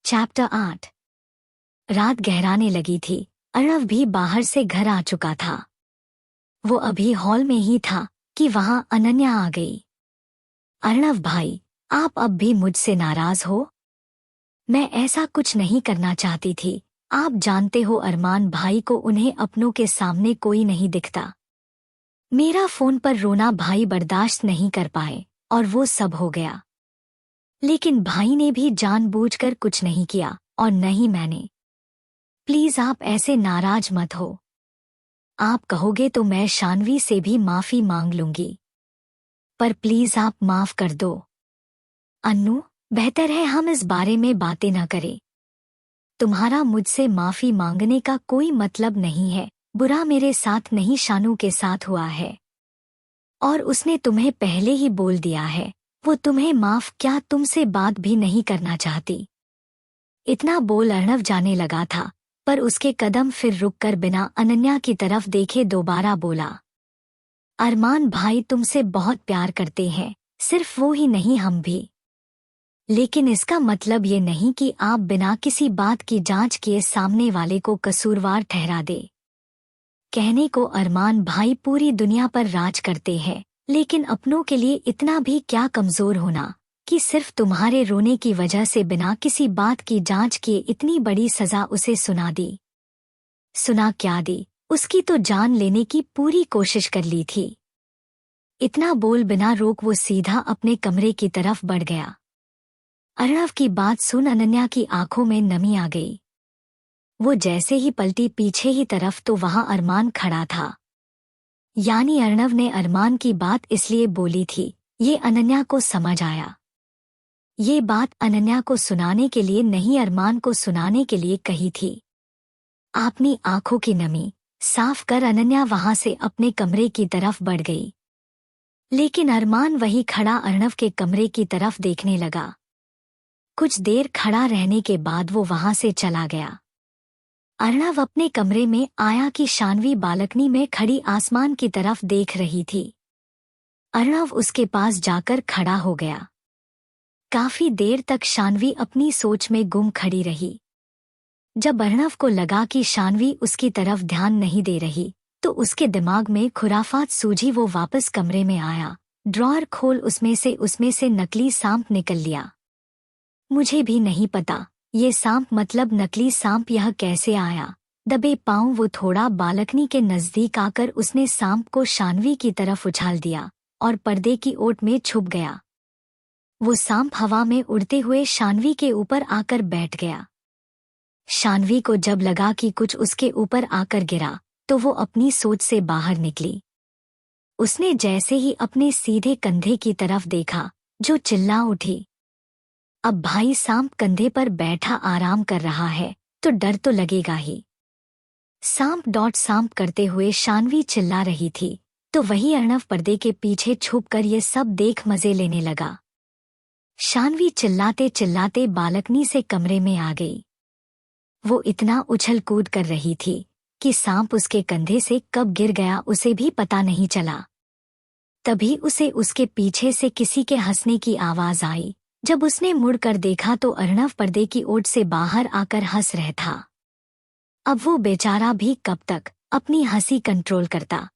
Chapter 8। रात गहराने लगी थी। अर्णव भी बाहर से घर आ चुका था। वो अभी हॉल में ही था कि वहां अनन्या आ गई। अर्णव भाई, आप अब भी मुझसे नाराज हो? मैं ऐसा कुछ नहीं करना चाहती थी। आप जानते हो अरमान भाई को उन्हें अपनों के सामने कोई नहीं दिखता। मेरा फोन पर रोना भाई बर्दाश्त नहीं कर पाए और वो सब हो गया। लेकिन भाई ने भी जानबूझकर कुछ नहीं किया और न ही मैंने। प्लीज आप ऐसे नाराज मत हो। आप कहोगे तो मैं शानवी से भी माफी मांग लूंगी, पर प्लीज आप माफ कर दो। अन्नू, बेहतर है हम इस बारे में बातें न करें। तुम्हारा मुझसे माफी मांगने का कोई मतलब नहीं है। बुरा मेरे साथ नहीं, शानू के साथ हुआ है और उसने तुम्हें पहले ही बोल दिया है। वो तुम्हें माफ क्या, तुमसे बात भी नहीं करना चाहती। इतना बोल अर्णव जाने लगा था, पर उसके कदम फिर रुककर बिना अनन्या की तरफ देखे दोबारा बोला, अरमान भाई तुमसे बहुत प्यार करते हैं, सिर्फ वो ही नहीं हम भी। लेकिन इसका मतलब ये नहीं कि आप बिना किसी बात की जांच किए सामने वाले को कसूरवार ठहरा दे। कहने को अरमान भाई पूरी दुनिया पर राज करते हैं, लेकिन अपनों के लिए इतना भी क्या कमजोर होना कि सिर्फ तुम्हारे रोने की वजह से बिना किसी बात की जांच किए इतनी बड़ी सजा उसे सुना दी। सुना क्या दी, उसकी तो जान लेने की पूरी कोशिश कर ली थी। इतना बोल बिना रोक वो सीधा अपने कमरे की तरफ बढ़ गया। अर्णव की बात सुन अनन्या की आंखों में नमी आ गई। वो जैसे ही पलटी पीछे ही तरफ तो वहां अरमान खड़ा था। यानी अर्णव ने अरमान की बात इसलिए बोली थी, ये अनन्या को समझ आया। ये बात अनन्या को सुनाने के लिए नहीं, अरमान को सुनाने के लिए कही थी। अपनी आंखों की नमी साफ कर अनन्या वहां से अपने कमरे की तरफ बढ़ गई। लेकिन अरमान वही खड़ा अर्णव के कमरे की तरफ देखने लगा। कुछ देर खड़ा रहने के बाद वो वहां से चला गया। अर्णव अपने कमरे में आया कि शानवी बालकनी में खड़ी आसमान की तरफ देख रही थी। अर्णव उसके पास जाकर खड़ा हो गया। काफी देर तक शानवी अपनी सोच में गुम खड़ी रही। जब अर्णव को लगा कि शानवी उसकी तरफ ध्यान नहीं दे रही, तो उसके दिमाग में खुराफात सूझी। वो वापस कमरे में आया, ड्रॉअर खोल उसमें से नकली सांप निकल लिया। मुझे भी नहीं पता ये सांप मतलब नकली सांप यह कैसे आया। दबे पांव वो थोड़ा बालकनी के नजदीक आकर उसने सांप को शानवी की तरफ उछाल दिया और पर्दे की ओट में छुप गया। वो सांप हवा में उड़ते हुए शानवी के ऊपर आकर बैठ गया। शानवी को जब लगा कि कुछ उसके ऊपर आकर गिरा, तो वो अपनी सोच से बाहर निकली। उसने जैसे ही अपने सीधे कंधे की तरफ देखा, जो चिल्ला उठी, अब भाई सांप कंधे पर बैठा आराम कर रहा है तो डर तो लगेगा ही। सांप करते हुए शानवी चिल्ला रही थी, तो वही अर्णव पर्दे के पीछे छुपकर ये सब देख मजे लेने लगा। शानवी चिल्लाते चिल्लाते बालकनी से कमरे में आ गई। वो इतना उछल कूद कर रही थी कि सांप उसके कंधे से कब गिर गया उसे भी पता नहीं चला। तभी उसे उसके पीछे से किसी के हंसने की आवाज आई। जब उसने मुड़कर देखा तो अर्णव पर्दे की ओट से बाहर आकर हंस रहा था। अब वो बेचारा भी कब तक अपनी हंसी कंट्रोल करता।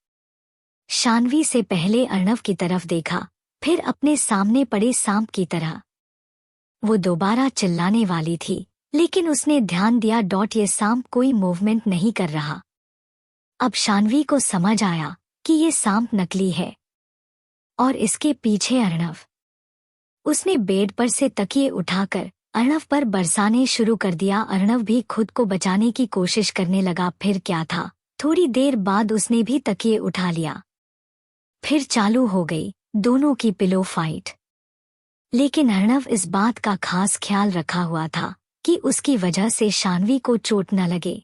शानवी से पहले अर्णव की तरफ देखा, फिर अपने सामने पड़े सांप की तरह। वो दोबारा चिल्लाने वाली थी, लेकिन उसने ध्यान दिया ये सांप कोई मूवमेंट नहीं कर रहा। अब शानवी को समझ आया कि ये सांप नकली है और इसके पीछे अर्णव। उसने बेड पर से तकिए उठाकर अर्णव पर बरसाने शुरू कर दिया। अर्णव भी खुद को बचाने की कोशिश करने लगा। फिर क्या था, थोड़ी देर बाद उसने भी तकिए उठा लिया। फिर चालू हो गई दोनों की पिलो फाइट। लेकिन अर्णव इस बात का खास ख्याल रखा हुआ था कि उसकी वजह से शानवी को चोट न लगे।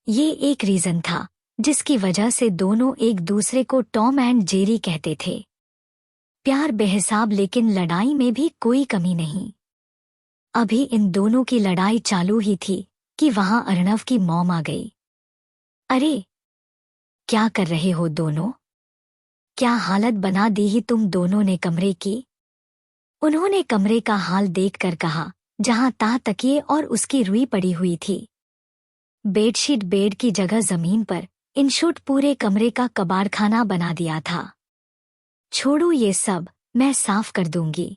ये एक रीजन था जिसकी वजह से दोनों एक दूसरे को टॉम एंड जेरी कहते थे। प्यार बेहिसाब, लेकिन लड़ाई में भी कोई कमी नहीं। अभी इन दोनों की लड़ाई चालू ही थी कि वहां अर्णव की मॉम आ गई। अरे क्या कर रहे हो दोनों? क्या हालत बना दी ही तुम दोनों ने कमरे की? उन्होंने कमरे का हाल देखकर कहा, जहां तकिए और उसकी रुई पड़ी हुई थी। बेडशीट बेड की जगह जमीन पर इनशूट पूरे कमरे का कबाड़खाना बना दिया था। छोड़ो ये सब, मैं साफ कर दूंगी।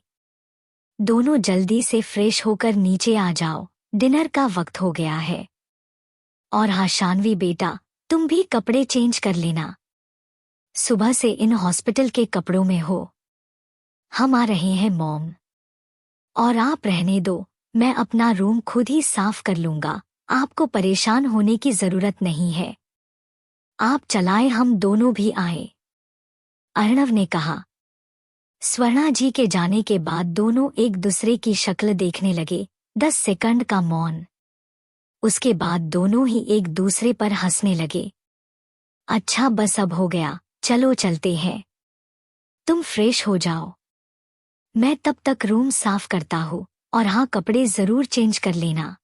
दोनों जल्दी से फ्रेश होकर नीचे आ जाओ, डिनर का वक्त हो गया है। और हाँ शानवी बेटा, तुम भी कपड़े चेंज कर लेना। सुबह से इन हॉस्पिटल के कपड़ों में हो। हम आ रहे हैं मॉम। और आप रहने दो, मैं अपना रूम खुद ही साफ कर लूंगा, आपको परेशान होने की जरूरत नहीं है। आप चलाएं, हम दोनों भी आए, अर्णव ने कहा। स्वर्णा जी के जाने के बाद दोनों एक दूसरे की शक्ल देखने लगे। 10 सेकंड का मौन। उसके बाद दोनों ही एक दूसरे पर हंसने लगे। अच्छा बस अब हो गया, चलो चलते हैं। तुम फ्रेश हो जाओ, मैं तब तक रूम साफ करता हूँ। और हाँ कपड़े जरूर चेंज कर लेना,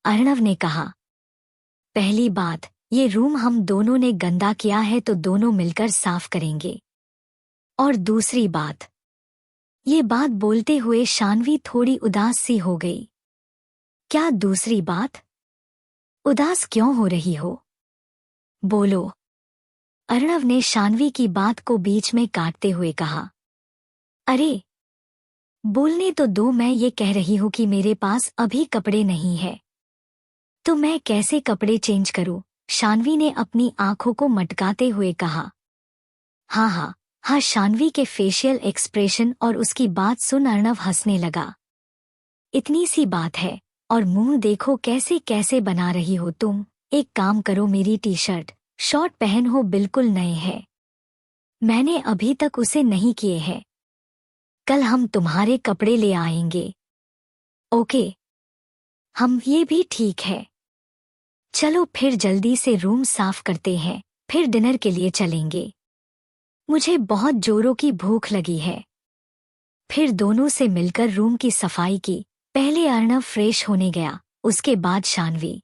अर्णव ने कहा। पहली बात, ये रूम हम दोनों ने गंदा किया है तो दोनों मिलकर साफ करेंगे। और दूसरी बात, ये बात बोलते हुए शानवी थोड़ी उदास सी हो गई। क्या दूसरी बात? उदास क्यों हो रही हो? बोलो, अर्णव ने शानवी की बात को बीच में काटते हुए कहा। अरे बोलने तो दो, मैं ये कह रही हूं कि मेरे पास अभी कपड़े नहीं है, तो मैं कैसे कपड़े चेंज करूं? शानवी ने अपनी आंखों को मटकाते हुए कहा। हाँ हाँ हाँ, शानवी के फेशियल एक्सप्रेशन और उसकी बात सुन अर्णव हंसने लगा। इतनी सी बात है, और मुंह देखो कैसे कैसे बना रही हो तुम। एक काम करो, मेरी टी शर्ट शॉर्ट पहन हो, बिल्कुल नए हैं, मैंने अभी तक उसे नहीं किए हैं। कल हम तुम्हारे कपड़े ले आएंगे। ओके, हम ये भी ठीक है। चलो फिर जल्दी से रूम साफ करते हैं, फिर डिनर के लिए चलेंगे। मुझे बहुत जोरों की भूख लगी है। फिर दोनों से मिलकर रूम की सफाई की। पहले अर्णव फ्रेश होने गया, उसके बाद शानवी।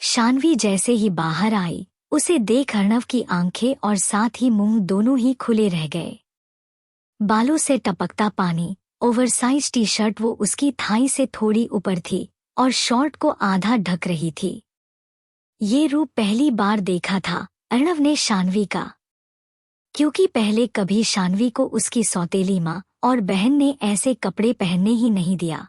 शानवी जैसे ही बाहर आई, उसे देख अर्णव की आंखें और साथ ही मुंह दोनों ही खुले रह गए। बालों से टपकता पानी, ओवरसाइज टी शर्ट वो उसकी थाई से थोड़ी ऊपर थी और शॉर्ट को आधा ढक रही थी। ये रूप पहली बार देखा था अर्णव ने शानवी का, क्योंकि पहले कभी शानवी को उसकी सौतेली माँ और बहन ने ऐसे कपड़े पहनने ही नहीं दिया।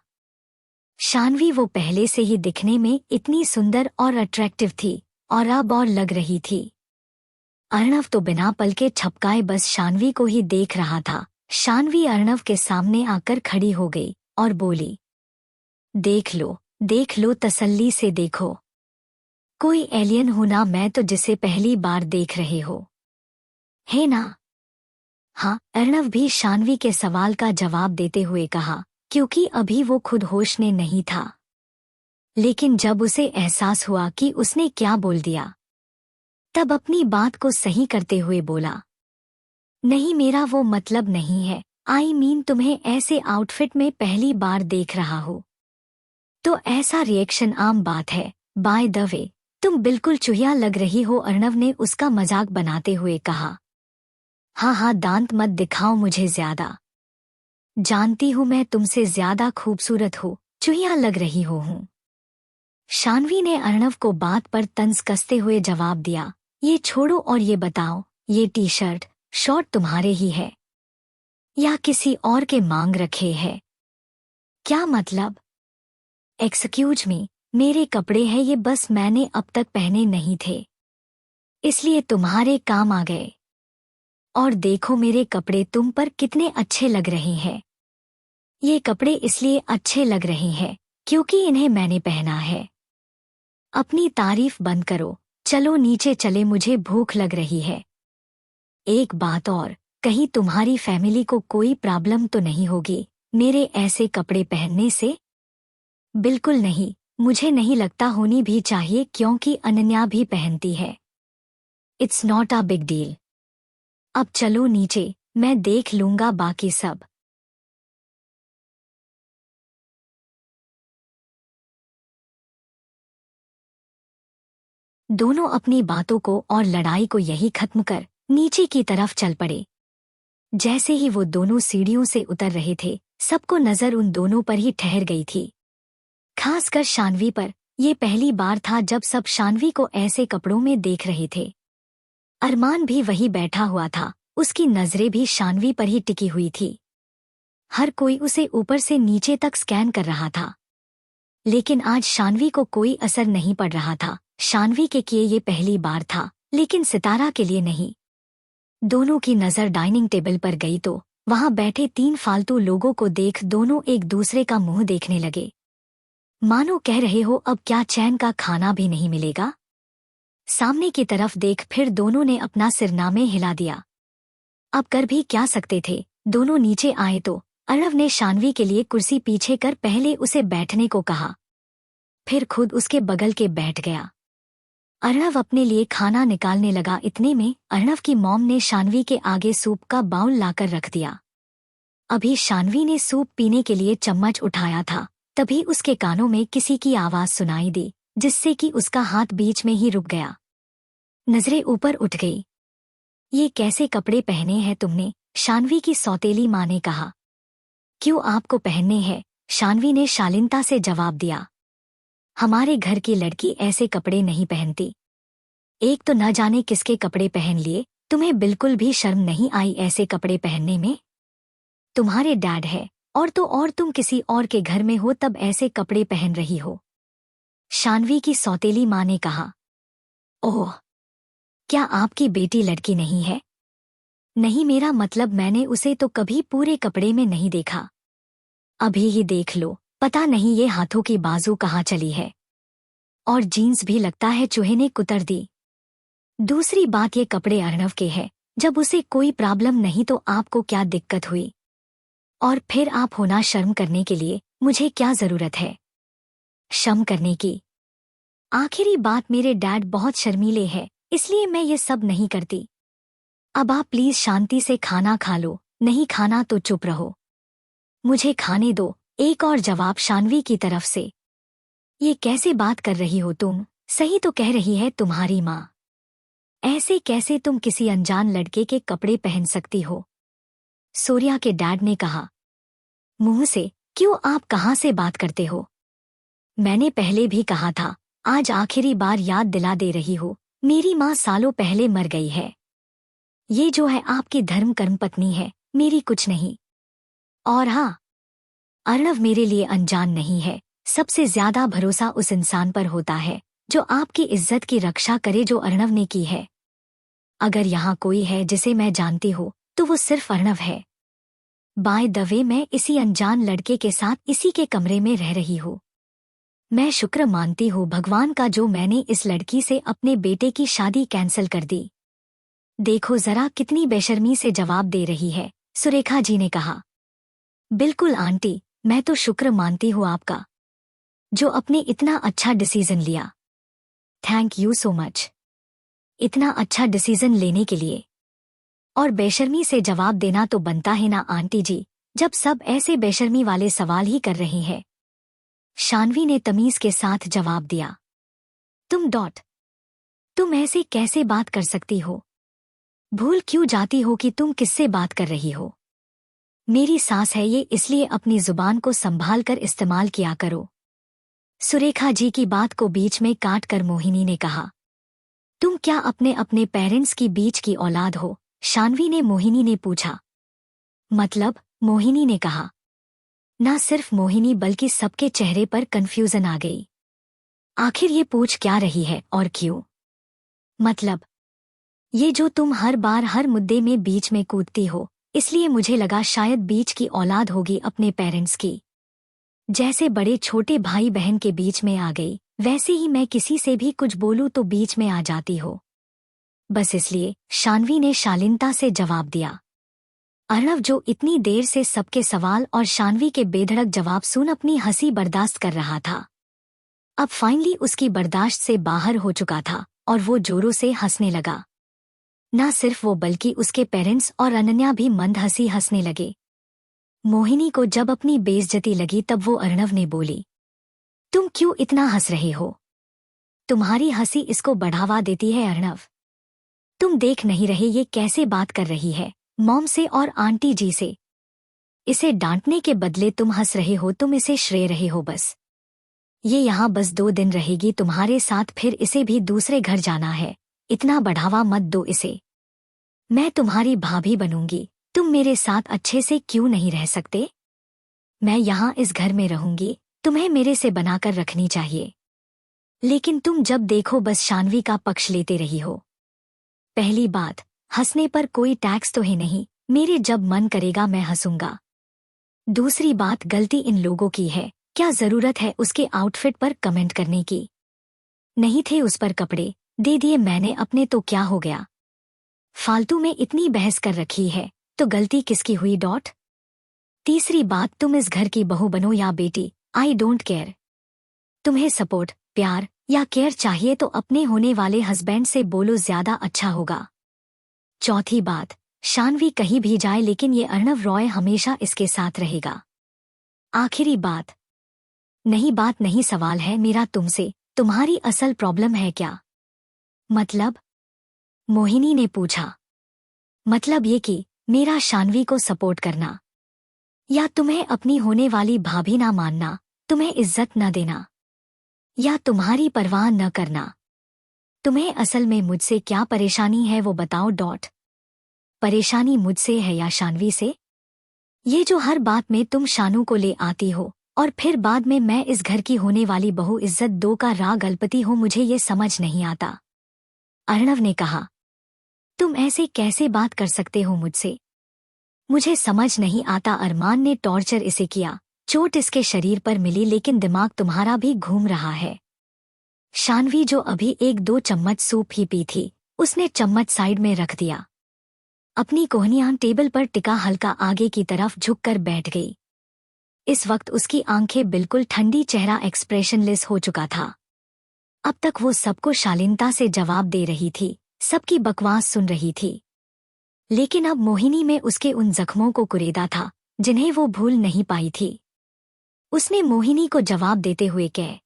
शानवी वो पहले से ही दिखने में इतनी सुंदर और अट्रैक्टिव थी, और अब और लग रही थी। अर्णव तो बिना पलके झपकाए बस शानवी को ही देख रहा था। शानवी अर्णव के सामने आकर खड़ी हो गई और बोली, देख लो, तसल्ली से देखो। कोई एलियन हूं ना मैं तो, जिसे पहली बार देख रहे हो, है ना? हाँ, अर्णव भी शानवी के सवाल का जवाब देते हुए कहा, क्योंकि अभी वो खुद होश में नहीं था। लेकिन जब उसे एहसास हुआ कि उसने क्या बोल दिया, तब अपनी बात को सही करते हुए बोला, नहीं मेरा वो मतलब नहीं है। आई मीन तुम्हें ऐसे आउटफिट में पहली बार देख रहा हूँ, तो ऐसा रिएक्शन आम बात है। बाय द वे, तुम बिल्कुल चुहिया लग रही हो, अर्णव ने उसका मजाक बनाते हुए कहा। हाँ, दांत मत दिखाओ मुझे ज्यादा, जानती हूँ मैं तुमसे ज्यादा खूबसूरत हो, चुहिया लग रही हूँ। शानवी ने अर्णव को बात पर तंज कसते हुए जवाब दिया। ये छोड़ो और ये बताओ, ये टी शर्ट शॉर्ट तुम्हारे ही है या किसी और के मांग रखे है? क्या मतलब? एक्सक्यूज मी, मेरे कपड़े हैं ये, बस मैंने अब तक पहने नहीं थे, इसलिए तुम्हारे काम आ गए। और देखो मेरे कपड़े तुम पर कितने अच्छे लग रहे हैं। ये कपड़े इसलिए अच्छे लग रहे हैं क्योंकि इन्हें मैंने पहना है। अपनी तारीफ बंद करो, चलो नीचे चले, मुझे भूख लग रही है। एक बात और, कहीं तुम्हारी फैमिली को कोई प्रॉब्लम तो नहीं होगी मेरे ऐसे कपड़े पहनने से? बिल्कुल नहीं, मुझे नहीं लगता होनी भी चाहिए, क्योंकि अनन्या भी पहनती है। It's not a big deal. अब चलो नीचे, मैं देख लूंगा बाकी सब। दोनों अपनी बातों को और लड़ाई को यही खत्म कर नीचे की तरफ चल पड़े। जैसे ही वो दोनों सीढ़ियों से उतर रहे थे, सबको नजर उन दोनों पर ही ठहर गई थी, खासकर शानवी पर। ये पहली बार था जब सब शानवी को ऐसे कपड़ों में देख रहे थे। अरमान भी वही बैठा हुआ था, उसकी नजरें भी शानवी पर ही टिकी हुई थी। हर कोई उसे ऊपर से नीचे तक स्कैन कर रहा था, लेकिन आज शानवी को कोई असर नहीं पड़ रहा था। शानवी के लिए ये पहली बार था, लेकिन सितारा के लिए नहीं। दोनों की नजर डाइनिंग टेबल पर गई तो वहां बैठे 3 फालतू लोगों को देख दोनों एक दूसरे का मुंह देखने लगे, मानो कह रहे हो अब क्या चैन का खाना भी नहीं मिलेगा। सामने की तरफ देख फिर दोनों ने अपना सिरनामे हिला दिया। अब कर भी क्या सकते थे। दोनों नीचे आए तो अर्णव ने शानवी के लिए कुर्सी पीछे कर पहले उसे बैठने को कहा, फिर खुद उसके बगल के बैठ गया। अर्णव अपने लिए खाना निकालने लगा। इतने में अर्णव की मॉम ने शानवी के आगे सूप का बाउल लाकर रख दिया। अभी शानवी ने सूप पीने के लिए चम्मच उठाया था, तभी उसके कानों में किसी की आवाज सुनाई दी, जिससे कि उसका हाथ बीच में ही रुक गया। नजरें ऊपर उठ गई। ये कैसे कपड़े पहने हैं तुमने? शानवी की सौतेली माँ ने कहा। क्यों आपको पहनने हैं? शानवी ने शालीनता से जवाब दिया। हमारे घर की लड़की ऐसे कपड़े नहीं पहनती। एक तो न जाने किसके कपड़े पहन लिए, तुम्हें बिल्कुल भी शर्म नहीं आई ऐसे कपड़े पहनने में? तुम्हारे डैड है और तो और तुम किसी और के घर में हो तब ऐसे कपड़े पहन रही हो, शानवी की सौतेली माँ ने कहा। ओह, क्या आपकी बेटी लड़की नहीं है? नहीं, मेरा मतलब मैंने उसे तो कभी पूरे कपड़े में नहीं देखा। अभी ही देख लो, पता नहीं ये हाथों की बाजू कहाँ चली है, और जीन्स भी लगता है चूहे ने कुतर दी। दूसरी बात ये कपड़े अर्णव के हैं, जब उसे कोई प्रॉब्लम नहीं तो आपको क्या दिक्कत हुई? और फिर आप होना शर्म करने के लिए, मुझे क्या जरूरत है शर्म करने की? आखिरी बात, मेरे डैड बहुत शर्मीले हैं, इसलिए मैं ये सब नहीं करती। अब आप प्लीज शांति से खाना खा लो, नहीं खाना तो चुप रहो। मुझे खाने दो, एक और जवाब शानवी की तरफ से। ये कैसे बात कर रही हो तुम? सही तो कह रही है तुम्हारी माँ। ऐसे कैसे तुम किसी अनजान लड़के के कपड़े पहन सकती हो? सूर्या के डैड ने कहा। मुंह से? क्यों, आप कहाँ से बात करते हो? मैंने पहले भी कहा था, आज आखिरी बार याद दिला दे रही हो, मेरी माँ सालों पहले मर गई है। ये जो है आपकी धर्म कर्म पत्नी है, मेरी कुछ नहीं। और हाँ, अर्णव मेरे लिए अनजान नहीं है। सबसे ज्यादा भरोसा उस इंसान पर होता है जो आपकी इज्जत की रक्षा करे, जो अर्णव ने की है। अगर यहाँ कोई है जिसे मैं जानती हूँ तो वो सिर्फ अर्णव है। बाय द वे, मैं इसी अनजान लड़के के साथ इसी के कमरे में रह रही हूँ। मैं शुक्र मानती हूँ भगवान का जो मैंने इस लड़की से अपने बेटे की शादी कैंसिल कर दी। देखो जरा कितनी बेशर्मी से जवाब दे रही है, सुरेखा जी ने कहा। बिल्कुल आंटी, मैं तो शुक्र मानती हूँ आपका, जो अपने इतना अच्छा डिसीजन लिया। थैंक यू सो मच, इतना अच्छा डिसीजन लेने के लिए। और बेशर्मी से जवाब देना तो बनता है ना आंटी जी, जब सब ऐसे बेशर्मी वाले सवाल ही कर रही हैं। शानवी ने तमीज के साथ जवाब दिया। तुम ऐसे कैसे बात कर सकती हो? भूल क्यों जाती हो कि तुम किससे बात कर रही हो? मेरी सास है ये, इसलिए अपनी जुबान को संभाल कर इस्तेमाल किया करो। सुरेखा जी की बात को बीच में काट कर मोहिनी ने कहा। तुम क्या अपने अपने पेरेंट्स की बीच की औलाद हो? शानवी ने मोहिनी ने पूछा। मतलब? मोहिनी ने कहा। ना सिर्फ मोहिनी बल्कि सबके चेहरे पर कंफ्यूजन आ गई। आखिर ये पूछ क्या रही है और क्यों? मतलब ये जो तुम हर बार हर मुद्दे में बीच में कूदती हो, इसलिए मुझे लगा शायद बीच की औलाद होगी अपने पेरेंट्स की। जैसे बड़े छोटे भाई बहन के बीच में आ गई, वैसे ही मैं किसी से भी कुछ बोलूं तो बीच में आ जाती हो। बस इसलिए, शानवी ने शालीनता से जवाब दिया। अर्णव जो इतनी देर से सबके सवाल और शानवी के बेधड़क जवाब सुन अपनी हंसी बर्दाश्त कर रहा था, अब फाइनली उसकी बर्दाश्त से बाहर हो चुका था और वो जोरों से हंसने लगा। ना सिर्फ वो बल्कि उसके पेरेंट्स और अनन्या भी मंद हंसी हंसने लगे। मोहिनी को जब अपनी बेइज्जती लगी तब वो अर्णव ने बोली, तुम क्यों इतना हंस रहे हो? तुम्हारी हंसी इसको बढ़ावा देती है अर्णव। तुम देख नहीं रहे ये कैसे बात कर रही है मॉम से और आंटी जी से? इसे डांटने के बदले तुम हंस रहे हो, तुम इसे श्रेय रहे हो। बस ये यहाँ बस 2 दिन रहेगी तुम्हारे साथ, फिर इसे भी दूसरे घर जाना है। इतना बढ़ावा मत दो इसे। मैं तुम्हारी भाभी बनूंगी, तुम मेरे साथ अच्छे से क्यों नहीं रह सकते? मैं यहाँ इस घर में रहूंगी, तुम्हें मेरे से बनाकर रखनी चाहिए। लेकिन तुम जब देखो बस शान्वी का पक्ष लेते रही हो। पहली बात, हंसने पर कोई टैक्स तो है नहीं, मेरे जब मन करेगा मैं हंसूंगा। दूसरी बात, गलती इन लोगों की है, क्या जरूरत है उसके आउटफिट पर कमेंट करने की? नहीं थे उस पर कपड़े, दे दिए मैंने अपने, तो क्या हो गया? फालतू में इतनी बहस कर रखी है, तो गलती किसकी हुई? तीसरी बात, तुम इस घर की बहू बनो या बेटी, आई डोंट केयर। तुम्हें सपोर्ट, प्यार या केयर चाहिए तो अपने होने वाले हस्बैंड से बोलो, ज्यादा अच्छा होगा। चौथी बात, शान्वी कहीं भी जाए लेकिन ये अर्णव रॉय हमेशा इसके साथ रहेगा। आखिरी बात नहीं, सवाल है मेरा तुमसे, तुम्हारी असल प्रॉब्लम है क्या? मतलब? मोहिनी ने पूछा। मतलब ये कि मेरा शान्वी को सपोर्ट करना, या तुम्हें अपनी होने वाली भाभी ना मानना, तुम्हें इज्जत न देना, या तुम्हारी परवाह न करना? तुम्हें असल में मुझसे क्या परेशानी है वो बताओ। परेशानी मुझसे है या शान्वी से? ये जो हर बात में तुम शानू को ले आती हो और फिर बाद में मैं इस घर की होने वाली बहू, इज्जत दो का राग अल्पती हो, मुझे ये समझ नहीं आता। अर्णव ने कहा। तुम ऐसे कैसे बात कर सकते हो मुझसे? मुझे समझ नहीं आता। अरमान ने टॉर्चर इसे किया, चोट इसके शरीर पर मिली लेकिन दिमाग तुम्हारा भी घूम रहा है। शान्वी जो अभी 1-2 चम्मच सूप ही पी थी, उसने चम्मच साइड में रख दिया। अपनी कोहनियां टेबल पर टिका हल्का आगे की तरफ झुककर बैठ गई। इस वक्त उसकी आंखें बिल्कुल ठंडी, चेहरा एक्सप्रेशनलेस हो चुका था। अब तक वो सबको शालीनता से जवाब दे रही थी, सबकी बकवास सुन रही थी, लेकिन अब मोहिनी में उसके उन जख्मों को कुरेदा था जिन्हें वो भूल नहीं पाई थी। उसने मोहिनी को जवाब देते हुए कहा,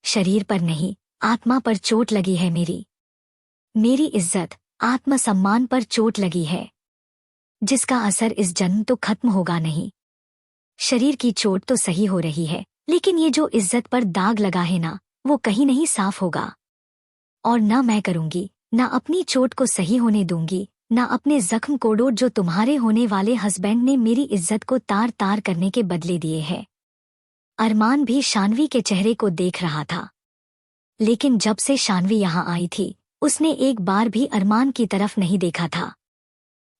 शरीर पर नहीं, आत्मा पर चोट लगी है मेरी इज्जत, आत्मसम्मान पर चोट लगी है, जिसका असर इस जन्म तो खत्म होगा नहीं। शरीर की चोट तो सही हो रही है, लेकिन ये जो इज्जत पर दाग लगा है ना, वो कहीं नहीं साफ होगा। और ना मैं करूंगी, ना अपनी चोट को सही होने दूंगी, ना अपने जख्म कोड़ोट जो तुम्हारे होने वाले हस्बैंड ने मेरी इज्जत को तार तार करने के बदले दिए है। अरमान भी शान्वी के चेहरे को देख रहा था, लेकिन जब से शान्वी यहाँ आई थी उसने एक बार भी अरमान की तरफ नहीं देखा था।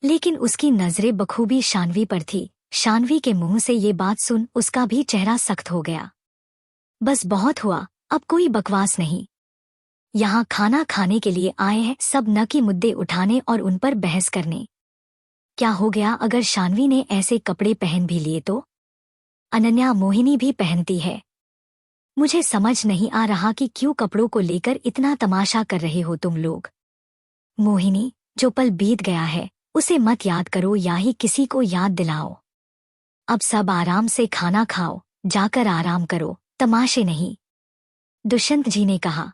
लेकिन उसकी नजरें बखूबी शान्वी पर थी। शान्वी के मुंह से ये बात सुन उसका भी चेहरा सख्त हो गया। बस बहुत हुआ, अब कोई बकवास नहीं। यहाँ खाना खाने के लिए आए हैं सब, न कि मुद्दे उठाने और उन पर बहस करने। क्या हो गया अगर शान्वी ने ऐसे कपड़े पहन भी लिए तो? अनन्या, मोहिनी भी पहनती है। मुझे समझ नहीं आ रहा कि क्यों कपड़ों को लेकर इतना तमाशा कर रहे हो तुम लोग। मोहिनी, जो पल बीत गया है उसे मत याद करो या ही किसी को याद दिलाओ। अब सब आराम से खाना खाओ, जाकर आराम करो, तमाशे नहीं। दुष्यंत जी ने कहा।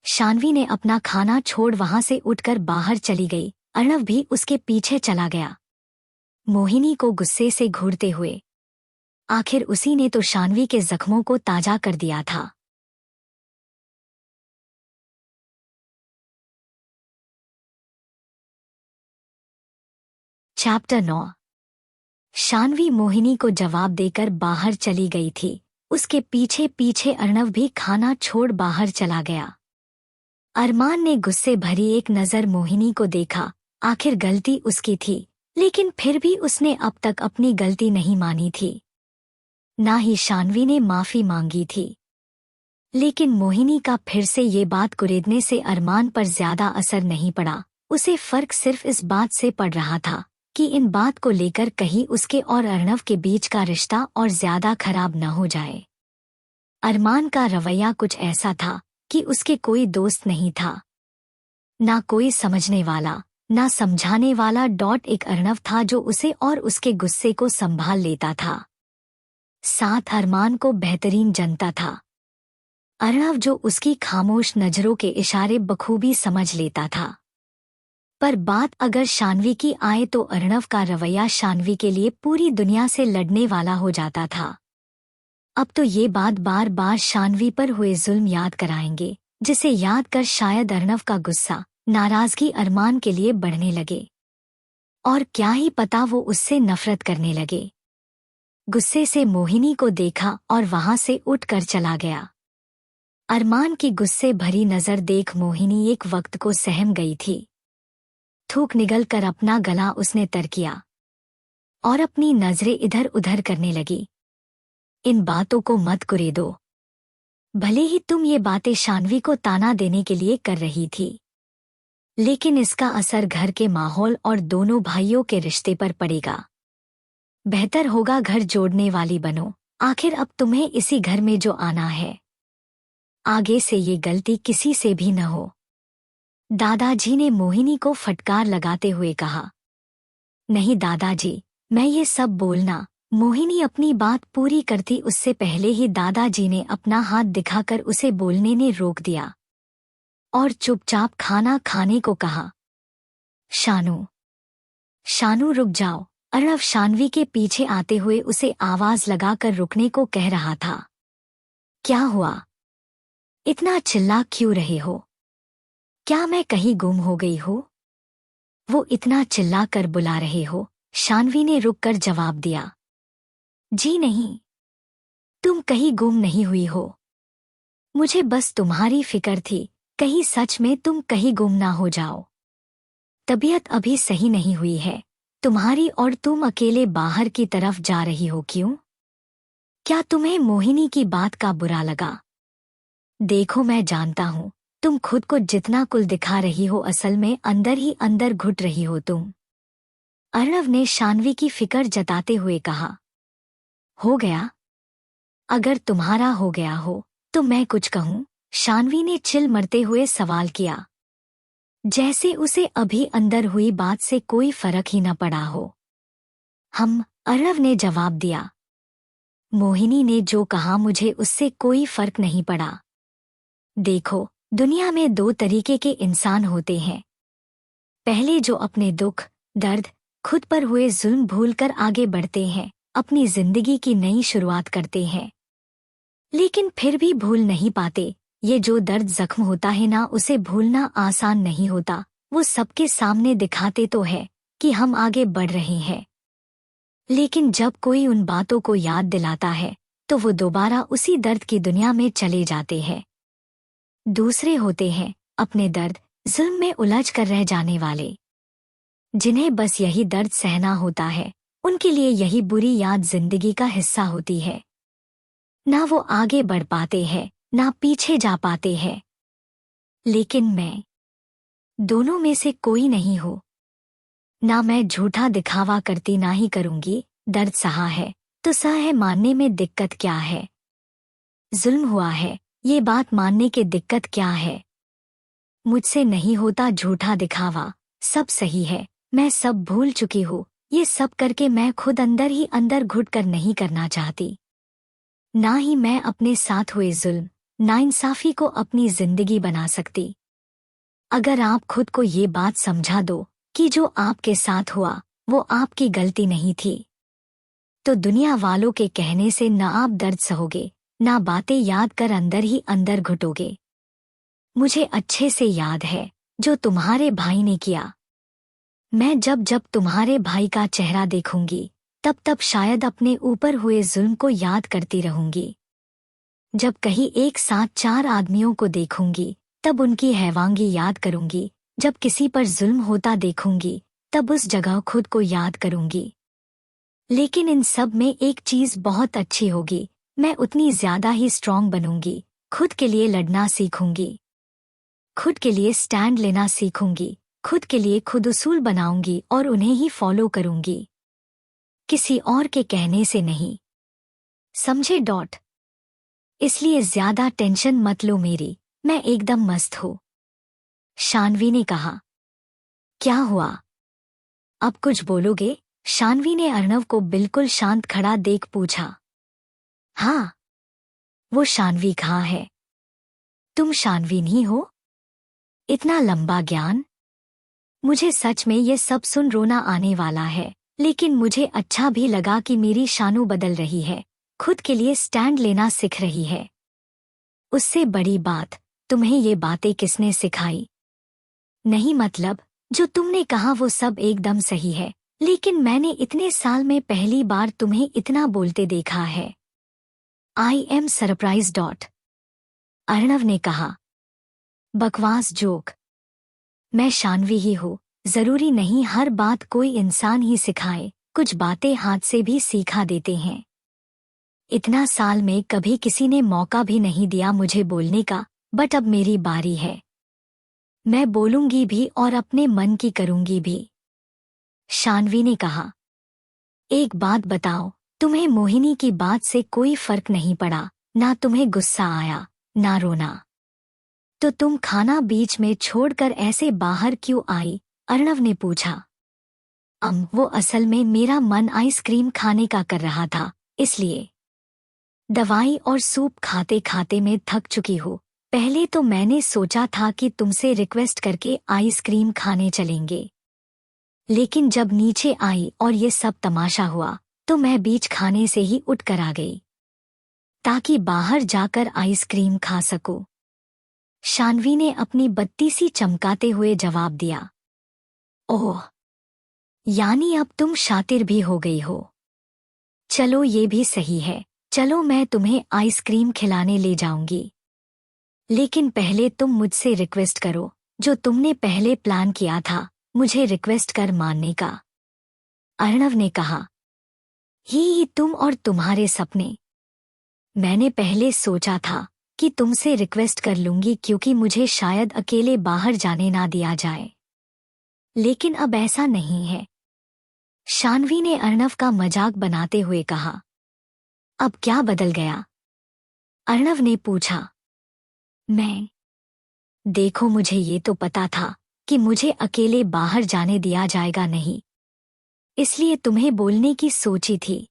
शान्वी ने अपना खाना छोड़ वहां से उठकर बाहर चली गई। अर्णव भी उसके पीछे चला गया, मोहिनी को गुस्से से घूरते हुए। आखिर उसी ने तो शान्वी के जख्मों को ताजा कर दिया था। चैप्टर 9। शान्वी मोहिनी को जवाब देकर बाहर चली गई थी। उसके पीछे पीछे अर्णव भी खाना छोड़ बाहर चला गया। अरमान ने गुस्से भरी एक नजर मोहिनी को देखा। आखिर गलती उसकी थी, लेकिन फिर भी उसने अब तक अपनी गलती नहीं मानी थी। ना ही शान्वी ने माफी मांगी थी। लेकिन मोहिनी का फिर से ये बात कुरेदने से अरमान पर ज्यादा असर नहीं पड़ा। उसे फर्क सिर्फ इस बात से पड़ रहा था कि इन बात को लेकर कहीं उसके और अर्णव के बीच का रिश्ता और ज्यादा खराब न हो जाए। अरमान का रवैया कुछ ऐसा था कि उसके कोई दोस्त नहीं था, ना कोई समझने वाला, ना समझाने वाला। एक अर्णव था जो उसे और उसके गुस्से को संभाल लेता था। साथ अरमान को बेहतरीन जनता था। अर्णव जो उसकी खामोश नजरों के इशारे बखूबी समझ लेता था। पर बात अगर शान्वी की आए तो अर्णव का रवैया शान्वी के लिए पूरी दुनिया से लड़ने वाला हो जाता था। अब तो ये बात बार बार शान्वी पर हुए जुल्म याद कराएंगे, जिसे याद कर शायद अर्णव का गुस्सा, नाराजगी अरमान के लिए बढ़ने लगे। और क्या ही पता वो उससे नफरत करने लगे। गुस्से से मोहिनी को देखा और वहां से उठकर चला गया। अरमान की गुस्से भरी नजर देख मोहिनी एक वक्त को सहम गई थी। थूक निगल कर अपना गला उसने तर किया और अपनी नजरें इधर उधर करने लगी। इन बातों को मत कुरेदो। भले ही तुम ये बातें शान्वी को ताना देने के लिए कर रही थी, लेकिन इसका असर घर के माहौल और दोनों भाइयों के रिश्ते पर पड़ेगा। बेहतर होगा घर जोड़ने वाली बनो। आखिर अब तुम्हें इसी घर में जो आना है, आगे से ये गलती किसी से भी न हो। दादाजी ने मोहिनी को फटकार लगाते हुए कहा। नहीं दादाजी, मैं ये सब बोलना। मोहिनी अपनी बात पूरी करती उससे पहले ही दादाजी ने अपना हाथ दिखाकर उसे बोलने ने रोक दिया और चुपचाप खाना खाने को कहा। शानू, शानू रुक जाओ। अर्णव शान्वी के पीछे आते हुए उसे आवाज लगाकर रुकने को कह रहा था। क्या हुआ? इतना चिल्ला क्यों रहे हो? क्या मैं कहीं गुम हो गई हूँ? वो इतना चिल्ला कर बुला रहे हो? शान्वी ने रुककर जवाब दिया। जी नहीं, तुम कहीं गुम नहीं हुई हो। मुझे बस तुम्हारी फिक्र थी, कहीं सच में तुम कहीं गुम ना हो जाओ। तबीयत अभी सही नहीं हुई है तुम्हारी और तुम अकेले बाहर की तरफ जा रही हो क्यों? क्या तुम्हें मोहिनी की बात का बुरा लगा? देखो मैं जानता हूँ तुम खुद को जितना कुल दिखा रही हो असल में अंदर ही अंदर घुट रही हो तुम। अर्णव ने शान्वी की फिक्र जताते हुए कहा। हो गया? अगर तुम्हारा हो गया हो तो मैं कुछ कहूँ? शान्वी ने चिल मरते हुए सवाल किया, जैसे उसे अभी अंदर हुई बात से कोई फर्क ही न पड़ा हो। अर्णव ने जवाब दिया। मोहिनी ने जो कहा मुझे उससे कोई फर्क नहीं पड़ा। देखो, दुनिया में दो तरीके के इंसान होते हैं। पहले जो अपने दुख, दर्द, खुद पर हुए जुल्म भूलकर आगे बढ़ते हैं, अपनी जिंदगी की नई शुरुआत करते हैं, लेकिन फिर भी भूल नहीं पाते। ये जो दर्द जख्म होता है ना, उसे भूलना आसान नहीं होता। वो सबके सामने दिखाते तो है कि हम आगे बढ़ रहे हैं, लेकिन जब कोई उन बातों को याद दिलाता है तो वो दोबारा उसी दर्द की दुनिया में चले जाते हैं। दूसरे होते हैं अपने दर्द, जुल्म में उलझ कर रह जाने वाले, जिन्हें बस यही दर्द सहना होता है। उनके लिए यही बुरी याद जिंदगी का हिस्सा होती है। ना वो आगे बढ़ पाते हैं, ना पीछे जा पाते हैं। लेकिन मैं दोनों में से कोई नहीं हूँ। ना मैं झूठा दिखावा करती ना ही करूंगी। दर्द सहा है तो सह है, मानने में दिक्कत क्या है? जुल्म हुआ है, ये बात मानने के दिक्कत क्या है? मुझसे नहीं होता झूठा दिखावा, सब सही है, मैं सब भूल चुकी हूँ। ये सब करके मैं खुद अंदर ही अंदर घुट कर नहीं करना चाहती। ना ही मैं अपने साथ हुए जुल्म, नाइंसाफी को अपनी जिंदगी बना सकती। अगर आप खुद को ये बात समझा दो कि जो आपके साथ हुआ वो आपकी गलती नहीं थी, तो दुनिया वालों के कहने से न आप दर्द सहोगे, ना बातें याद कर अंदर ही अंदर घुटोगे। मुझे अच्छे से याद है जो तुम्हारे भाई ने किया। मैं जब जब तुम्हारे भाई का चेहरा देखूंगी तब तब शायद अपने ऊपर हुए जुल्म को याद करती रहूंगी। जब कहीं एक साथ 4 आदमियों को देखूंगी तब उनकी हैवांगी याद करूंगी। जब किसी पर जुल्म होता देखूंगी तब उस जगह खुद को याद करूंगी। लेकिन इन सब में एक चीज बहुत अच्छी होगी, मैं उतनी ज्यादा ही स्ट्रांग बनूंगी। खुद के लिए लड़ना सीखूंगी, खुद के लिए स्टैंड लेना सीखूंगी, खुद के लिए खुद उसूल बनाऊंगी और उन्हें ही फॉलो करूंगी, किसी और के कहने से नहीं। समझे? इसलिए ज्यादा टेंशन मत लो मेरी, मैं एकदम मस्त हूँ। शान्वी ने कहा। क्या हुआ? अब कुछ बोलोगे? शान्वी ने अर्णव को बिल्कुल शांत खड़ा देख पूछा। हाँ, वो शान्वी कहाँ है? तुम शान्वी नहीं हो? इतना लंबा ज्ञान? मुझे सच में ये सब सुन रोना आने वाला है, लेकिन मुझे अच्छा भी लगा कि मेरी शानू बदल रही है, खुद के लिए स्टैंड लेना सीख रही है। उससे बड़ी बात, तुम्हें ये बातें किसने सिखाई? नहीं मतलब, जो तुमने कहा वो सब एकदम सही है, लेकिन मैंने इतने साल में पहली बार तुम्हें इतना बोलते देखा है। आई एम सरप्राइज डॉट। अर्णव ने कहा। बकवास जोक। मैं शानवी ही हूँ, जरूरी नहीं हर बात कोई इंसान ही सिखाए, कुछ बातें हाथ से भी सीखा देते हैं। इतना साल में कभी किसी ने मौका भी नहीं दिया मुझे बोलने का, बट अब मेरी बारी है। मैं बोलूंगी भी और अपने मन की करूंगी भी। शानवी ने कहा। एक बात बताओ, तुम्हें मोहिनी की बात से कोई फर्क नहीं पड़ा? ना तुम्हें गुस्सा आया, ना रोना? तो तुम खाना बीच में छोड़कर ऐसे बाहर क्यों आई? अर्णव ने पूछा। वो असल में मेरा मन आइसक्रीम खाने का कर रहा था, इसलिए। दवाई और सूप खाते खाते मैं थक चुकी हूँ। पहले तो मैंने सोचा था कि तुमसे रिक्वेस्ट करके आइसक्रीम खाने चलेंगे, लेकिन जब नीचे आई और ये सब तमाशा हुआ, तो मैं बीच खाने से ही उठ कर आ गई, ताकि बाहर जाकर आइसक्रीम खा सकूं। शानवी ने अपनी बत्ती सी चमकाते हुए जवाब दिया। ओह, यानी अब तुम शातिर भी हो गई हो। चलो ये भी सही है, चलो मैं तुम्हें आइसक्रीम खिलाने ले जाऊंगी। लेकिन पहले तुम मुझसे रिक्वेस्ट करो, जो तुमने पहले प्लान किया था, मुझे रिक्वेस्ट कर मानने का। अर्णव ने कहा। ही तुम और तुम्हारे सपने। मैंने पहले सोचा था कि तुमसे रिक्वेस्ट कर लूंगी क्योंकि मुझे शायद अकेले बाहर जाने ना दिया जाए, लेकिन अब ऐसा नहीं है। शानवी ने अर्णव का मजाक बनाते हुए कहा। अब क्या बदल गया? अर्णव ने पूछा। देखो मुझे ये तो पता था कि मुझे अकेले बाहर जाने दिया जाएगा नहीं, इसलिए तुम्हें बोलने की सोची थी।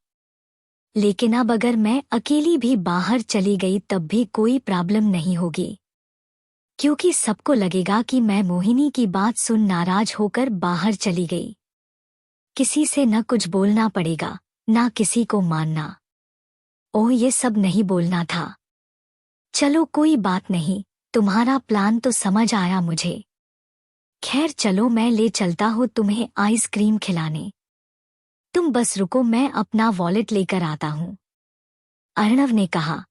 लेकिन अब अगर मैं अकेली भी बाहर चली गई तब भी कोई प्रॉब्लम नहीं होगी, क्योंकि सबको लगेगा कि मैं मोहिनी की बात सुन नाराज होकर बाहर चली गई। किसी से न कुछ बोलना पड़ेगा, ना किसी को मानना। ओह, ये सब नहीं बोलना था। चलो कोई बात नहीं, तुम्हारा प्लान तो समझ आया मुझे। खैर चलो मैं ले चलता हूँ तुम्हें आइसक्रीम खिलाने। तुम बस रुको, मैं अपना वॉलेट लेकर आता हूँ, अर्णव ने कहा।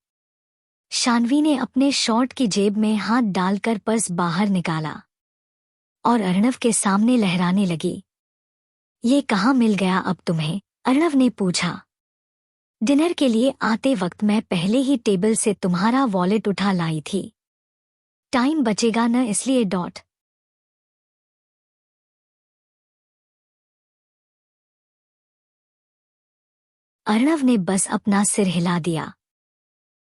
शानवी ने अपने शॉर्ट की जेब में हाथ डालकर पर्स बाहर निकाला और अर्णव के सामने लहराने लगी। ये कहाँ मिल गया अब तुम्हें? अर्णव ने पूछा। डिनर के लिए आते वक्त मैं पहले ही टेबल से तुम्हारा वॉलेट उठा लाई थी। टाइम बचेगा न, इसलिए डॉट। अर्णव ने बस अपना सिर हिला दिया।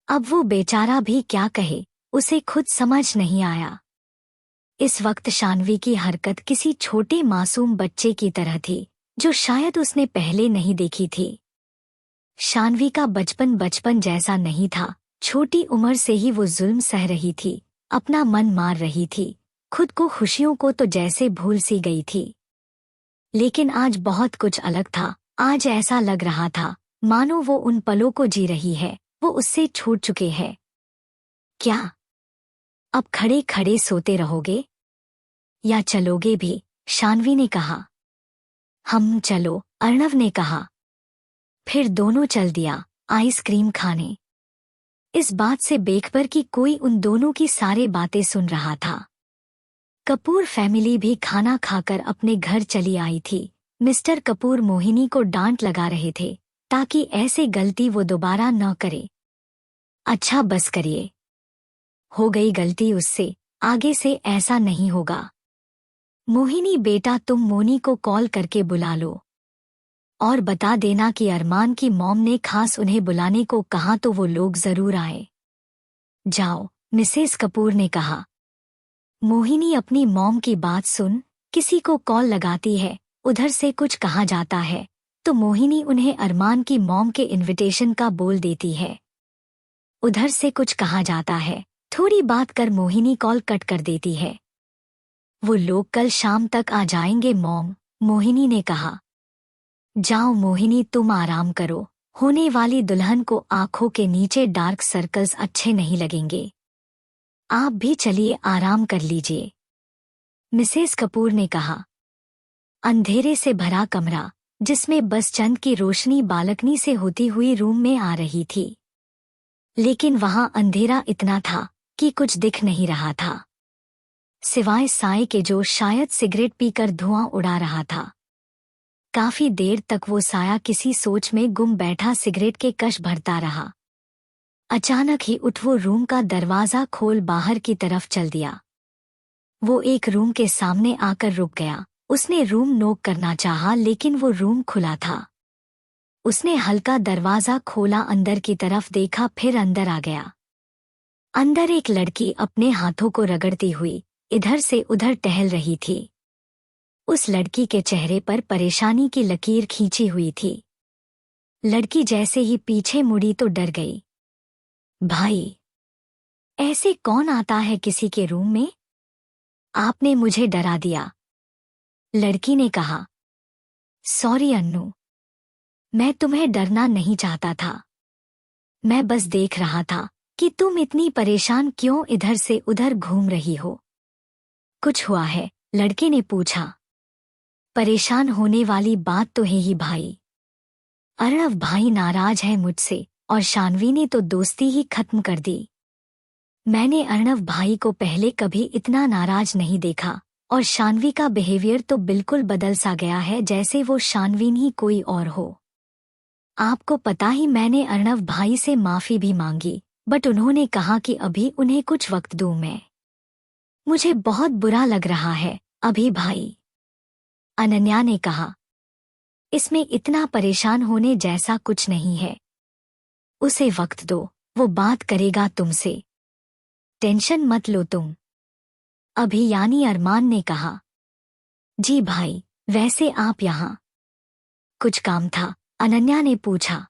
अब वो बेचारा भी क्या कहे, उसे खुद समझ नहीं आया। इस वक्त शानवी की हरकत किसी छोटे मासूम बच्चे की तरह थी, जो शायद उसने पहले नहीं देखी थी। शानवी का बचपन बचपन जैसा नहीं था। छोटी उम्र से ही वो जुल्म सह रही थी, अपना मन मार रही थी, खुद को खुशियों को तो जैसे भूल सी गई थी। लेकिन आज बहुत कुछ अलग था। आज ऐसा लग रहा था मानो वो उन पलों को जी रही है, वो उससे छूट चुके हैं। क्या अब खड़े खड़े सोते रहोगे या चलोगे भी? शानवी ने कहा। हम चलो, अर्णव ने कहा। फिर दोनों चल दिया आइसक्रीम खाने, इस बात से बेखबर कि कोई उन दोनों की सारे बातें सुन रहा था। कपूर फैमिली भी खाना खाकर अपने घर चली आई थी। मिस्टर कपूर मोहिनी को डांट लगा रहे थे ताकि ऐसे गलती वो दोबारा न करे। अच्छा बस करिए, हो गई गलती उससे, आगे से ऐसा नहीं होगा। मोहिनी बेटा, तुम मोनी को कॉल करके बुला लो और बता देना कि अरमान की मॉम ने खास उन्हें बुलाने को कहा तो वो लोग जरूर आए। जाओ, मिसेस कपूर ने कहा। मोहिनी अपनी मॉम की बात सुन, किसी को कॉल लगाती है, उधर से कुछ कहा जाता है तो मोहिनी उन्हें अरमान की मॉम के इनविटेशन का बोल देती है। उधर से कुछ कहा जाता है, थोड़ी बात कर मोहिनी कॉल कट कर देती है। वो लोग कल शाम तक आ जाएंगे मॉम, मोहिनी ने कहा। जाओ मोहिनी, तुम आराम करो, होने वाली दुल्हन को आंखों के नीचे डार्क सर्कल्स अच्छे नहीं लगेंगे। आप भी चलिए आराम कर लीजिए, मिसेस कपूर ने कहा। अंधेरे से भरा कमरा, जिसमें बस चंद की रोशनी बालकनी से होती हुई रूम में आ रही थी, लेकिन वहां अंधेरा इतना था कि कुछ दिख नहीं रहा था, सिवाय साए के जो शायद सिगरेट पीकर धुआं उड़ा रहा था। काफी देर तक वो साया किसी सोच में गुम बैठा सिगरेट के कश भरता रहा। अचानक ही उठ वो रूम का दरवाजा खोल बाहर की तरफ चल दिया। वो एक रूम के सामने आकर रुक गया। उसने रूम नॉक करना चाहा, लेकिन वो रूम खुला था। उसने हल्का दरवाजा खोला, अंदर की तरफ देखा, फिर अंदर आ गया। अंदर एक लड़की अपने हाथों को रगड़ती हुई इधर से उधर टहल रही थी। उस लड़की के चेहरे पर परेशानी की लकीर खींची हुई थी। लड़की जैसे ही पीछे मुड़ी तो डर गई। भाई, ऐसे कौन आता है किसी के रूम में? आपने मुझे डरा दिया, लड़की ने कहा। सॉरी अन्नू, मैं तुम्हें डरना नहीं चाहता था। मैं बस देख रहा था कि तुम इतनी परेशान क्यों इधर से उधर घूम रही हो। कुछ हुआ है? लड़के ने पूछा। परेशान होने वाली बात तो है ही भाई। अर्णव भाई नाराज है मुझसे, और शानवी ने तो दोस्ती ही खत्म कर दी। मैंने अर्णव भाई को पहले कभी इतना नाराज नहीं देखा, और शानवी का बिहेवियर तो बिल्कुल बदल सा गया है, जैसे वो शानवी ही कोई और हो। आपको पता ही, मैंने अर्णव भाई से माफी भी मांगी, बट उन्होंने कहा कि अभी उन्हें कुछ वक्त दूं मैं। मुझे बहुत बुरा लग रहा है अभी भाई, अनन्या ने कहा। इसमें इतना परेशान होने जैसा कुछ नहीं है। उसे वक्त दो, वो बात करेगा तुमसे। टेंशन मत लो तुम, अभी यानी अरमान ने कहा। जी भाई, वैसे आप यहाँ? कुछ काम था? अनन्या ने पूछा।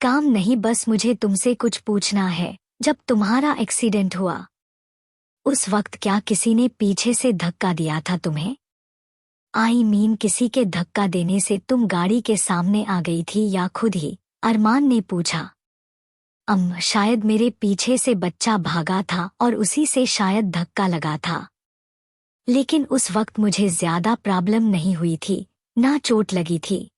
काम नहीं, बस मुझे तुमसे कुछ पूछना है। जब तुम्हारा एक्सीडेंट हुआ उस वक्त क्या किसी ने पीछे से धक्का दिया था तुम्हें? आई मीन किसी के धक्का देने से तुम गाड़ी के सामने आ गई थी या खुद ही? अरमान ने पूछा। शायद मेरे पीछे से बच्चा भागा था और उसी से शायद धक्का लगा था, लेकिन उस वक्त मुझे ज्यादा प्रॉब्लम नहीं हुई थी, ना चोट लगी थी।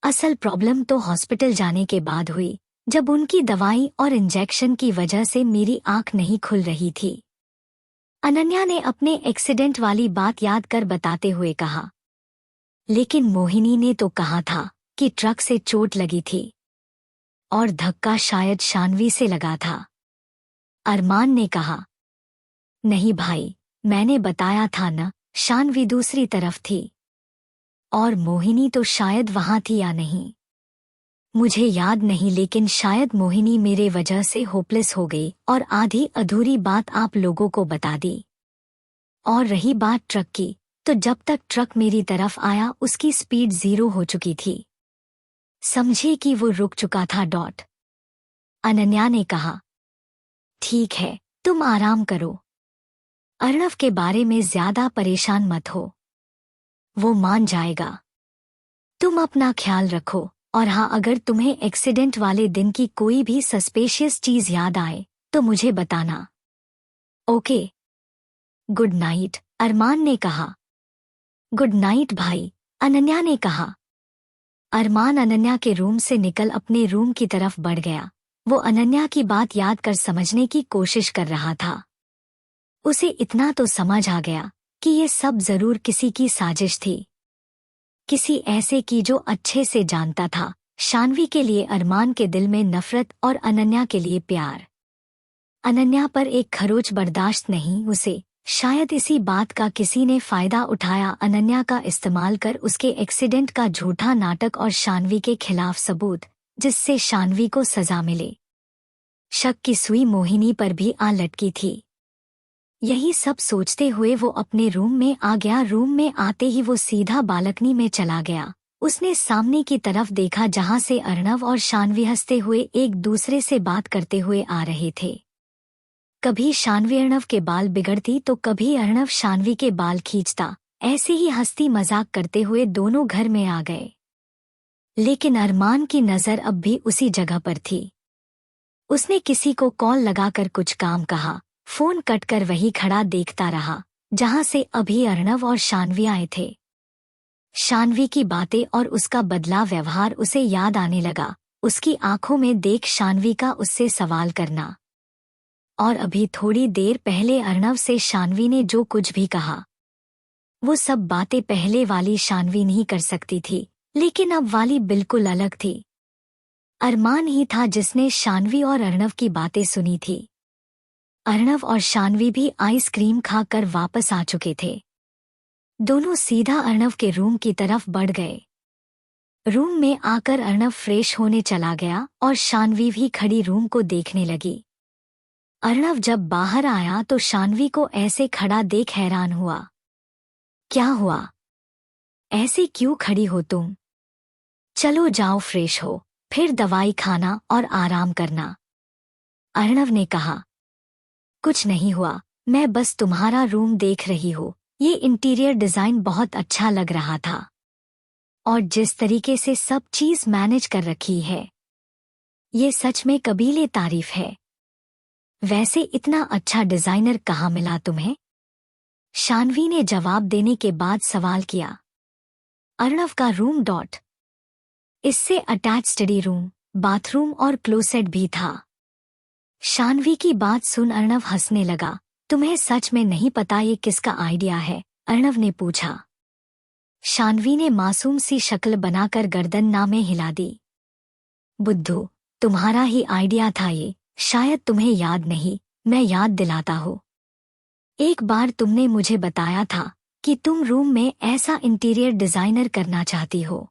असल प्रॉब्लम तो हॉस्पिटल जाने के बाद हुई, जब उनकी दवाई और इंजेक्शन की वजह से मेरी आंख नहीं खुल रही थी। अनन्या ने अपने एक्सीडेंट वाली बात याद कर बताते हुए कहा। लेकिन मोहिनी ने तो कहा था कि ट्रक से चोट लगी थी और धक्का शायद शानवी से लगा था, अरमान ने कहा। नहीं भाई, मैंने बताया था न, शानवी दूसरी तरफ थी और मोहिनी तो शायद वहां थी या नहीं, मुझे याद नहीं, लेकिन शायद मोहिनी मेरे वजह से होपलेस हो गई और आधी अधूरी बात आप लोगों को बता दी। और रही बात ट्रक की, तो जब तक ट्रक मेरी तरफ आया उसकी स्पीड 0 हो चुकी थी, समझे कि वो रुक चुका था। अनन्या ने कहा। ठीक है, तुम आराम करो, अर्णव के बारे में ज्यादा परेशान मत हो, वो मान जाएगा। तुम अपना ख्याल रखो, और हाँ, अगर तुम्हें एक्सीडेंट वाले दिन की कोई भी सस्पेशियस चीज याद आए तो मुझे बताना। ओके, गुड नाइट, अरमान ने कहा। गुड नाइट भाई, अनन्या ने कहा। अरमान अनन्या के रूम से निकल अपने रूम की तरफ बढ़ गया। वो अनन्या की बात याद कर समझने की कोशिश कर रहा था। उसे इतना तो समझ आ गया कि ये सब जरूर किसी की साजिश थी, किसी ऐसे की जो अच्छे से जानता था शानवी के लिए अरमान के दिल में नफरत और अनन्या के लिए प्यार। अनन्या पर एक खरोच बर्दाश्त नहीं उसे, शायद इसी बात का किसी ने फायदा उठाया, अनन्या का इस्तेमाल कर उसके एक्सीडेंट का झूठा नाटक और शानवी के खिलाफ सबूत, जिससे शानवी को सजा मिले। शक की सुई मोहिनी पर भी आ लटकी थी। यही सब सोचते हुए वो अपने रूम में आ गया। रूम में आते ही वो सीधा बालकनी में चला गया। उसने सामने की तरफ देखा जहां से अर्णव और शानवी हंसते हुए एक दूसरे से बात करते हुए आ रहे थे। कभी शान्वी अर्णव के बाल बिगड़ती तो कभी अर्णव शान्वी के बाल खींचता। ऐसे ही हंसती मजाक करते हुए दोनों घर में आ गए। लेकिन अरमान की नजर अब भी उसी जगह पर थी। उसने किसी को कॉल लगाकर कुछ काम कहा, फोन कटकर वही खड़ा देखता रहा जहां से अभी अर्णव और शान्वी आए थे। शान्वी की बातें और उसका बदला व्यवहार उसे याद आने लगा, उसकी आंखों में देख शान्वी का उससे सवाल करना। और अभी थोड़ी देर पहले अर्णव से शान्वी ने जो कुछ भी कहा, वो सब बातें पहले वाली शान्वी नहीं कर सकती थी, लेकिन अब वाली बिल्कुल अलग थी। अरमान ही था जिसने शान्वी और अर्णव की बातें सुनी थी। अर्णव और शान्वी भी आइसक्रीम खाकर वापस आ चुके थे। दोनों सीधा अर्णव के रूम की तरफ बढ़ गए। रूम में आकर अर्णव फ्रेश होने चला गया और शान्वी भी खड़ी रूम को देखने लगी। अर्णव जब बाहर आया तो शान्वी को ऐसे खड़ा देख हैरान हुआ। क्या हुआ? ऐसे क्यों खड़ी हो तुम? चलो जाओ फ्रेश हो, फिर दवाई खाना और आराम करना। अर्णव ने कहा। कुछ नहीं हुआ, मैं बस तुम्हारा रूम देख रही हूँ। ये इंटीरियर डिजाइन बहुत अच्छा लग रहा था और जिस तरीके से सब चीज मैनेज कर रखी है, ये सच में कबीले तारीफ है। वैसे इतना अच्छा डिजाइनर कहाँ मिला तुम्हें? शान्वी ने जवाब देने के बाद सवाल किया। अर्णव का रूम डॉट। इससे अटैच स्टडी रूम, बाथरूम और क्लोसेट भी था। शान्वी की बात सुन अर्णव हंसने लगा। तुम्हें सच में नहीं पता ये किसका आइडिया है? अर्णव ने पूछा। शान्वी ने मासूम सी शक्ल बनाकर गर्दन ना में हिला दी। बुद्धू, तुम्हारा ही आइडिया था ये, शायद तुम्हें याद नहीं, मैं याद दिलाता हूँ। एक बार तुमने मुझे बताया था कि तुम रूम में ऐसा इंटीरियर डिजाइनर करना चाहती हो।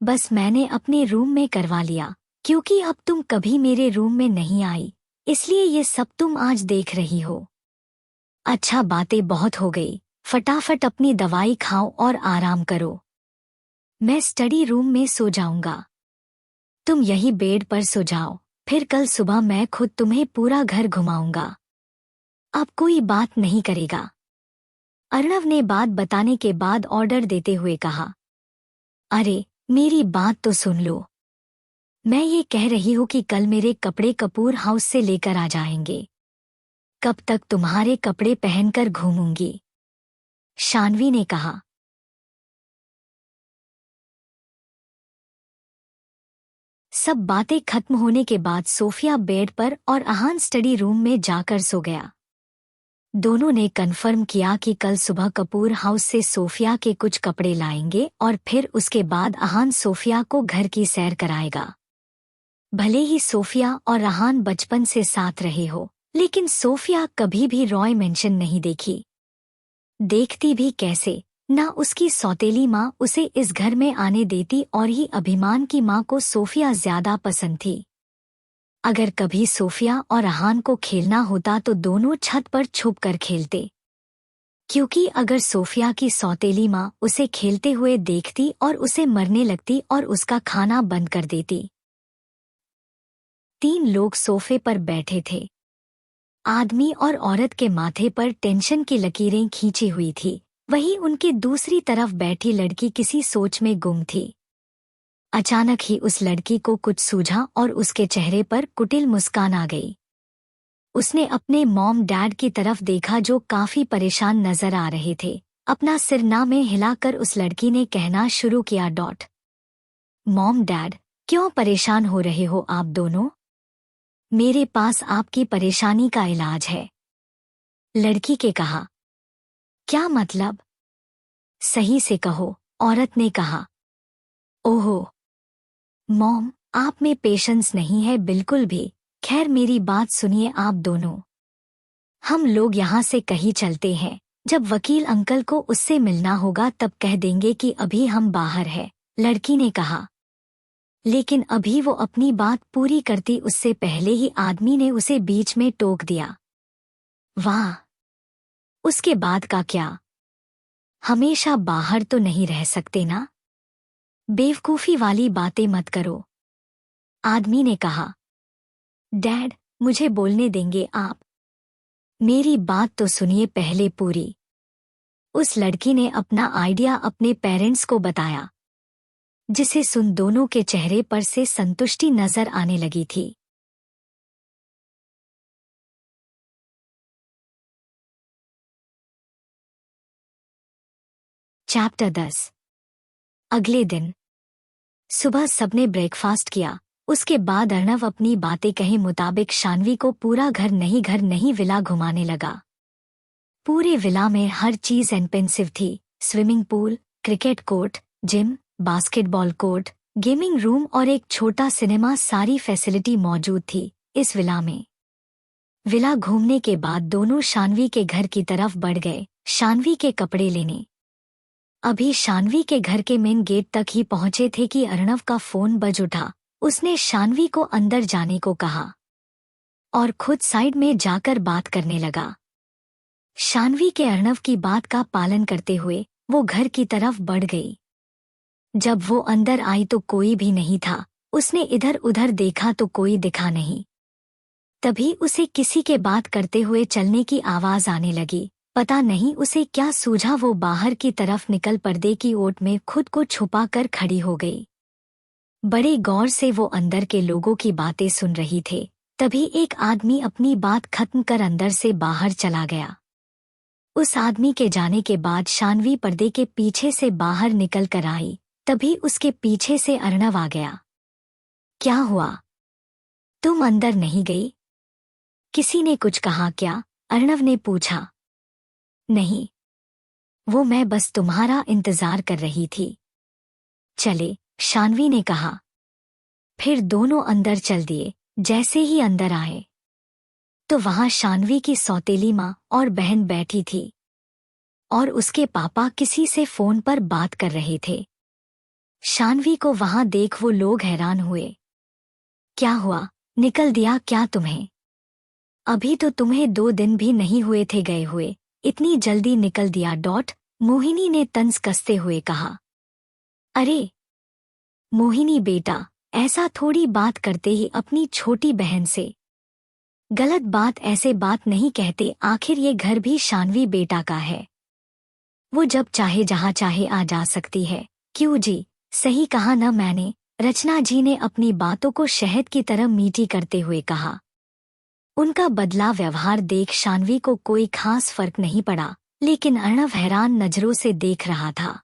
बस मैंने अपने रूम में करवा लिया, क्योंकि अब तुम कभी मेरे रूम में नहीं आई, इसलिए ये सब तुम आज देख रही हो। अच्छा, बातें बहुत हो गई, फटाफट अपनी दवाई खाओ और आराम करो। मैं स्टडी रूम में सो जाऊंगा, तुम यही बेड पर सो जाओ, फिर कल सुबह मैं खुद तुम्हें पूरा घर घुमाऊंगा। अब कोई बात नहीं करेगा। अर्णव ने बात बताने के बाद ऑर्डर देते हुए कहा। अरे मेरी बात तो सुन लो। मैं ये कह रही हूँ कि कल मेरे कपड़े कपूर हाउस से लेकर आ जाएंगे। कब तक तुम्हारे कपड़े पहनकर घूमूंगी? शान्वी ने कहा। सब बातें खत्म होने के बाद सोफिया बेड पर और अहान स्टडी रूम में जाकर सो गया। दोनों ने कन्फर्म किया कि कल सुबह कपूर हाउस से सोफिया के कुछ कपड़े लाएंगे और फिर उसके बाद अहान सोफिया को घर की सैर कराएगा। भले ही सोफिया और अहान बचपन से साथ रहे हो, लेकिन सोफिया कभी भी रॉय मेंशन नहीं देखी। देखती भी कैसे, ना उसकी सौतेली माँ उसे इस घर में आने देती और ही अभिमान की माँ को सोफिया ज्यादा पसंद थी। अगर कभी सोफिया और अहान को खेलना होता तो दोनों छत पर छुप कर खेलते, क्योंकि अगर सोफिया की सौतेली माँ उसे खेलते हुए देखती और उसे मरने लगती और उसका खाना बंद कर देती। 3 लोग सोफे पर बैठे थे। आदमी और औरत के माथे पर टेंशन की लकीरें खींची हुई थी, वहीं उनके दूसरी तरफ बैठी लड़की किसी सोच में गुम थी। अचानक ही उस लड़की को कुछ सूझा और उसके चेहरे पर कुटिल मुस्कान आ गई। उसने अपने मॉम डैड की तरफ देखा जो काफी परेशान नजर आ रहे थे। अपना सिर ना में हिलाकर उस लड़की ने कहना शुरू किया। डॉट। मॉम डैड, क्यों परेशान हो रहे हो आप दोनों? मेरे पास आपकी परेशानी का इलाज है, लड़की के कहा। क्या मतलब? सही से कहो, औरत ने कहा। ओहो मॉम, आप में पेशेंस नहीं है बिल्कुल भी। खैर मेरी बात सुनिए आप दोनों। हम लोग यहाँ से कहीं चलते हैं, जब वकील अंकल को उससे मिलना होगा तब कह देंगे कि अभी हम बाहर हैं, लड़की ने कहा। लेकिन अभी वो अपनी बात पूरी करती उससे पहले ही आदमी ने उसे बीच में टोक दिया। वाह, उसके बाद का क्या? हमेशा बाहर तो नहीं रह सकते ना, बेवकूफी वाली बातें मत करो, आदमी ने कहा। डैड, मुझे बोलने देंगे आप? मेरी बात तो सुनिए पहले पूरी। उस लड़की ने अपना आइडिया अपने पेरेंट्स को बताया, जिसे सुन दोनों के चेहरे पर से संतुष्टि नजर आने लगी थी। चैप्टर 10। अगले दिन सुबह सबने ब्रेकफास्ट किया। उसके बाद अर्णव अपनी बातें कहे मुताबिक शान्वी को पूरा घर नहीं विला घुमाने लगा। पूरे विला में हर चीज एक्सपेंसिव थी। Swimming pool, cricket court, gym, basketball court, gaming room और एक छोटा सिनेमा, सारी फैसिलिटी मौजूद थी इस विला में। विला घूमने के बाद दोनों शान्वी के घर की तरफ बढ़ गए, शान्वी के कपड़े लेने। अभी शान्वी के घर के मेन गेट तक ही पहुंचे थे कि अर्णव का फोन बज उठा। उसने शान्वी को अंदर जाने को कहा और खुद साइड में जाकर बात करने लगा। शान्वी के अर्णव की बात का पालन करते हुए वो घर की तरफ बढ़ गई। जब वो अंदर आई तो कोई भी नहीं था। उसने इधर उधर देखा तो कोई दिखा नहीं। तभी उसे किसी के बात करते हुए चलने की आवाज आने लगी। पता नहीं उसे क्या सूझा, वो बाहर की तरफ निकल पर्दे की ओट में खुद को छुपा कर खड़ी हो गई। बड़े गौर से वो अंदर के लोगों की बातें सुन रही थे। तभी एक आदमी अपनी बात खत्म कर अंदर से बाहर चला गया। उस आदमी के जाने के बाद शान्वी पर्दे के पीछे से बाहर निकल कर आई। तभी उसके पीछे से अर्णव आ गया। क्या हुआ, तुम अंदर नहीं गई? किसी ने कुछ कहा क्या? अर्णव ने पूछा। नहीं, वो मैं बस तुम्हारा इंतजार कर रही थी। चले, शान्वी ने कहा। फिर दोनों अंदर चल दिए। जैसे ही अंदर आए तो वहां शान्वी की सौतेली माँ और बहन बैठी थी और उसके पापा किसी से फोन पर बात कर रहे थे। शान्वी को वहां देख वो लोग हैरान हुए। क्या हुआ, निकल दिया क्या तुम्हें? अभी तो तुम्हें 2 दिन भी नहीं हुए थे गए हुए, इतनी जल्दी निकल दिया। मोहिनी ने तंज कसते हुए कहा। अरे मोहिनी बेटा, ऐसा थोड़ी बात करते ही अपनी छोटी बहन से। गलत बात, ऐसे बात नहीं कहते। आखिर ये घर भी शान्वी बेटा का है। वो जब चाहे जहाँ चाहे आ जा सकती है। क्यों जी, सही कहा न मैंने? रचना जी ने अपनी बातों को शहद की तरह मीठी करते हुए कहा। उनका बदला व्यवहार देख शान्वी को कोई खास फर्क नहीं पड़ा, लेकिन अर्णव हैरान नजरों से देख रहा था।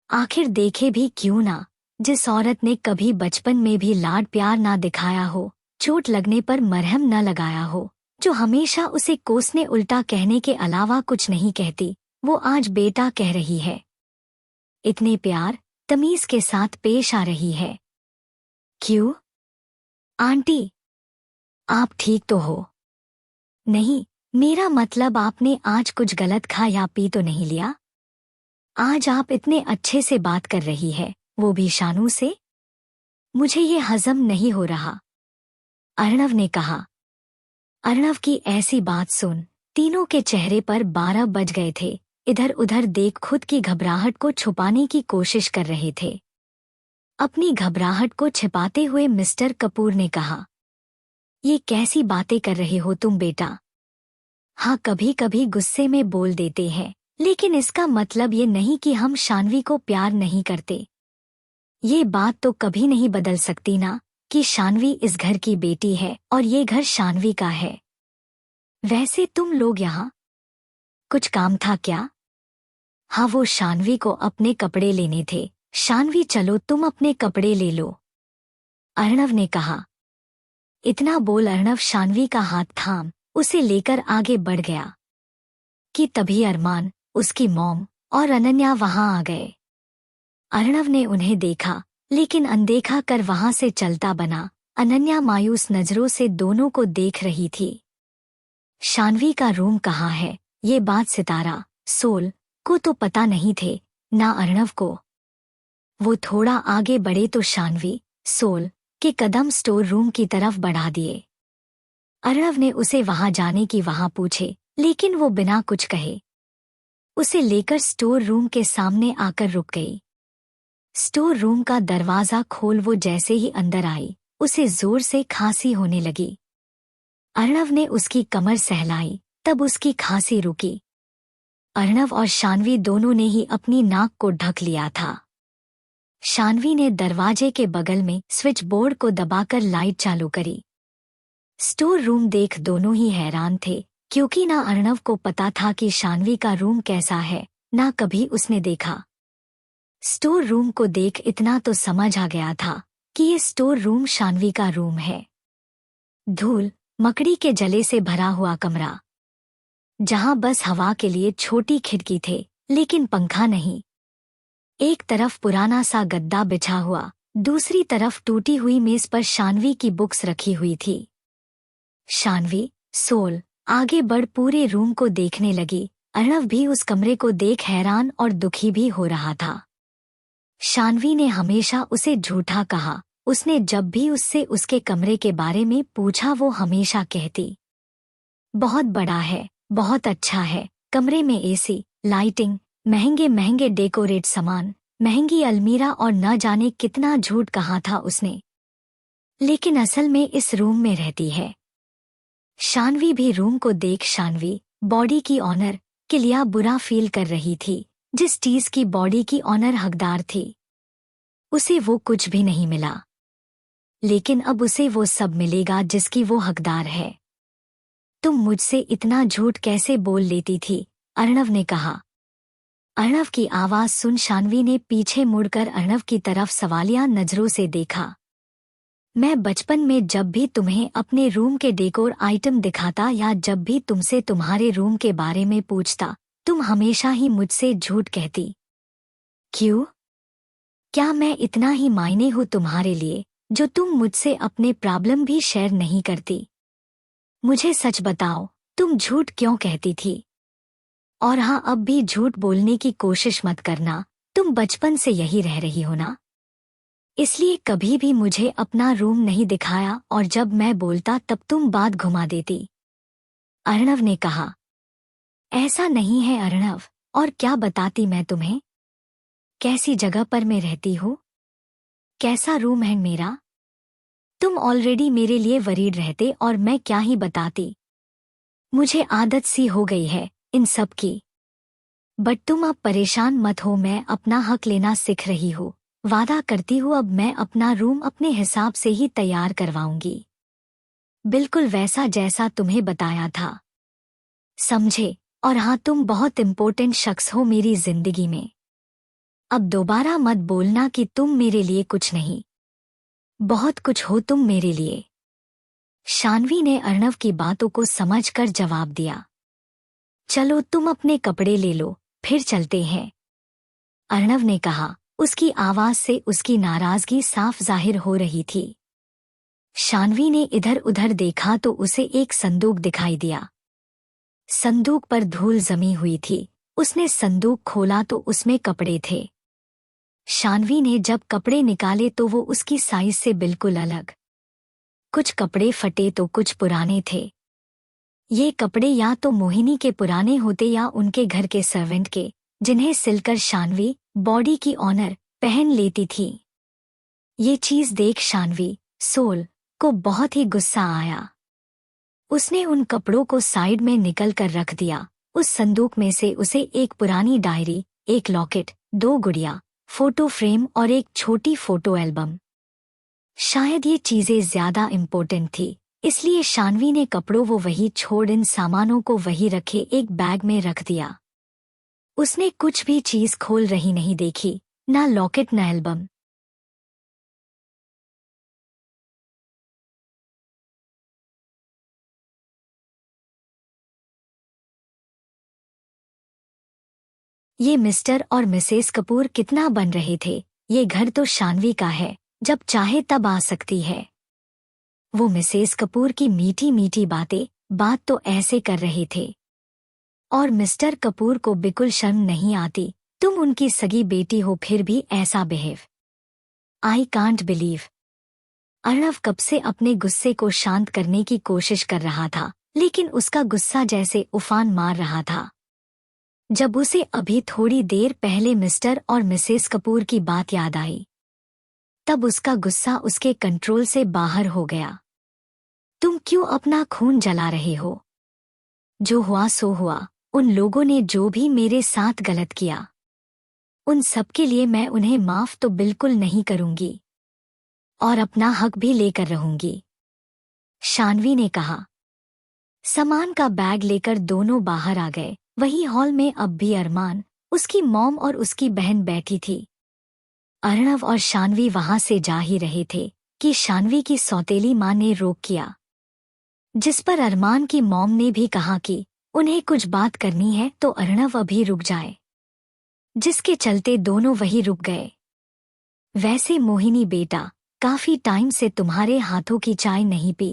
आखिर देखे भी क्यों ना, जिस औरत ने कभी बचपन में भी लाड प्यार ना दिखाया हो, चोट लगने पर मरहम न लगाया हो, जो हमेशा उसे कोसने उल्टा कहने के अलावा कुछ नहीं कहती, वो आज बेटा कह रही है। इतने प्यार तमीज के साथ पेश आ रही है। क्यों आंटी, आप ठीक तो हो? नहीं, मेरा मतलब आपने आज कुछ गलत खा या पी तो नहीं लिया? आज आप इतने अच्छे से बात कर रही है, वो भी शानू से। मुझे ये हजम नहीं हो रहा, अर्णव ने कहा। अर्णव की ऐसी बात सुन तीनों के चेहरे पर 12 बज गए थे। इधर उधर देख खुद की घबराहट को छुपाने की कोशिश कर रहे थे। अपनी घबराहट को छिपाते हुए मिस्टर कपूर ने कहा, ये कैसी बातें कर रहे हो तुम बेटा? हाँ, कभी कभी गुस्से में बोल देते हैं, लेकिन इसका मतलब ये नहीं कि हम शान्वी को प्यार नहीं करते। ये बात तो कभी नहीं बदल सकती ना कि शान्वी इस घर की बेटी है और ये घर शान्वी का है। वैसे तुम लोग यहाँ कुछ काम था क्या? हाँ, वो शान्वी को अपने कपड़े लेने थे। शान्वी चलो तुम अपने कपड़े ले लो, अर्णव ने कहा। इतना बोल अर्णव शान्वी का हाथ थाम उसे लेकर आगे बढ़ गया कि तभी अरमान, उसकी मॉम और अनन्या वहां आ गए। अर्णव ने उन्हें देखा लेकिन अनदेखा कर वहां से चलता बना। अनन्या मायूस नजरों से दोनों को देख रही थी। शान्वी का रूम कहाँ है, ये बात सितारा, सोल को तो पता नहीं थे, ना अर्णव को। वो थोड़ा आगे बढ़े तो शान्वी, सोल के कदम स्टोर रूम की तरफ बढ़ा दिए। अर्णव ने उसे वहां जाने की वहां पूछे, लेकिन वो बिना कुछ कहे उसे लेकर स्टोर रूम के सामने आकर रुक गई। स्टोर रूम का दरवाजा खोल वो जैसे ही अंदर आई, उसे जोर से खांसी होने लगी। अर्णव ने उसकी कमर सहलाई, तब उसकी खांसी रुकी। अर्णव और शान्वी दोनों ने ही अपनी नाक को ढक लिया था। शान्वी ने दरवाजे के बगल में स्विच बोर्ड को दबाकर लाइट चालू करी। स्टोर रूम देख दोनों ही हैरान थे, क्योंकि ना अर्णव को पता था कि शान्वी का रूम कैसा है, ना कभी उसने देखा। स्टोर रूम को देख इतना तो समझ आ गया था कि ये स्टोर रूम शान्वी का रूम है। धूल मकड़ी के जले से भरा हुआ कमरा, जहां बस हवा के लिए छोटी खिड़की थे, लेकिन पंखा नहीं। एक तरफ पुराना सा गद्दा बिछा हुआ, दूसरी तरफ टूटी हुई मेज पर शान्वी की बुक्स रखी हुई थी। शान्वी, सोल, आगे बढ़ पूरे रूम को देखने लगी। अर्णव भी उस कमरे को देख हैरान और दुखी भी हो रहा था। शान्वी ने हमेशा उसे झूठा कहा। उसने जब भी उससे उसके कमरे के बारे में पूछा वो हमेशा कहती, बहुत बड़ा है, बहुत अच्छा है, कमरे में एसी, लाइटिंग, महंगे महंगे डेकोरेट सामान, महंगी अलमीरा और न जाने कितना झूठ कहा था उसने। लेकिन असल में इस रूम में रहती है। शान्वी भी रूम को देख शान्वी, बॉडी की ऑनर, के लिए बुरा फील कर रही थी, जिस चीज की बॉडी की ऑनर हकदार थी। उसे वो कुछ भी नहीं मिला, लेकिन अब उसे वो सब मिलेगा जिसकी वो हकदार है। तुम मुझसे इतना झूठ कैसे बोल लेती थी? अर्णव ने कहा। अर्णव की आवाज सुन शान्वी ने पीछे मुड़कर अर्णव की तरफ सवालिया नजरों से देखा। मैं बचपन में जब भी तुम्हें अपने रूम के डेकोर आइटम दिखाता या जब भी तुमसे तुम्हारे रूम के बारे में पूछता, तुम हमेशा ही मुझसे झूठ कहती। क्यों? क्या मैं इतना ही मायने हूँ तुम्हारे लिए, जो तुम मुझसे अपने प्रॉब्लम भी शेयर नहीं करती? मुझे सच बताओ, तुम झूठ क्यों कहती थी? और हाँ, अब भी झूठ बोलने की कोशिश मत करना, तुम बचपन से यही रह रही हो ना, इसलिए कभी भी मुझे अपना रूम नहीं दिखाया और जब मैं बोलता तब तुम बात घुमा देती। अर्णव ने कहा। ऐसा नहीं है अर्णव, और क्या बताती मैं तुम्हें? कैसी जगह पर मैं रहती हूँ, कैसा रूम है मेरा? तुम ऑलरेडी मेरे लिए वरीड रहते और मैं क्या ही बताती। मुझे आदत सी हो गई है इन सब की। बट तुम अब परेशान मत हो, मैं अपना हक लेना सीख रही हूँ। वादा करती हूँ अब मैं अपना रूम अपने हिसाब से ही तैयार करवाऊंगी, बिल्कुल वैसा जैसा तुम्हें बताया था, समझे? और हाँ, तुम बहुत इम्पोर्टेंट शख्स हो मेरी जिंदगी में। अब दोबारा मत बोलना कि तुम मेरे लिए कुछ नहीं, बहुत कुछ हो तुम मेरे लिए। शान्वी ने अर्णव की बातों को समझकर जवाब दिया। चलो तुम अपने कपड़े ले लो, फिर चलते हैं, अर्णव ने कहा। उसकी आवाज से उसकी नाराजगी साफ जाहिर हो रही थी। शान्वी ने इधर उधर देखा तो उसे एक संदूक दिखाई दिया। संदूक पर धूल जमी हुई थी। उसने संदूक खोला तो उसमें कपड़े थे। शान्वी ने जब कपड़े निकाले तो वो उसकी साइज से बिल्कुल अलग। कुछ कपड़े फटे तो कुछ पुराने थे। ये कपड़े या तो मोहिनी के पुराने होते या उनके घर के सर्वेंट के, जिन्हें सिलकर शान्वी, बॉडी की ऑनर, पहन लेती थी। ये चीज देख शान्वी, सोल, को बहुत ही गुस्सा आया। उसने उन कपड़ों को साइड में निकल कर रख दिया। उस संदूक में से उसे एक पुरानी डायरी, एक लॉकेट, 2 गुड़िया, फोटो फ्रेम और एक छोटी फोटो एल्बम। शायद ये चीजें ज्यादा इम्पोर्टेंट थी, इसलिए शान्वी ने कपड़ों वो वही छोड़ इन सामानों को वही रखे एक बैग में रख दिया। उसने कुछ भी चीज खोल रही नहीं देखी, ना लॉकेट ना एल्बम। ये मिस्टर और मिसेस कपूर कितना बन रहे थे। ये घर तो शान्वी का है, जब चाहे तब आ सकती है। वो मिसेस कपूर की मीठी मीठी बात तो ऐसे कर रहे थे। और मिस्टर कपूर को बिल्कुल शर्म नहीं आती। तुम उनकी सगी बेटी हो फिर भी ऐसा behave. I can't believe. Arnav कब से अपने गुस्से को शांत करने की कोशिश कर रहा था, लेकिन उसका गुस्सा जैसे उफान मार रहा था। जब उसे अभी थोड़ी देर पहले मिस्टर और मिसेस कपूर की बात याद आई, तब उसका गुस्सा उसके कंट्रोल से बाहर हो गया। तुम क्यों अपना खून जला रहे हो? जो हुआ सो हुआ। उन लोगों ने जो भी मेरे साथ गलत किया, उन सब के लिए मैं उन्हें माफ तो बिल्कुल नहीं करूंगी और अपना हक भी लेकर रहूंगी, शान्वी ने कहा। सामान का बैग लेकर दोनों बाहर आ गए। वही हॉल में अब भी अरमान, उसकी मॉम और उसकी बहन बैठी थी। अर्णव और शान्वी वहां से जा ही रहे थे कि शान्वी की सौतेली मां ने रोक किया, जिस पर अरमान की मॉम ने भी कहा कि उन्हें कुछ बात करनी है तो अर्णव अभी रुक जाए, जिसके चलते दोनों वहीं रुक गए। वैसे मोहिनी बेटा, काफी टाइम से तुम्हारे हाथों की चाय नहीं पी,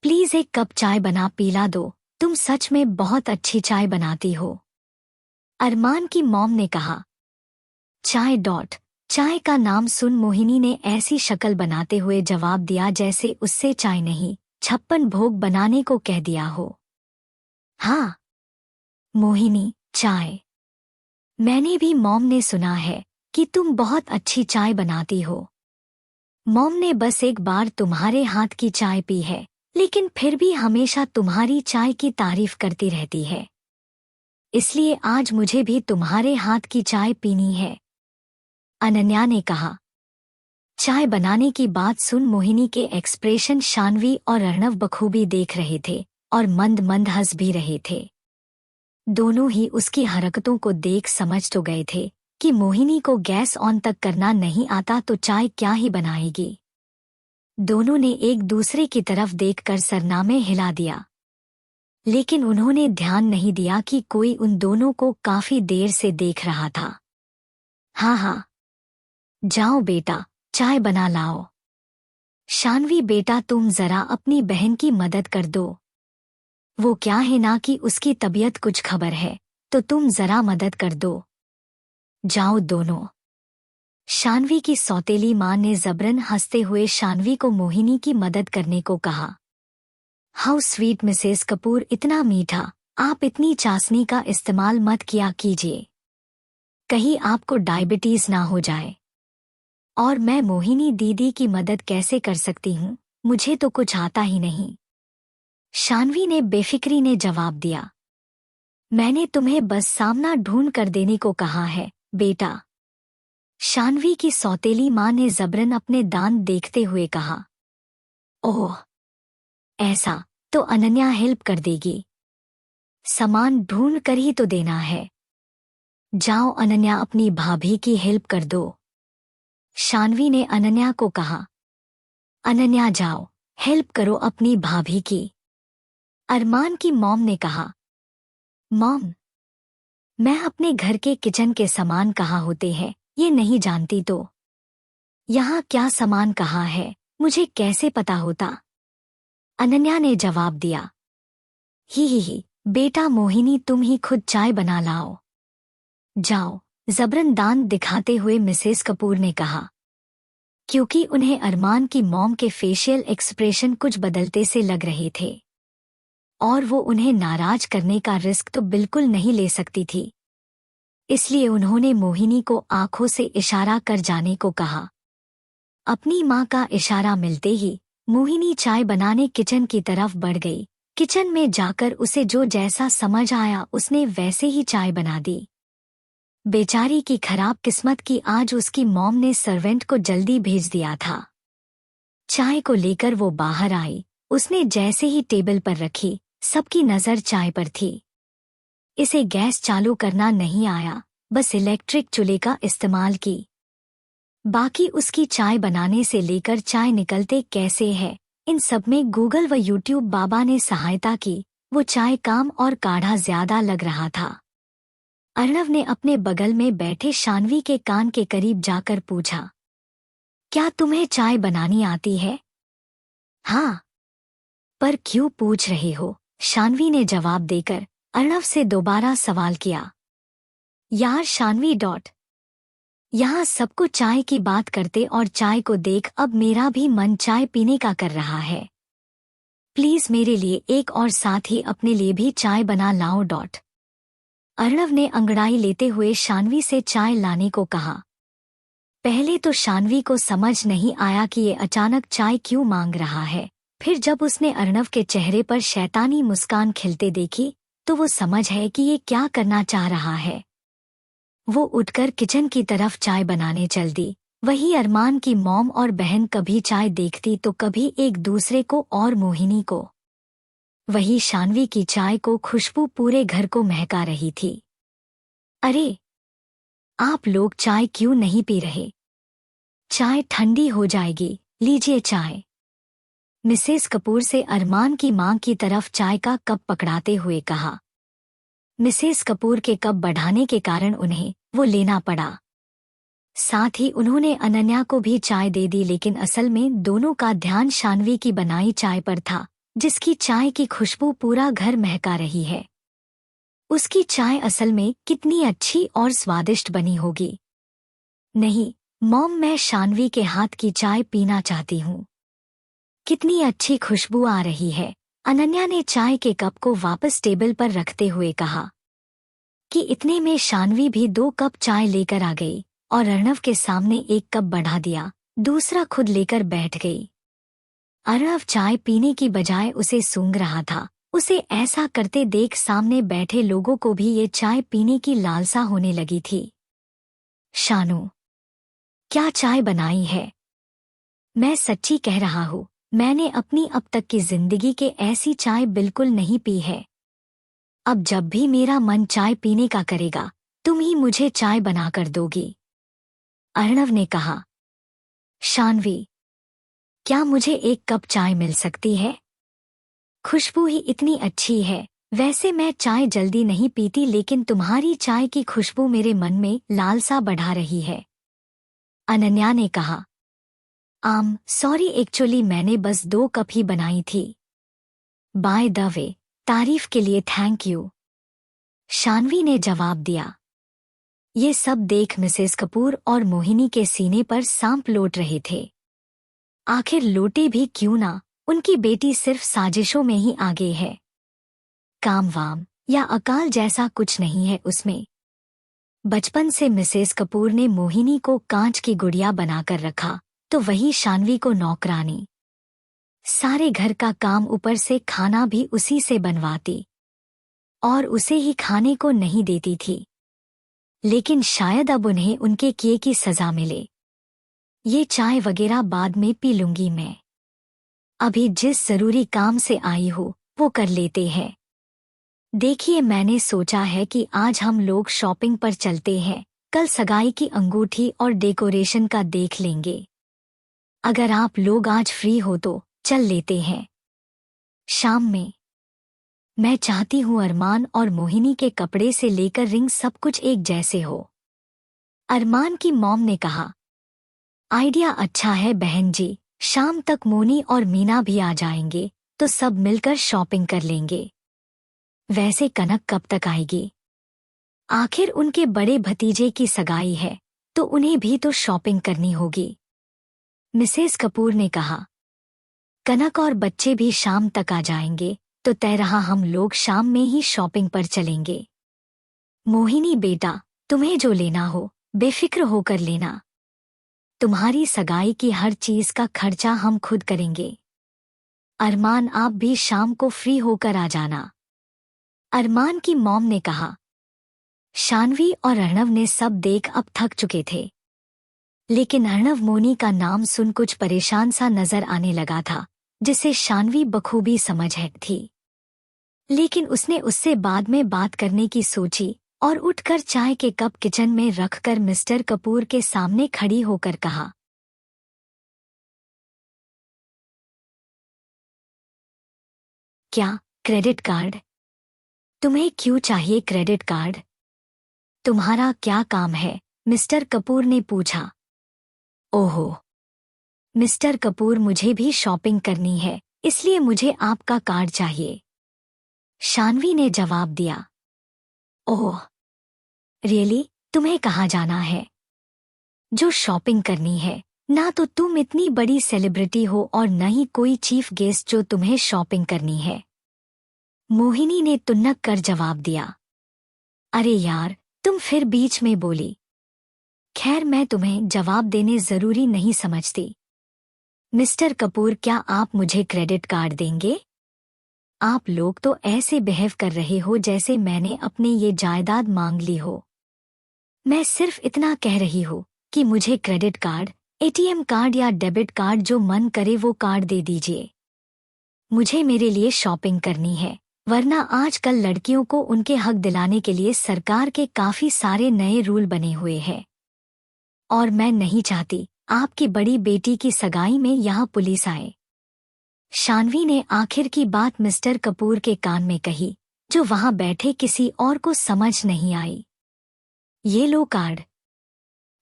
प्लीज एक कप चाय बना पिला दो, तुम सच में बहुत अच्छी चाय बनाती हो, अरमान की मॉम ने कहा। चाय का नाम सुन मोहिनी ने ऐसी शक्ल बनाते हुए जवाब दिया जैसे उससे चाय नहीं 56 भोग बनाने को कह दिया हो। हाँ मोहिनी, चाय। मैंने भी मॉम ने सुना है कि तुम बहुत अच्छी चाय बनाती हो। मॉम ने बस एक बार तुम्हारे हाथ की चाय पी है, लेकिन फिर भी हमेशा तुम्हारी चाय की तारीफ करती रहती है, इसलिए आज मुझे भी तुम्हारे हाथ की चाय पीनी है, अनन्या ने कहा। चाय बनाने की बात सुन मोहिनी के एक्सप्रेशन शान्वी और अर्णव बखूबी देख रहे थे और मंद मंद हंस भी रहे थे। दोनों ही उसकी हरकतों को देख समझ तो गए थे कि मोहिनी को गैस ऑन तक करना नहीं आता तो चाय क्या ही बनाएगी। दोनों ने एक दूसरे की तरफ देखकर सरनामे हिला दिया, लेकिन उन्होंने ध्यान नहीं दिया कि कोई उन दोनों को काफी देर से देख रहा था। हाँ, जाओ बेटा, चाय बना लाओ। शान्वी बेटा, तुम जरा अपनी बहन की मदद कर दो। वो क्या है ना कि उसकी तबीयत कुछ खबर है, तो तुम जरा मदद कर दो। जाओ दोनों। शान्वी की सौतेली मां ने जबरन हंसते हुए शान्वी को मोहिनी की मदद करने को कहा। हाउ स्वीट मिसेस कपूर, इतना मीठा, आप इतनी चाशनी का इस्तेमाल मत किया कीजिए, कहीं आपको डायबिटीज ना हो जाए। और मैं मोहिनी दीदी की मदद कैसे कर सकती हूँ, मुझे तो कुछ आता ही नहीं, शान्वी ने बेफिक्री ने जवाब दिया। मैंने तुम्हें बस सामना ढूंढ कर देने को कहा है बेटा, शान्वी की सौतेली मां ने जबरन अपने दांत देखते हुए कहा। ओह, ऐसा तो अनन्या हेल्प कर देगी, सामान ढूंढ कर ही तो देना है। जाओ अनन्या, अपनी भाभी की हेल्प कर दो, शान्वी ने अनन्या को कहा। अनन्या जाओ, हेल्प करो अपनी भाभी की, अरमान की मॉम ने कहा। मॉम, मैं अपने घर के किचन के सामान कहाँ होते हैं ये नहीं जानती, तो यहाँ क्या सामान कहाँ है मुझे कैसे पता होता, अनन्या ने जवाब दिया। ही बेटा मोहिनी, तुम ही खुद चाय बना लाओ, जाओ, जबरन दांत दिखाते हुए मिसेस कपूर ने कहा, क्योंकि उन्हें अरमान की मॉम के फेशियल एक्सप्रेशन कुछ बदलते से लग रहे थे और वो उन्हें नाराज करने का रिस्क तो बिल्कुल नहीं ले सकती थी, इसलिए उन्होंने मोहिनी को आंखों से इशारा कर जाने को कहा। अपनी मां का इशारा मिलते ही मोहिनी चाय बनाने किचन की तरफ बढ़ गई। किचन में जाकर उसे जो जैसा समझ आया उसने वैसे ही चाय बना दी। बेचारी की खराब किस्मत की आज उसकी मॉम ने सर्वेंट को जल्दी भेज दिया था। चाय को लेकर वो बाहर आई, उसने जैसे ही टेबल पर रखी सबकी नजर चाय पर थी। इसे गैस चालू करना नहीं आया, बस इलेक्ट्रिक चूल्हे का इस्तेमाल की। बाकी उसकी चाय बनाने से लेकर चाय निकलते कैसे है, इन सब में गूगल व यूट्यूब बाबा ने सहायता की। वो चाय काम और काढ़ा ज्यादा लग रहा था। अर्णव ने अपने बगल में बैठे शान्वी के कान के करीब जाकर पूछा, क्या तुम्हें चाय बनानी आती है? हाँ। पर क्यों पूछ रहे हो, शान्वी ने जवाब देकर अर्णव से दोबारा सवाल किया। यार शान्वी यहाँ सबको चाय की बात करते और चाय को देख अब मेरा भी मन चाय पीने का कर रहा है। प्लीज मेरे लिए एक और साथ ही अपने लिए भी चाय बना लाओ। अर्णव ने अंगड़ाई लेते हुए शान्वी से चाय लाने को कहा। पहले तो शान्वी को समझ नहीं आया कि ये अचानक चाय क्यों मांग रहा है, फिर जब उसने अर्णव के चेहरे पर शैतानी मुस्कान खिलते देखी तो वो समझ है कि ये क्या करना चाह रहा है। वो उठकर किचन की तरफ चाय बनाने चल दी। वही अरमान की मॉम और बहन कभी चाय देखती तो कभी एक दूसरे को और मोहिनी को। वही शानवी की चाय को खुशबू पूरे घर को महका रही थी। अरे, आप लोग चाय क्यों नहीं पी रहे? चाय ठंडी हो जाएगी, लीजिए चाय। मिसेस कपूर से अरमान की मां की तरफ चाय का कप पकड़ाते हुए कहा। मिसेस कपूर के कप बढ़ाने के कारण उन्हें वो लेना पड़ा। साथ ही उन्होंने अनन्या को भी चाय दे दी, लेकिन असल में दोनों का ध्यान शानवी की बनाई चाय पर था, जिसकी चाय की खुशबू पूरा घर महका रही है। उसकी चाय असल में कितनी अच्छी और स्वादिष्ट बनी होगी। नहीं मॉम, मैं शानवी के हाथ की चाय पीना चाहती हूँ। कितनी अच्छी खुशबू आ रही है। अनन्या ने चाय के कप को वापस टेबल पर रखते हुए कहा कि इतने में शानवी भी 2 कप चाय लेकर आ गई और अर्णव के सामने 1 कप बढ़ा दिया, दूसरा खुद लेकर बैठ गई। अर्णव चाय पीने की बजाय उसे सूंघ रहा था। उसे ऐसा करते देख सामने बैठे लोगों को भी ये चाय पीने की लालसा होने लगी थी। शानू, क्या चाय बनाई है? मैं सच्ची कह रहा हूँ, मैंने अपनी अब तक की जिंदगी के ऐसी चाय बिल्कुल नहीं पी है। अब जब भी मेरा मन चाय पीने का करेगा, तुम ही मुझे चाय बनाकर दोगी, अर्णव ने कहा। शानवी, क्या मुझे 1 कप चाय मिल सकती है? खुशबू ही इतनी अच्छी है। वैसे मैं चाय जल्दी नहीं पीती, लेकिन तुम्हारी चाय की खुशबू मेरे मन में लालसा बढ़ा रही है, अनन्या ने कहा। सॉरी, एक्चुअली मैंने बस 2 कप ही बनाई थी। बाय द वे, तारीफ के लिए थैंक यू, शानवी ने जवाब दिया। ये सब देख मिसेस कपूर और मोहिनी के सीने पर सांप लौट रहे थे। आखिर लोटे भी क्यों ना, उनकी बेटी सिर्फ साजिशों में ही आगे है। काम वाम या अकाल जैसा कुछ नहीं है उसमें। बचपन से मिसेस कपूर ने मोहिनी को कांच की गुड़िया बनाकर रखा, तो वही शानवी को नौकरानी। सारे घर का काम, ऊपर से खाना भी उसी से बनवाती और उसे ही खाने को नहीं देती थी। लेकिन शायद अब उन्हें उनके किए की सजा मिले। ये चाय वगैरह बाद में पी लूंगी मैं। अभी जिस जरूरी काम से आई हो वो कर लेते हैं। देखिए, मैंने सोचा है कि आज हम लोग शॉपिंग पर चलते हैं। कल सगाई की अंगूठी और डेकोरेशन का देख लेंगे। अगर आप लोग आज फ्री हो तो चल लेते हैं। शाम में मैं चाहती हूँ अरमान और मोहिनी के कपड़े से लेकर रिंग सब कुछ एक जैसे हो, अरमान की मॉम ने कहा। आइडिया अच्छा है बहन जी, शाम तक मोनी और मीना भी आ जाएंगे तो सब मिलकर शॉपिंग कर लेंगे। वैसे कनक कब तक आएगी? आखिर उनके बड़े भतीजे की सगाई है तो उन्हें भी तो शॉपिंग करनी होगी, मिसेस कपूर ने कहा। कनक और बच्चे भी शाम तक आ जाएंगे तो तय रहा हम लोग शाम में ही शॉपिंग पर चलेंगे। मोहिनी बेटा, तुम्हें जो लेना हो बेफिक्र होकर लेना। तुम्हारी सगाई की हर चीज का खर्चा हम खुद करेंगे। अरमान, आप भी शाम को फ्री होकर आ जाना, अरमान की मॉम ने कहा। शानवी और अर्णव ने सब देख अब थक चुके थे, लेकिन अर्णव मोनी का नाम सुन कुछ परेशान सा नजर आने लगा था, जिसे शानवी बखूबी समझ है थी। लेकिन उसने उससे बाद में बात करने की सोची और उठकर चाय के कप किचन में रखकर मिस्टर कपूर के सामने खड़ी होकर कहा, क्या क्रेडिट कार्ड? तुम्हें क्यों चाहिए क्रेडिट कार्ड? तुम्हारा क्या काम है? मिस्टर कपूर ने पूछा। ओहो मिस्टर कपूर, मुझे भी शॉपिंग करनी है, इसलिए मुझे आपका कार्ड चाहिए, शानवी ने जवाब दिया। ओह रियली, तुम्हें कहाँ जाना है? जो शॉपिंग करनी है? ना तो तुम इतनी बड़ी सेलिब्रिटी हो और न ही कोई चीफ गेस्ट जो तुम्हें शॉपिंग करनी है, मोहिनी ने तुन्नक कर जवाब दिया। अरे यार, तुम फिर बीच में बोली। खैर, मैं तुम्हें जवाब देने जरूरी नहीं समझती। मिस्टर कपूर, क्या आप मुझे क्रेडिट कार्ड देंगे? आप लोग तो ऐसे बिहेव कर रहे हो जैसे मैंने अपनी ये जायदाद मांग ली हो। मैं सिर्फ इतना कह रही हूँ कि मुझे क्रेडिट कार्ड, एटीएम कार्ड या डेबिट कार्ड जो मन करे वो कार्ड दे दीजिए। मुझे मेरे लिए शॉपिंग करनी है, वरना आजकल लड़कियों को उनके हक दिलाने के लिए सरकार के काफी सारे नए रूल बने हुए हैं। और मैं नहीं चाहती आपकी बड़ी बेटी की सगाई में यहाँ पुलिस आए। शान्वी ने आखिर की बात मिस्टर कपूर के कान में कही, जो वहां बैठे किसी और को समझ नहीं आई। ये लो कार्ड।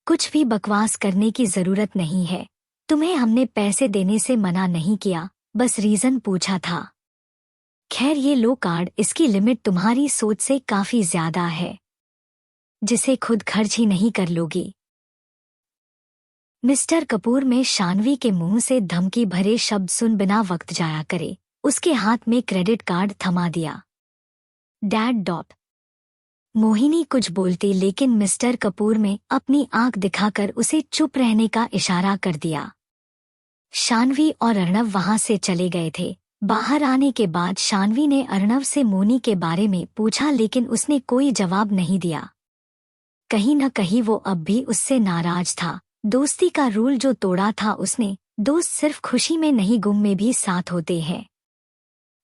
कुछ भी बकवास करने की जरूरत नहीं है। तुम्हें हमने पैसे देने से मना नहीं किया, बस रीजन पूछा था। खैर ये लो कार्ड, इसकी लिमिट तुम्हारी सोच से काफी ज्यादा है, जिसे खुद खर्च ही नहीं कर लोगी। मिस्टर कपूर में शान्वी के मुंह से धमकी भरे शब्द सुन बिना वक्त जाया करे उसके हाथ में क्रेडिट कार्ड थमा दिया। डैड मोहिनी कुछ बोलती, लेकिन मिस्टर कपूर में अपनी आंख दिखाकर उसे चुप रहने का इशारा कर दिया। शान्वी और अर्णव वहां से चले गए थे। बाहर आने के बाद शान्वी ने अर्णव से मोनी के बारे में पूछा, लेकिन उसने कोई जवाब नहीं दिया। कहीं न कहीं वो अब भी उससे नाराज था। दोस्ती का रूल जो तोड़ा था उसने। दोस्त सिर्फ खुशी में नहीं, गुम में भी साथ होते हैं।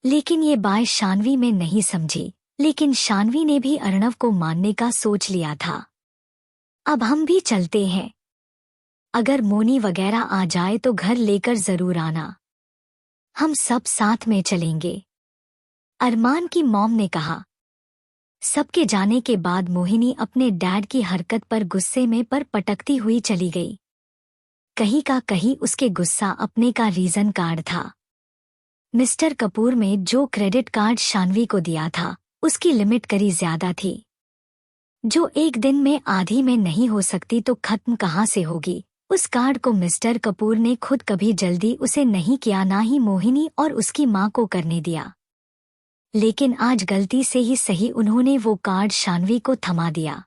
लेकिन ये बात शान्वी में नहीं समझी। लेकिन शान्वी ने भी अर्णव को मानने का सोच लिया था। अब हम भी चलते हैं। अगर मोनी वगैरह आ जाए तो घर लेकर जरूर आना। हम सब साथ में चलेंगे, अरमान की मॉम ने कहा। सबके जाने के बाद मोहिनी अपने डैड की हरकत पर गुस्से में पर पटकती हुई चली गई। कहीं का कहीं उसके गुस्सा अपने का रीजन कार्ड था। मिस्टर कपूर में जो क्रेडिट कार्ड शान्वी को दिया था उसकी लिमिट करी ज्यादा थी, जो एक दिन में आधी में नहीं हो सकती तो खत्म कहाँ से होगी। उस कार्ड को मिस्टर कपूर ने खुद कभी जल्दी उसे नहीं किया, ना ही मोहिनी और उसकी माँ को करने दिया। लेकिन आज गलती से ही सही उन्होंने वो कार्ड शान्वी को थमा दिया।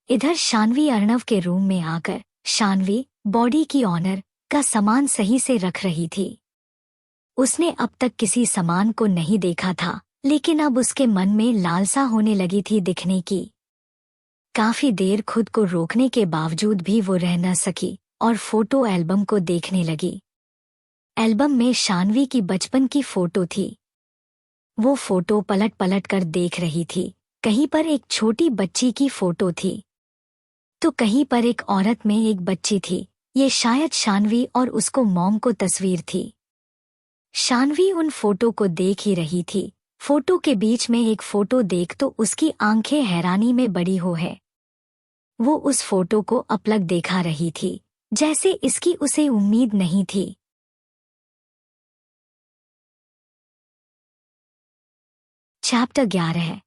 इधर शान्वी अर्णव के रूम में आकर शान्वी बॉडी की ऑनर का सामान सही से रख रही थी। उसने अब तक किसी सामान को नहीं देखा था, लेकिन अब उसके मन में लालसा होने लगी थी दिखने की। काफी देर खुद को रोकने के बावजूद भी वो रह न सकी और फोटो एल्बम को देखने लगी। एल्बम में शान्वी की बचपन की फोटो थी। वो फोटो पलट पलट कर देख रही थी। कहीं पर एक छोटी बच्ची की फोटो थी, तो कहीं पर एक औरत में एक बच्ची थी। ये शायद शान्वी और उसको मॉम को तस्वीर थी। शान्वी उन फोटो को देख ही रही थी। फोटो के बीच में एक फोटो देख तो उसकी आंखें हैरानी में बड़ी हो है। वो उस फोटो को अपलक देखा रही थी, जैसे इसकी उसे उम्मीद नहीं थी। चैप्टर 11।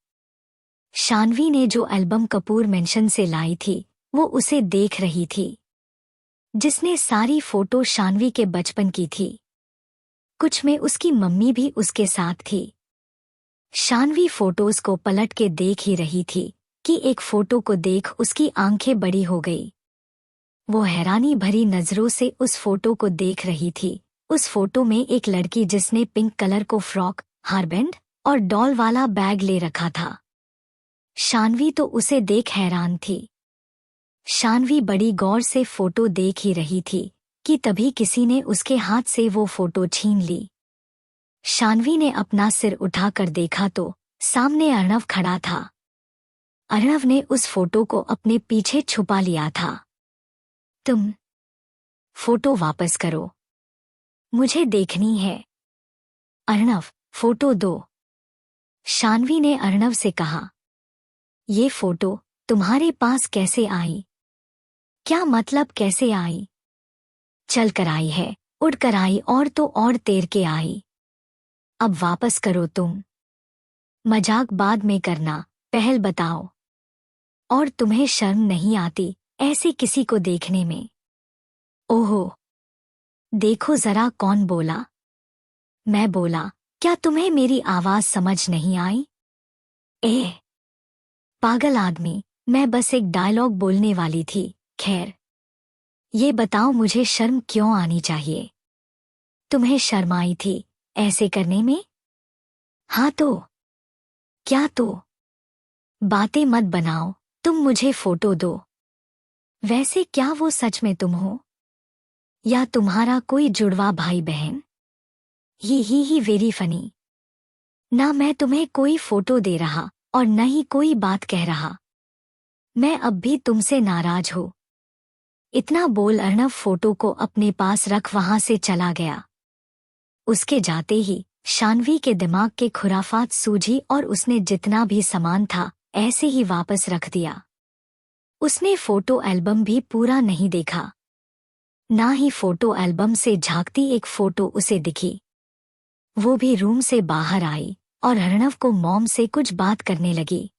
शान्वी ने जो एल्बम कपूर मेंशन से लाई थी वो उसे देख रही थी, जिसने सारी फोटो शान्वी के बचपन की थी। कुछ में उसकी मम्मी भी उसके साथ थी। शान्वी फोटोज को पलट के देख ही रही थी कि एक फोटो को देख उसकी आंखें बड़ी हो गई। वो हैरानी भरी नजरों से उस फोटो को देख रही थी। उस फोटो में एक लड़की जिसने पिंक कलर को फ्रॉक, हारबैंड और डॉल वाला बैग ले रखा था। शान्वी तो उसे देख हैरान थी। शान्वी बड़ी गौर से फोटो देख ही रही थी कि तभी किसी ने उसके हाथ से वो फोटो छीन ली। शान्वी ने अपना सिर उठाकर देखा तो सामने अर्णव खड़ा था। अर्णव ने उस फोटो को अपने पीछे छुपा लिया था। तुम फोटो वापस करो, मुझे देखनी है। अर्णव, फोटो दो। शान्वी ने अर्णव से कहा। ये फोटो तुम्हारे पास कैसे आई? क्या मतलब कैसे आई? चल कर आई है, उड़ कर आई और तो और तैर के आई। अब वापस करो तुम। मजाक बाद में करना, पहल बताओ। और तुम्हें शर्म नहीं आती ऐसे किसी को देखने में? ओहो, देखो जरा कौन बोला? मैं बोला। क्या तुम्हें मेरी आवाज समझ नहीं आई? पागल आदमी, मैं बस एक डायलॉग बोलने वाली थी। खैर, ये बताओ मुझे शर्म क्यों आनी चाहिए? तुम्हें शर्म आई थी ऐसे करने में? हाँ तो क्या तो? बातें मत बनाओ, तुम मुझे फोटो दो। वैसे क्या वो सच में तुम हो या तुम्हारा कोई जुड़वा भाई बहन? ही वेरी फनी। ना मैं तुम्हें कोई फोटो दे रहा और न ही कोई बात कह रहा। मैं अब भी तुमसे नाराज हूँ। इतना बोल अर्णव फोटो को अपने पास रख वहां से चला गया। उसके जाते ही शान्वी के दिमाग के खुराफात सूझी और उसने जितना भी सामान था ऐसे ही वापस रख दिया। उसने फोटो एल्बम भी पूरा नहीं देखा, ना ही फोटो एल्बम से झांकती एक फोटो उसे दिखी। वो भी रूम से बाहर आई और अर्णव को मॉम से कुछ बात करने लगी।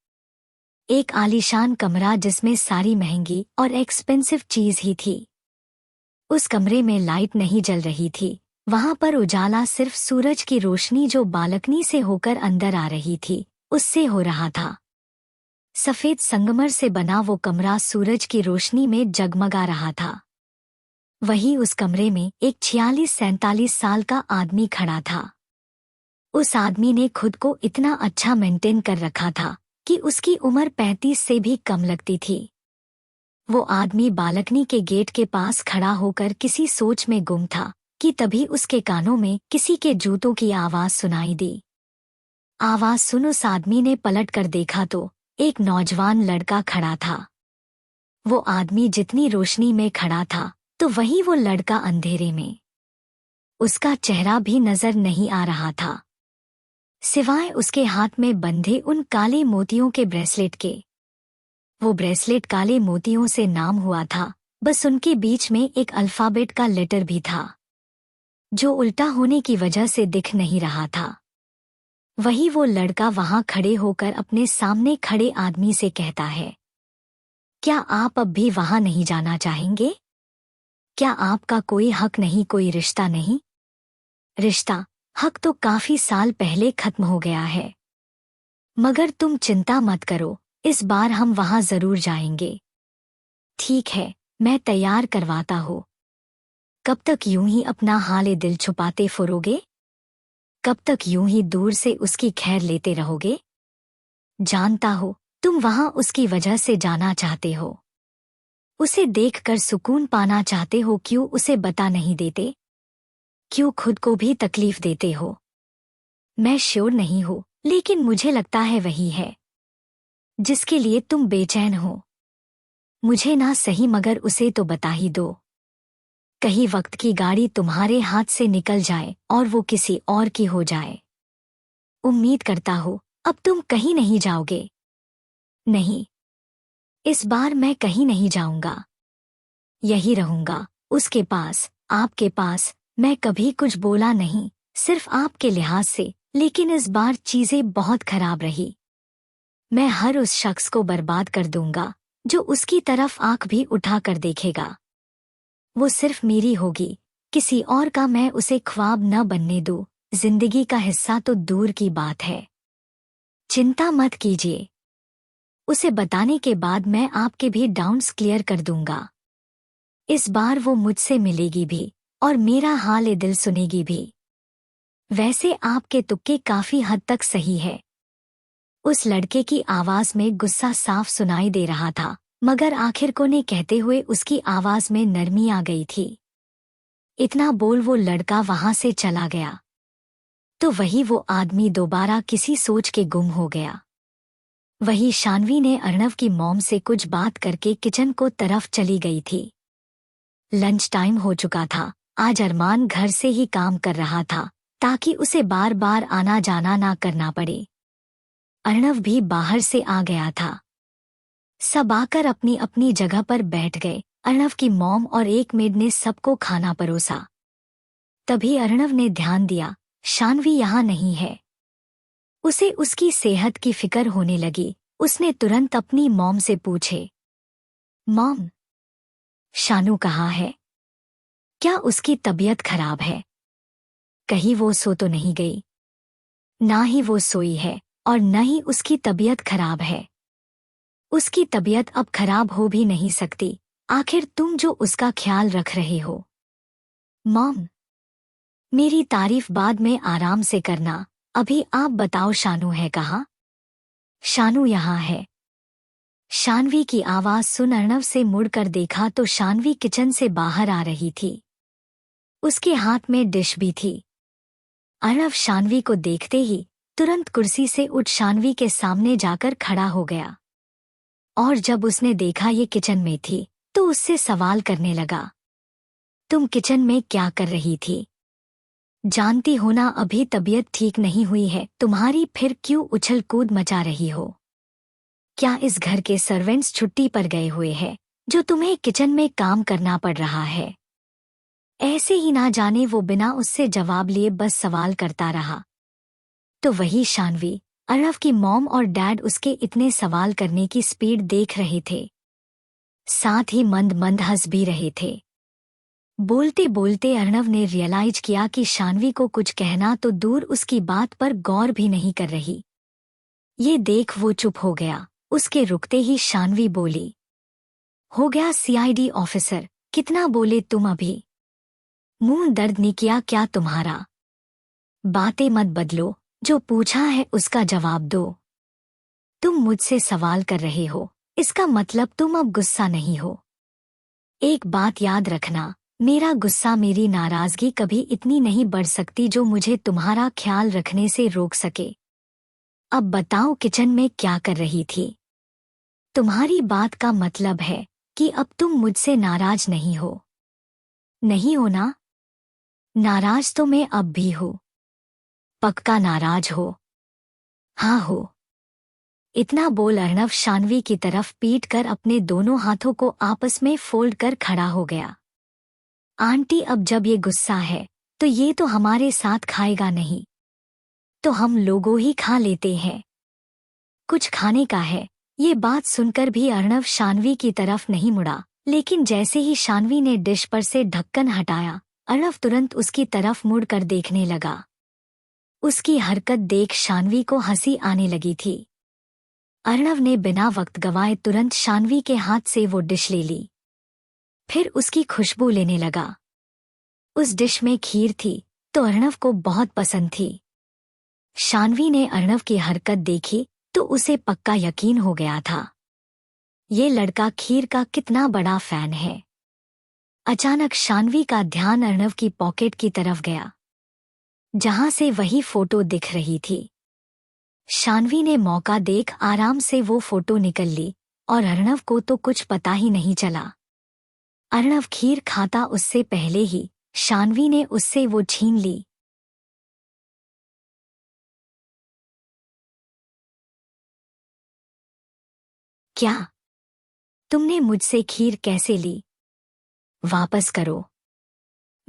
एक आलीशान कमरा जिसमें सारी महंगी और एक्सपेंसिव चीज ही थी। उस कमरे में लाइट नहीं जल रही थी, वहां पर उजाला सिर्फ सूरज की रोशनी जो बालकनी से होकर अंदर आ रही थी उससे हो रहा था। सफेद संगमर से बना वो कमरा सूरज की रोशनी में जगमगा रहा था। वही उस कमरे में एक 46-47 साल का आदमी खड़ा था। उस आदमी ने खुद को इतना अच्छा मेंटेन कर रखा था कि उसकी उम्र 35 से भी कम लगती थी। वो आदमी बालकनी के गेट के पास खड़ा होकर किसी सोच में गुम था कि तभी उसके कानों में किसी के जूतों की आवाज सुनाई दी। आवाज सुन उस आदमी ने पलट कर देखा तो एक नौजवान लड़का खड़ा था। वो आदमी जितनी रोशनी में खड़ा था तो वही वो लड़का अंधेरे में। उसका चेहरा भी नजर नहीं आ रहा था, सिवाय उसके हाथ में बंधे उन काले मोतियों के ब्रेसलेट के। वो ब्रेसलेट काले मोतियों से नाम हुआ था, बस उनके बीच में एक अल्फाबेट का लेटर भी था जो उल्टा होने की वजह से दिख नहीं रहा था। वही वो लड़का वहां खड़े होकर अपने सामने खड़े आदमी से कहता है, क्या आप अब भी वहां नहीं जाना चाहेंगे? क्या आपका कोई हक नहीं, कोई रिश्ता नहीं? रिश्ता हक तो काफी साल पहले खत्म हो गया है, मगर तुम चिंता मत करो, इस बार हम वहां जरूर जाएंगे। ठीक है, मैं तैयार करवाता हूँ। कब तक यूं ही अपना हाले दिल छुपाते फिरोगे? कब तक यूं ही दूर से उसकी खैर लेते रहोगे? जानता हो तुम वहां उसकी वजह से जाना चाहते हो, उसे देखकर सुकून पाना चाहते हो। क्यों उसे बता नहीं देते? क्यों खुद को भी तकलीफ देते हो? मैं श्योर नहीं हूँ, लेकिन मुझे लगता है वही है जिसके लिए तुम बेचैन हो। मुझे ना सही मगर उसे तो बता ही दो। कहीं वक्त की गाड़ी तुम्हारे हाथ से निकल जाए और वो किसी और की हो जाए। उम्मीद करता हूँ अब तुम कहीं नहीं जाओगे। नहीं, इस बार मैं कहीं नहीं जाऊंगा, यही रहूंगा उसके पास, आपके पास। मैं कभी कुछ बोला नहीं, सिर्फ आपके लिहाज से, लेकिन इस बार चीजें बहुत खराब रही। मैं हर उस शख्स को बर्बाद कर दूंगा जो उसकी तरफ आंख भी उठाकर देखेगा। वो सिर्फ मेरी होगी, किसी और का मैं उसे ख्वाब न बनने दूं। जिंदगी का हिस्सा तो दूर की बात है। चिंता मत कीजिए, उसे बताने के बाद मैं आपके भी डाउट्स क्लियर कर दूंगा। इस बार वो मुझसे मिलेगी भी और मेरा हाल दिल सुनेगी भी। वैसे आपके तुक्के काफी हद तक सही है। उस लड़के की आवाज में गुस्सा साफ सुनाई दे रहा था, मगर आखिर को ने कहते हुए उसकी आवाज में नरमी आ गई थी। इतना बोल वो लड़का वहां से चला गया तो वही वो आदमी दोबारा किसी सोच के गुम हो गया। वही शान्वी ने अर्णव की मॉम से कुछ बात करके किचन को तरफ चली गई थी। लंच टाइम हो चुका था। आज अरमान घर से ही काम कर रहा था ताकि उसे बार बार आना जाना ना करना पड़े। अर्णव भी बाहर से आ गया था। सब आकर अपनी अपनी जगह पर बैठ गए। अर्णव की मॉम और एक मेड ने सबको खाना परोसा। तभी अर्णव ने ध्यान दिया शान्वी यहाँ नहीं है। उसे उसकी सेहत की फिक्र होने लगी। उसने तुरंत अपनी मॉम से पूछे, मॉम, शानू कहाँ है? क्या उसकी तबीयत खराब है? कहीं वो सो तो नहीं गई? ना ही वो सोई है और न ही उसकी तबीयत खराब है। उसकी तबीयत अब खराब हो भी नहीं सकती, आखिर तुम जो उसका ख्याल रख रहे हो। मॉम, मेरी तारीफ बाद में आराम से करना, अभी आप बताओ शानू है कहाँ? शानू यहाँ है। शानवी की आवाज सुन अर्णव से मुड़कर देखा तो शानवी किचन से बाहर आ रही थी। उसके हाथ में डिश भी थी। अर्णव शानवी को देखते ही तुरंत कुर्सी से उठ शानवी के सामने जाकर खड़ा हो गया और जब उसने देखा ये किचन में थी तो उससे सवाल करने लगा, तुम किचन में क्या कर रही थी? जानती हो ना अभी तबीयत ठीक नहीं हुई है तुम्हारी, फिर क्यों उछल कूद मचा रही हो? क्या इस घर के सर्वेंट्स छुट्टी पर गए हुए हैं जो तुम्हें किचन में काम करना पड़ रहा है? ऐसे ही ना जाने वो बिना उससे जवाब लिए बस सवाल करता रहा। तो वही शानवी, अर्णव की मॉम और डैड उसके इतने सवाल करने की स्पीड देख रहे थे, साथ ही मंद मंद हंस भी रहे थे। बोलते बोलते अर्णव ने रियलाइज किया कि शानवी को कुछ कहना तो दूर उसकी बात पर गौर भी नहीं कर रही। ये देख वो चुप हो गया। उसके रुकते ही शानवी बोली, हो गया सीआईडी ऑफिसर, कितना बोले तुम अभी? मुंह दर्द नहीं किया क्या तुम्हारा? बातें मत बदलो, जो पूछा है उसका जवाब दो। तुम मुझसे सवाल कर रहे हो, इसका मतलब तुम अब गुस्सा नहीं हो। एक बात याद रखना, मेरा गुस्सा मेरी नाराजगी कभी इतनी नहीं बढ़ सकती जो मुझे तुम्हारा ख्याल रखने से रोक सके। अब बताओ किचन में क्या कर रही थी? तुम्हारी बात का मतलब है कि अब तुम मुझसे नाराज नहीं हो? नहीं हो ना? नाराज तो मैं अब भी हूँ। पक्का नाराज हो? हाँ हो। इतना बोल अर्णव शानवी की तरफ पीट कर अपने दोनों हाथों को आपस में फोल्ड कर खड़ा हो गया। आंटी अब जब ये गुस्सा है तो ये तो हमारे साथ खाएगा नहीं, तो हम लोगों ही खा लेते हैं। कुछ खाने का है। ये बात सुनकर भी अर्णव शानवी की तरफ नहीं मुड़ा, लेकिन जैसे ही शानवी ने डिश पर से ढक्कन हटाया अर्णव तुरंत उसकी तरफ मुड़कर देखने लगा। उसकी हरकत देख शानवी को हंसी आने लगी थी। अर्णव ने बिना वक्त गवाए तुरंत शानवी के हाथ से वो डिश ले ली, फिर उसकी खुशबू लेने लगा। उस डिश में खीर थी तो अर्णव को बहुत पसंद थी। शानवी ने अर्णव की हरकत देखी तो उसे पक्का यकीन हो गया था, ये लड़का खीर का कितना बड़ा फैन है। अचानक शानवी का ध्यान अर्णव की पॉकेट की तरफ गया, जहां से वही फोटो दिख रही थी। शानवी ने मौका देख आराम से वो फोटो निकल ली और अर्णव को तो कुछ पता ही नहीं चला। अर्णव खीर खाता उससे पहले ही शानवी ने उससे वो छीन ली। क्या? तुमने मुझसे खीर कैसे ली? वापस करो।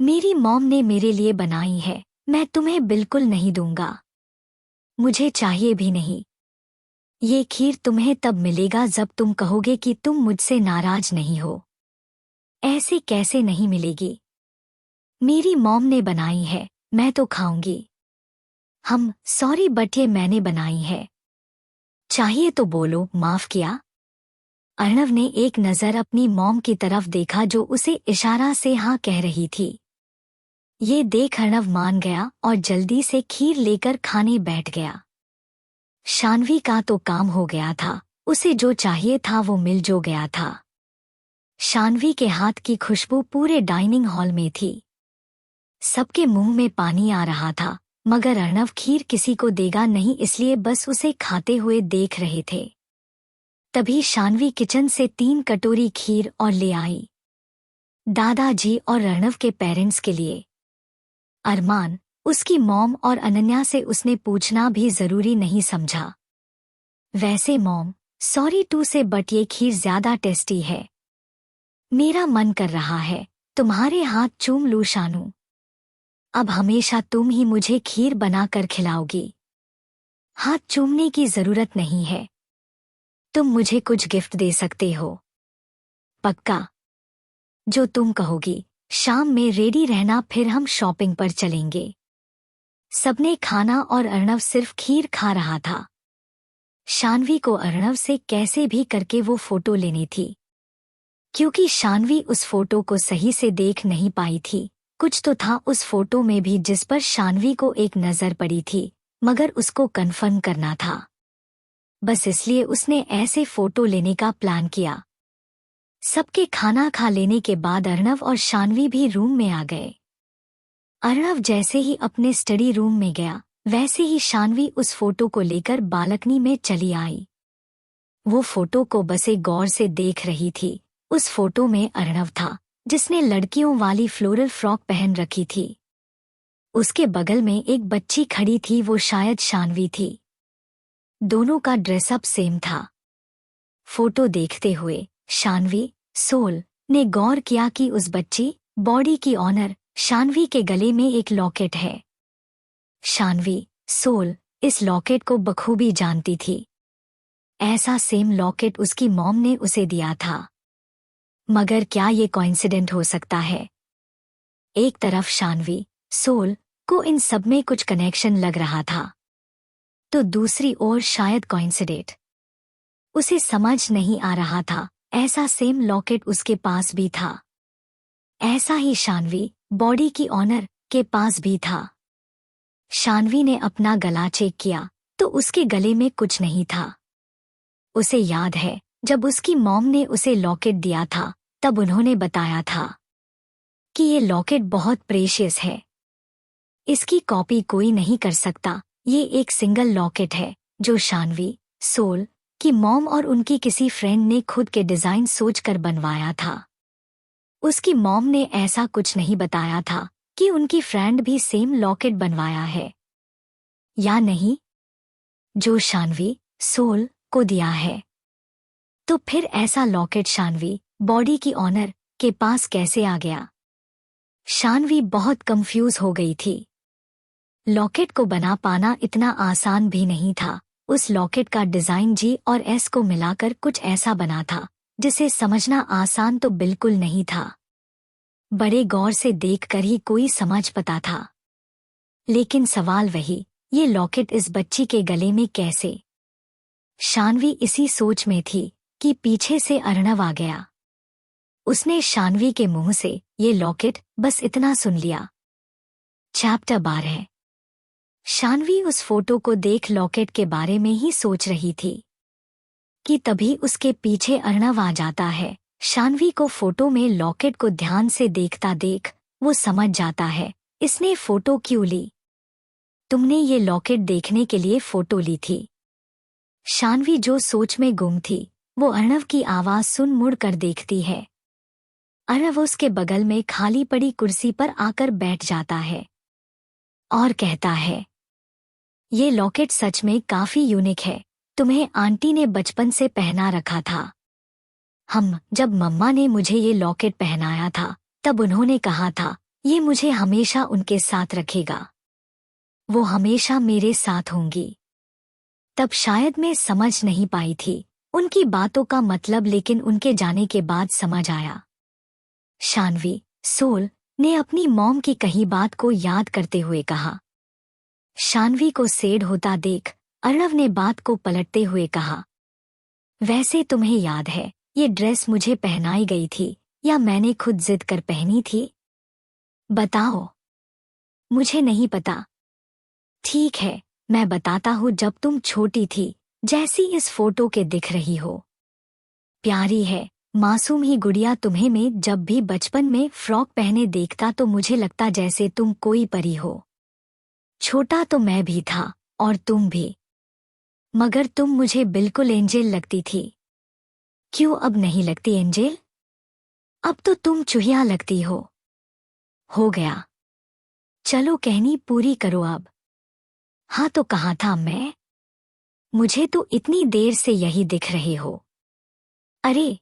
मेरी मॉम ने मेरे लिए बनाई है, मैं तुम्हें बिल्कुल नहीं दूंगा। मुझे चाहिए भी नहीं। ये खीर तुम्हें तब मिलेगा जब तुम कहोगे कि तुम मुझसे नाराज नहीं हो। ऐसे कैसे नहीं मिलेगी? मेरी मॉम ने बनाई है, मैं तो खाऊंगी। सॉरी बट ये मैंने बनाई है। चाहिए तो बोलो, माफ किया। अर्णव ने एक नज़र अपनी मॉम की तरफ देखा जो उसे इशारा से हाँ कह रही थी। ये देख अर्णव मान गया और जल्दी से खीर लेकर खाने बैठ गया। शानवी का तो काम हो गया था, उसे जो चाहिए था वो मिल जो गया था। शानवी के हाथ की खुशबू पूरे डाइनिंग हॉल में थी। सबके मुंह में पानी आ रहा था, मगर अर्णव खीर किसी को देगा नहीं इसलिए बस उसे खाते हुए देख रहे थे। तभी शानवी किचन से 3 कटोरी खीर और ले आई, दादाजी और अर्णव के पेरेंट्स के लिए। अरमान, उसकी मॉम और अनन्या से उसने पूछना भी जरूरी नहीं समझा। वैसे मॉम, सॉरी टू से बट ये खीर ज्यादा टेस्टी है। मेरा मन कर रहा है तुम्हारे हाथ चूम लूं शानू। अब हमेशा तुम ही मुझे खीर बनाकर खिलाओगी। हाथ चूमने की जरूरत नहीं है। तुम मुझे कुछ गिफ्ट दे सकते हो। पक्का? जो तुम कहोगी। शाम में रेडी रहना, फिर हम शॉपिंग पर चलेंगे। सबने खाना और अर्णव सिर्फ खीर खा रहा था। शानवी को अर्णव से कैसे भी करके वो फोटो लेनी थी, क्योंकि शानवी उस फोटो को सही से देख नहीं पाई थी। कुछ तो था उस फोटो में भी जिस पर शान्वी को एक नजर पड़ी थी, मगर उसको कन्फर्म करना था। बस इसलिए उसने ऐसे फोटो लेने का प्लान किया। सबके खाना खा लेने के बाद अर्णव और शान्वी भी रूम में आ गए। अर्णव जैसे ही अपने स्टडी रूम में गया, वैसे ही शान्वी उस फोटो को लेकर बालकनी में चली आई। वो फोटो को बसे गौर से देख रही थी। उस फोटो में अर्णव था, जिसने लड़कियों वाली फ्लोरल फ्रॉक पहन रखी थी। उसके बगल में एक बच्ची खड़ी थी, वो शायद शान्वी थी। दोनों का ड्रेसअप सेम था। फोटो देखते हुए शान्वी, सोल ने गौर किया कि उस बच्ची बॉडी की ऑनर शान्वी के गले में एक लॉकेट है। शान्वी, सोल इस लॉकेट को बखूबी जानती थी। ऐसा सेम लॉकेट उसकी मॉम ने उसे दिया था। मगर क्या ये कोइंसिडेंट हो सकता है? एक तरफ शान्वी, सोल को इन सब में कुछ कनेक्शन लग रहा था, तो दूसरी ओर शायद कोइंसिडेंट। उसे समझ नहीं आ रहा था, ऐसा सेम लॉकेट उसके पास भी था। ऐसा ही शान्वी, बॉडी की ऑनर के पास भी था। शान्वी ने अपना गला चेक किया तो उसके गले में कुछ नहीं था। उसे याद है, जब उसकी मॉम ने उसे लॉकेट दिया था, तब उन्होंने बताया था कि ये लॉकेट बहुत प्रेशियस है। इसकी कॉपी कोई नहीं कर सकता। ये एक सिंगल लॉकेट है जो शान्वी, सोल की मॉम और उनकी किसी फ्रेंड ने खुद के डिजाइन सोचकर बनवाया था। उसकी मॉम ने ऐसा कुछ नहीं बताया था कि उनकी फ्रेंड भी सेम लॉकेट बनवाया है या नहीं, जो शान्वी, सोल को दिया है। तो फिर ऐसा लॉकेट शान्वी, बॉडी की ऑनर के पास कैसे आ गया? शान्वी बहुत कंफ्यूज हो गई थी। लॉकेट को बना पाना इतना आसान भी नहीं था। उस लॉकेट का डिजाइन जी और एस को मिलाकर कुछ ऐसा बना था जिसे समझना आसान तो बिल्कुल नहीं था। बड़े गौर से देखकर ही कोई समझ पाता था। लेकिन सवाल वही, ये लॉकेट इस बच्ची के गले में कैसे? शान्वी इसी सोच में थी कि पीछे से अर्णव आ गया। उसने शान्वी के मुंह से ये लॉकेट बस इतना सुन लिया। चैप्टर 12। शान्वी उस फोटो को देख लॉकेट के बारे में ही सोच रही थी कि तभी उसके पीछे अर्णव आ जाता है। शान्वी को फोटो में लॉकेट को ध्यान से देखता देख वो समझ जाता है इसने फोटो क्यों ली। तुमने ये लॉकेट देखने के लिए फोटो ली थी। शान्वी जो सोच में गुम थी, वो अर्णव की आवाज सुन मुड़ कर देखती है। अर्णव उसके बगल में खाली पड़ी कुर्सी पर आकर बैठ जाता है और कहता है, ये लॉकेट सच में काफी यूनिक है। तुम्हें आंटी ने बचपन से पहना रखा था। जब मम्मा ने मुझे ये लॉकेट पहनाया था, तब उन्होंने कहा था ये मुझे हमेशा उनके साथ रखेगा। वो हमेशा मेरे साथ होंगी। तब शायद मैं समझ नहीं पाई थी उनकी बातों का मतलब, लेकिन उनके जाने के बाद समझ आया। शान्वी, सोल ने अपनी मॉम की कही बात को याद करते हुए कहा। शान्वी को सैड होता देख अर्णव ने बात को पलटते हुए कहा, वैसे तुम्हें याद है ये ड्रेस मुझे पहनाई गई थी या मैंने खुद जिद कर पहनी थी? बताओ। मुझे नहीं पता। ठीक है, मैं बताता हूँ। जब तुम छोटी थी, जैसी इस फोटो के दिख रही हो, प्यारी है, मासूम ही गुड़िया, तुम्हें मैं जब भी बचपन में फ्रॉक पहने देखता तो मुझे लगता जैसे तुम कोई परी हो। छोटा तो मैं भी था और तुम भी, मगर तुम मुझे बिल्कुल एंजेल लगती थी। क्यों अब नहीं लगती एंजेल? अब तो तुम चूहिया लगती हो। हो गया, चलो कहानी पूरी करो अब। हाँ तो कहाँ था मैं? मुझे तो इतनी देर से यही दिख रहे हो। अरे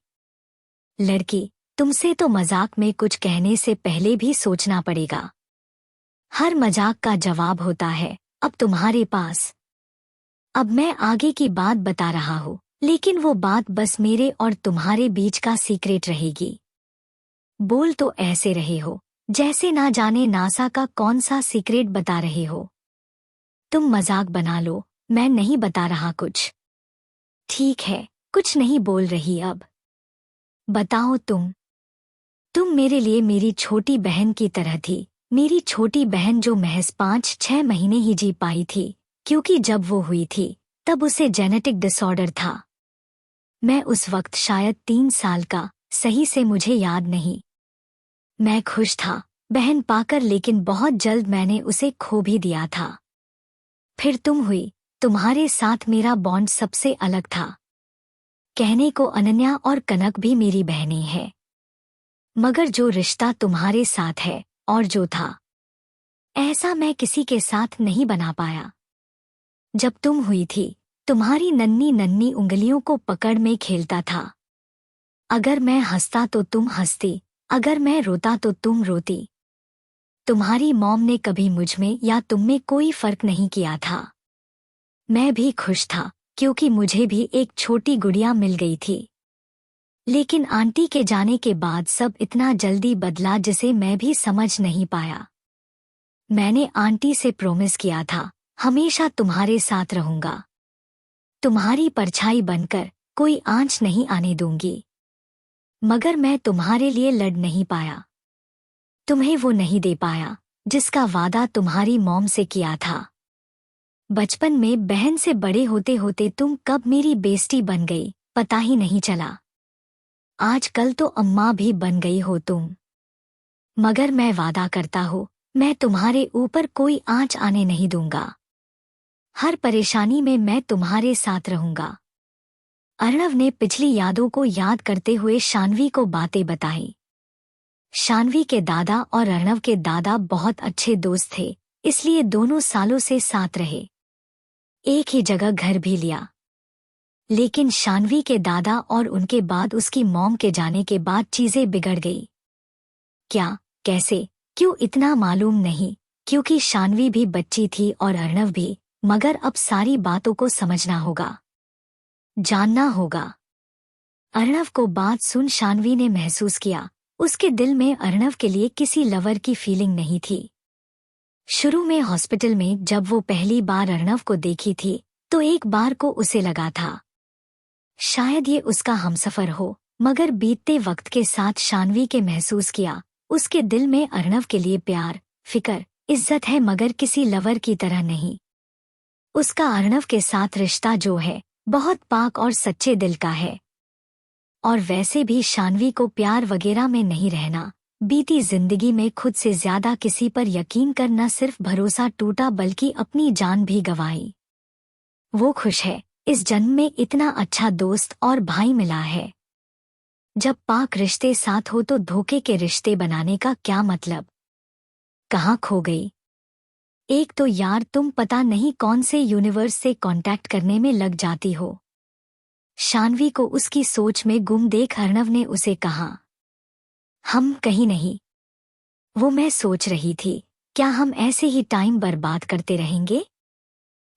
लड़की, तुमसे तो मजाक में कुछ कहने से पहले भी सोचना पड़ेगा। हर मजाक का जवाब होता है अब तुम्हारे पास। अब मैं आगे की बात बता रहा हूँ, लेकिन वो बात बस मेरे और तुम्हारे बीच का सीक्रेट रहेगी। बोल तो ऐसे रहे हो जैसे ना जाने नासा का कौन सा सीक्रेट बता रहे हो। तुम मजाक बना लो, मैं नहीं बता रहा कुछ। ठीक है, कुछ नहीं बोल रही अब। बताओ तुम मेरे लिए मेरी छोटी बहन की तरह थी। मेरी छोटी बहन जो महज 5-6 महीने ही जी पाई थी, क्योंकि जब वो हुई थी तब उसे जेनेटिक डिसऑर्डर था। मैं उस वक्त शायद 3 साल का, सही से मुझे याद नहीं। मैं खुश था बहन पाकर, लेकिन बहुत जल्द मैंने उसे खो भी दिया था। फिर तुम हुई, तुम्हारे साथ मेरा बॉन्ड सबसे अलग था। कहने को अनन्या और कनक भी मेरी बहनें हैं, मगर जो रिश्ता तुम्हारे साथ है और जो था, ऐसा मैं किसी के साथ नहीं बना पाया। जब तुम हुई थी, तुम्हारी नन्ही नन्ही उंगलियों को पकड़ में खेलता था। अगर मैं हंसता तो तुम हंसती, अगर मैं रोता तो तुम रोती। तुम्हारी मॉम ने कभी मुझ में या तुम में कोई फर्क नहीं किया था। मैं भी खुश था, क्योंकि मुझे भी एक छोटी गुड़िया मिल गई थी। लेकिन आंटी के जाने के बाद सब इतना जल्दी बदला जिसे मैं भी समझ नहीं पाया। मैंने आंटी से प्रॉमिस किया था, हमेशा तुम्हारे साथ रहूंगा, तुम्हारी परछाई बनकर, कोई आंच नहीं आने दूंगी। मगर मैं तुम्हारे लिए लड़ नहीं पाया, तुम्हें वो नहीं दे पाया जिसका वादा तुम्हारी मॉम से किया था। बचपन में बहन से बड़े होते होते तुम कब मेरी बेस्टी बन गई, पता ही नहीं चला। आजकल तो अम्मा भी बन गई हो तुम। मगर मैं वादा करता हूँ, मैं तुम्हारे ऊपर कोई आंच आने नहीं दूंगा। हर परेशानी में मैं तुम्हारे साथ रहूंगा। अर्णव ने पिछली यादों को याद करते हुए शान्वी को बातें बताई। शान्वी के दादा और अर्णव के दादा बहुत अच्छे दोस्त थे, इसलिए दोनों सालों से साथ रहे। एक ही जगह घर भी लिया। लेकिन शान्वी के दादा और उनके बाद उसकी मॉम के जाने के बाद चीजें बिगड़ गई। क्या, कैसे, क्यों, इतना मालूम नहीं, क्योंकि शान्वी भी बच्ची थी और अर्णव भी। मगर अब सारी बातों को समझना होगा, जानना होगा। अर्णव को बात सुन शान्वी ने महसूस किया, उसके दिल में अर्णव के लिए किसी लवर की फीलिंग नहीं थी। शुरू में हॉस्पिटल में जब वो पहली बार अर्णव को देखी थी, तो एक बार को उसे लगा था शायद ये उसका हमसफर हो, मगर बीतते वक्त के साथ शान्वी के महसूस किया, उसके दिल में अर्णव के लिए प्यार, फिक्र, इज्जत है, मगर किसी लवर की तरह नहीं। उसका अर्णव के साथ रिश्ता जो है, बहुत पाक और सच्चे दिल का है। और वैसे भी शान्वी को प्यार वगैरह में नहीं रहना। बीती जिंदगी में खुद से ज्यादा किसी पर यकीन कर न सिर्फ भरोसा टूटा बल्कि अपनी जान भी गंवाई। वो खुश है, इस जन्म में इतना अच्छा दोस्त और भाई मिला है। जब पाक रिश्ते साथ हो तो धोखे के रिश्ते बनाने का क्या मतलब। कहाँ खो गई। एक तो यार तुम पता नहीं कौन से यूनिवर्स से कांटेक्ट करने में लग जाती हो। शान्वी को उसकी सोच में गुम देख अर्णव ने उसे कहा, हम कहीं नहीं। वो मैं सोच रही थी, क्या हम ऐसे ही टाइम बर्बाद करते रहेंगे।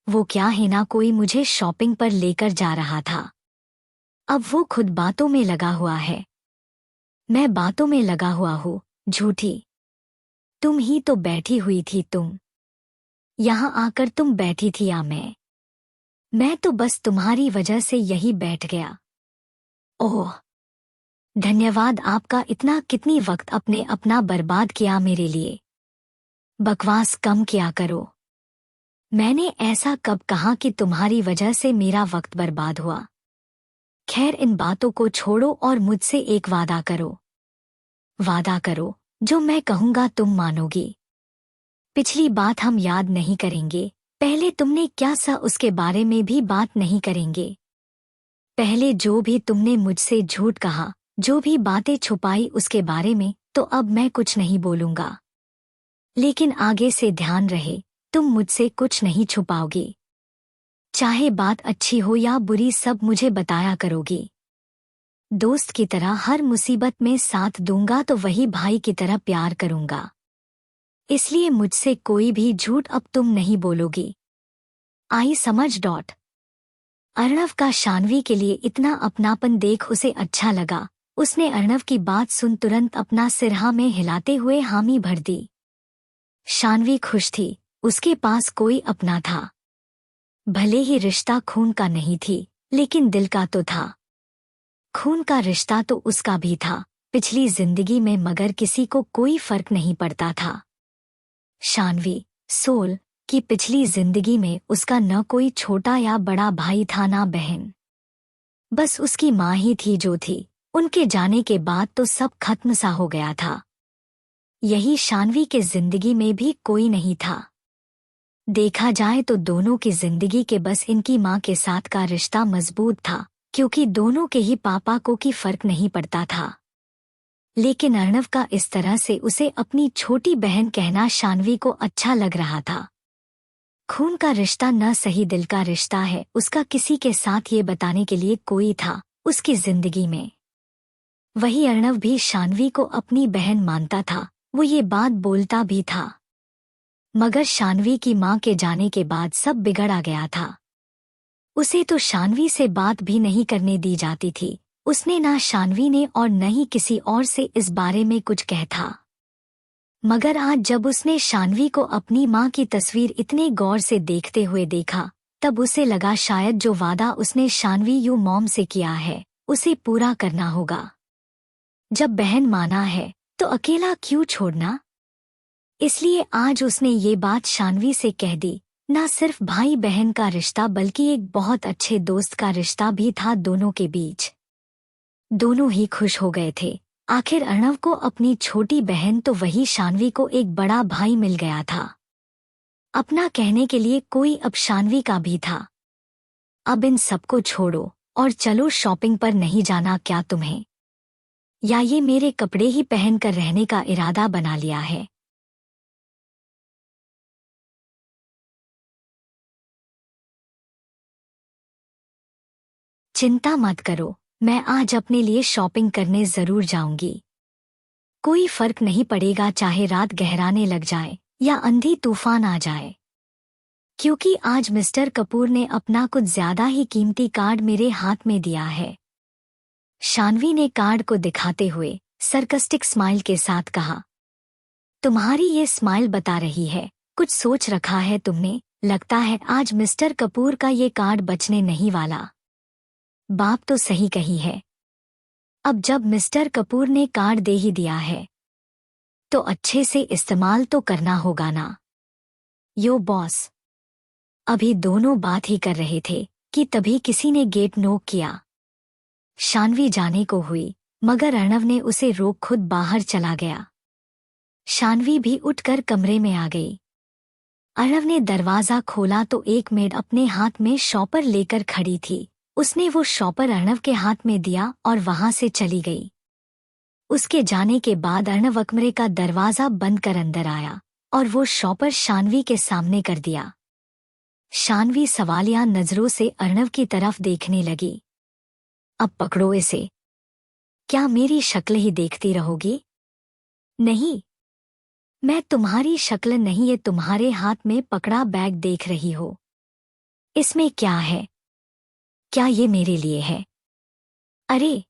वो क्या है ना, कोई मुझे शॉपिंग पर लेकर जा रहा था। अब वो खुद बातों में लगा हुआ है, मैं बातों में लगा हुआ हूँ, झूठी। तुम ही तो बैठी हुई थी, तुम यहाँ आकर तुम बैठी थी या मैं तो बस तुम्हारी वजह से यही बैठ गया। ओह, धन्यवाद आपका, इतना कितनी वक्त अपने अपना बर्बाद किया मेरे लिए। बकवास कम किया करो। मैंने ऐसा कब कहा कि तुम्हारी वजह से मेरा वक्त बर्बाद हुआ। खैर इन बातों को छोड़ो और मुझसे एक वादा करो। वादा करो, जो मैं कहूँगा तुम मानोगी। पिछली बात हम याद नहीं करेंगे, पहले तुमने क्या सा उसके बारे में भी बात नहीं करेंगे। पहले जो भी तुमने मुझसे झूठ कहा, जो भी बातें छुपाई उसके बारे में, तो अब मैं कुछ नहीं बोलूंगा। लेकिन आगे से ध्यान रहे, तुम मुझसे कुछ नहीं छुपाओगी। चाहे बात अच्छी हो या बुरी, सब मुझे बताया करोगी। दोस्त की तरह हर मुसीबत में साथ दूंगा, तो वही भाई की तरह प्यार करूंगा। इसलिए मुझसे कोई भी झूठ अब तुम नहीं बोलोगी। आई समझ। अर्णव का शान्वी के लिए इतना अपनापन देख उसे अच्छा लगा। उसने अर्णव की बात सुन तुरंत अपना सिर हाँ में हिलाते हुए हामी भर दी। शान्वी खुश थी, उसके पास कोई अपना था। भले ही रिश्ता खून का नहीं थी, लेकिन दिल का तो था। खून का रिश्ता तो उसका भी था, पिछली जिंदगी में, मगर किसी को कोई फर्क नहीं पड़ता था। शानवी, सोल, की पिछली जिंदगी में उसका न कोई छोटा या बड़ा भाई था ना बहन। बस उसकी माँ ही थी जो थी। उनके जाने के बाद तो सब खत्म सा हो गया था। यही शानवी के जिंदगी में भी कोई नहीं था। देखा जाए तो दोनों की जिंदगी के बस इनकी माँ के साथ का रिश्ता मजबूत था, क्योंकि दोनों के ही पापा को की फर्क नहीं पड़ता था। लेकिन अर्णव का इस तरह से उसे अपनी छोटी बहन कहना शानवी को अच्छा लग रहा था। खून का रिश्ता न सही दिल का रिश्ता है, उसका किसी के साथ ये बताने के लिए कोई था उसकी जिंदगी में। वही अर्णव भी शानवी को अपनी बहन मानता था, वो ये बात बोलता भी था। मगर शानवी की माँ के जाने के बाद सब बिगड़ा गया था। उसे तो शानवी से बात भी नहीं करने दी जाती थी। उसने ना शानवी ने और न ही किसी और से इस बारे में कुछ कहा था। मगर आज जब उसने शानवी को अपनी माँ की तस्वीर इतने गौर से देखते हुए देखा, तब उसे लगा शायद जो वादा उसने शानवी यू मॉम से किया है उसे पूरा करना होगा। जब बहन माना है तो अकेला क्यों छोड़ना। इसलिए आज उसने ये बात शानवी से कह दी। ना सिर्फ भाई बहन का रिश्ता बल्कि एक बहुत अच्छे दोस्त का रिश्ता भी था दोनों के बीच। दोनों ही खुश हो गए थे। आखिर अर्णव को अपनी छोटी बहन तो वही शानवी को एक बड़ा भाई मिल गया था। अपना कहने के लिए कोई अब शानवी का भी था। अब इन सबको छोड़ो और चलो शॉपिंग पर नहीं जाना क्या तुम्हें, या ये मेरे कपड़े ही पहन कर रहने का इरादा बना लिया है। चिंता मत करो, मैं आज अपने लिए शॉपिंग करने जरूर जाऊंगी। कोई फर्क नहीं पड़ेगा चाहे रात गहराने लग जाए या अंधी तूफान आ जाए, क्योंकि आज मिस्टर कपूर ने अपना कुछ ज्यादा ही कीमती कार्ड मेरे हाथ में दिया है। शानवी ने कार्ड को दिखाते हुए सरकस्टिक स्माइल के साथ कहा। तुम्हारी ये स्माइल बता रही है कुछ सोच रखा है तुमने। लगता है आज मिस्टर कपूर का ये कार्ड बचने नहीं वाला। बाप तो सही कही है। अब जब मिस्टर कपूर ने कार्ड दे ही दिया है तो अच्छे से इस्तेमाल तो करना होगा ना। यो बॉस। अभी दोनों बात ही कर रहे थे कि तभी किसी ने गेट नॉक किया। शानवी जाने को हुई, मगर अर्णव ने उसे रोक खुद बाहर चला गया। शानवी भी उठकर कमरे में आ गई। अर्णव ने दरवाजा खोला तो एक मेड अपने हाथ में शॉपर लेकर खड़ी थी। उसने वो शॉपर अर्णव के हाथ में दिया और वहां से चली गई। उसके जाने के बाद अर्णव कमरे का दरवाजा बंद कर अंदर आया और वो शॉपर शानवी के सामने कर दिया। शानवी सवालिया नजरों से अर्णव की तरफ देखने लगी। अब पकड़ो इसे। क्या मेरी शक्ल ही देखती रहोगी? नहीं, मैं तुम्हारी शक्ल नहीं, ये तुम्हारे हाथ में पकड़ा बैग देख रही हो। इसमें क्या है? क्या ये मेरे लिए है? अरे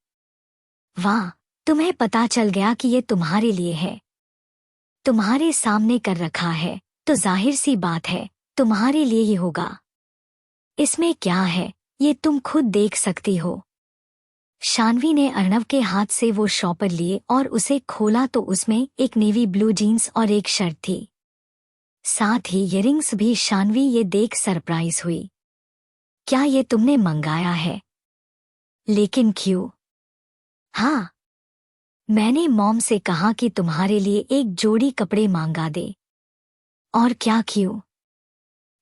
वाह, तुम्हें पता चल गया कि ये तुम्हारे लिए है। तुम्हारे सामने कर रखा है तो जाहिर सी बात है तुम्हारे लिए ही होगा। इसमें क्या है ये तुम खुद देख सकती हो। शानवी ने अर्णव के हाथ से वो शॉपर लिए और उसे खोला तो उसमें एक नेवी ब्लू जीन्स और एक शर्ट थी। साथ ही इयररिंग्स भी। शानवी ये देख सरप्राइज हुई। क्या ये तुमने मंगाया है? लेकिन क्यों? हाँ, मैंने मॉम से कहा कि तुम्हारे लिए एक जोड़ी कपड़े मांगा दे। और क्या क्यों?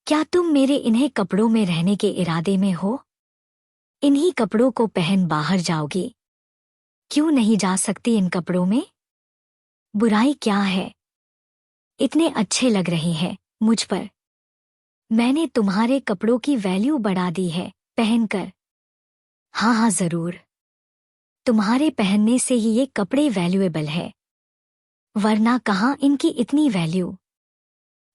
क्या तुम मेरे इन्हीं कपड़ों में रहने के इरादे में हो? इन्हीं कपड़ों को पहन बाहर जाओगी? क्यों नहीं जा सकती इन कपड़ों में? बुराई क्या है? इतने अच्छे लग रहे हैं मुझ पर। मैंने तुम्हारे कपड़ों की वैल्यू बढ़ा दी है पहनकर। हाँ हाँ जरूर, तुम्हारे पहनने से ही ये कपड़े वैल्यूएबल है, वरना कहाँ इनकी इतनी वैल्यू।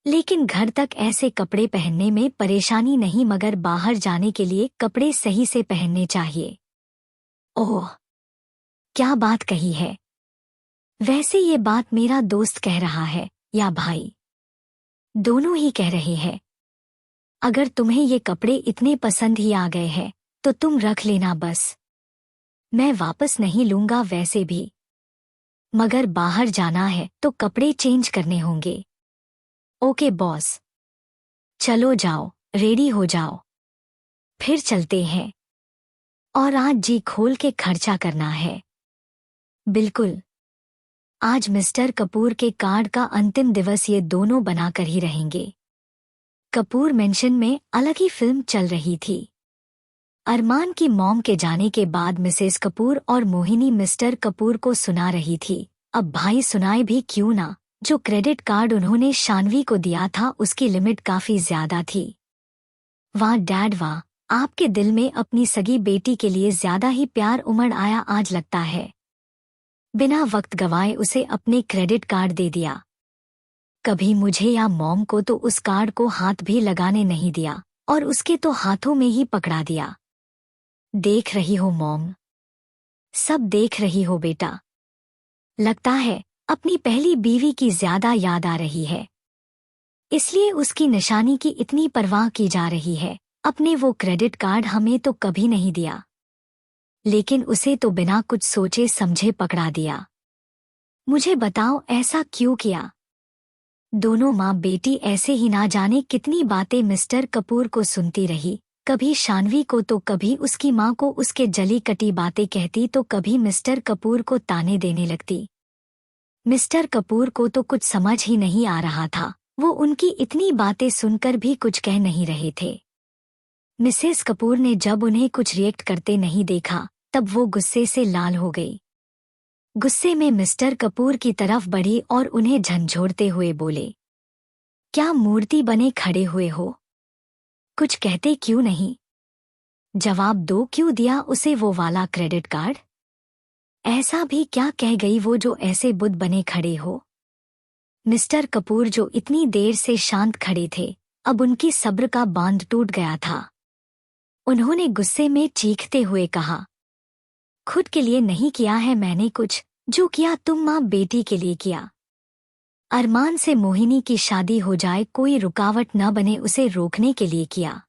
लेकिन घर तक ऐसे कपड़े पहनने में परेशानी नहीं, मगर बाहर जाने के लिए कपड़े सही से पहनने चाहिए। ओह, क्या बात कही है। वैसे ये बात मेरा दोस्त कह रहा है या भाई? दोनों ही कह रहे हैं। अगर तुम्हें ये कपड़े इतने पसंद ही आ गए हैं तो तुम रख लेना बस। मैं वापस नहीं लूंगा वैसे भी, मगर बाहर जाना है तो कपड़े चेंज करने होंगे। ओके बॉस, चलो जाओ, रेडी हो जाओ, फिर चलते हैं। और आज जी खोल के खर्चा करना है। बिल्कुल। आज मिस्टर कपूर के कार्ड का अंतिम दिवस, ये दोनों बनाकर ही रहेंगे। कपूर मेंशन में अलग ही फिल्म चल रही थी। अरमान की मॉम के जाने के बाद मिसेस कपूर और मोहिनी मिस्टर कपूर को सुना रही थी। अब भाई सुनाए भी क्यों ना, जो क्रेडिट कार्ड उन्होंने शानवी को दिया था उसकी लिमिट काफी ज्यादा थी। वाह डैड वाह, आपके दिल में अपनी सगी बेटी के लिए ज्यादा ही प्यार उमड़ आया आज लगता है। बिना वक्त गवाए उसे अपने क्रेडिट कार्ड दे दिया। कभी मुझे या मॉम को तो उस कार्ड को हाथ भी लगाने नहीं दिया, और उसके तो हाथों में ही पकड़ा दिया। देख रही हो मॉम, सब देख रही हो बेटा। लगता है अपनी पहली बीवी की ज्यादा याद आ रही है, इसलिए उसकी निशानी की इतनी परवाह की जा रही है। अपने वो क्रेडिट कार्ड हमें तो कभी नहीं दिया, लेकिन उसे तो बिना कुछ सोचे समझे पकड़ा दिया। मुझे बताओ ऐसा क्यों किया? दोनों माँ बेटी ऐसे ही ना जाने कितनी बातें मिस्टर कपूर को सुनती रही। कभी शानवी को तो कभी उसकी माँ को उसके जली कटी बातें कहती तो कभी मिस्टर कपूर को ताने देने लगती। मिस्टर कपूर को तो कुछ समझ ही नहीं आ रहा था, वो उनकी इतनी बातें सुनकर भी कुछ कह नहीं रहे थे। मिसेस कपूर ने जब उन्हें कुछ रिएक्ट करते नहीं देखा तब वो गुस्से से लाल हो गई। गुस्से में मिस्टर कपूर की तरफ बढ़ी और उन्हें झंझोड़ते हुए बोले, क्या मूर्ति बने खड़े हुए हो? कुछ कहते क्यों नहीं? जवाब दो, क्यों दिया उसे वो वाला क्रेडिट कार्ड? ऐसा भी क्या कह गई वो जो ऐसे बुद्ध बने खड़े हो? मिस्टर कपूर जो इतनी देर से शांत खड़े थे, अब उनकी सब्र का बांध टूट गया था। उन्होंने गुस्से में चीखते हुए कहा, खुद के लिए नहीं किया है मैंने कुछ, जो किया तुम माँ बेटी के लिए किया। अरमान से मोहिनी की शादी हो जाए, कोई रुकावट न बने, उसे रोकने के लिए किया।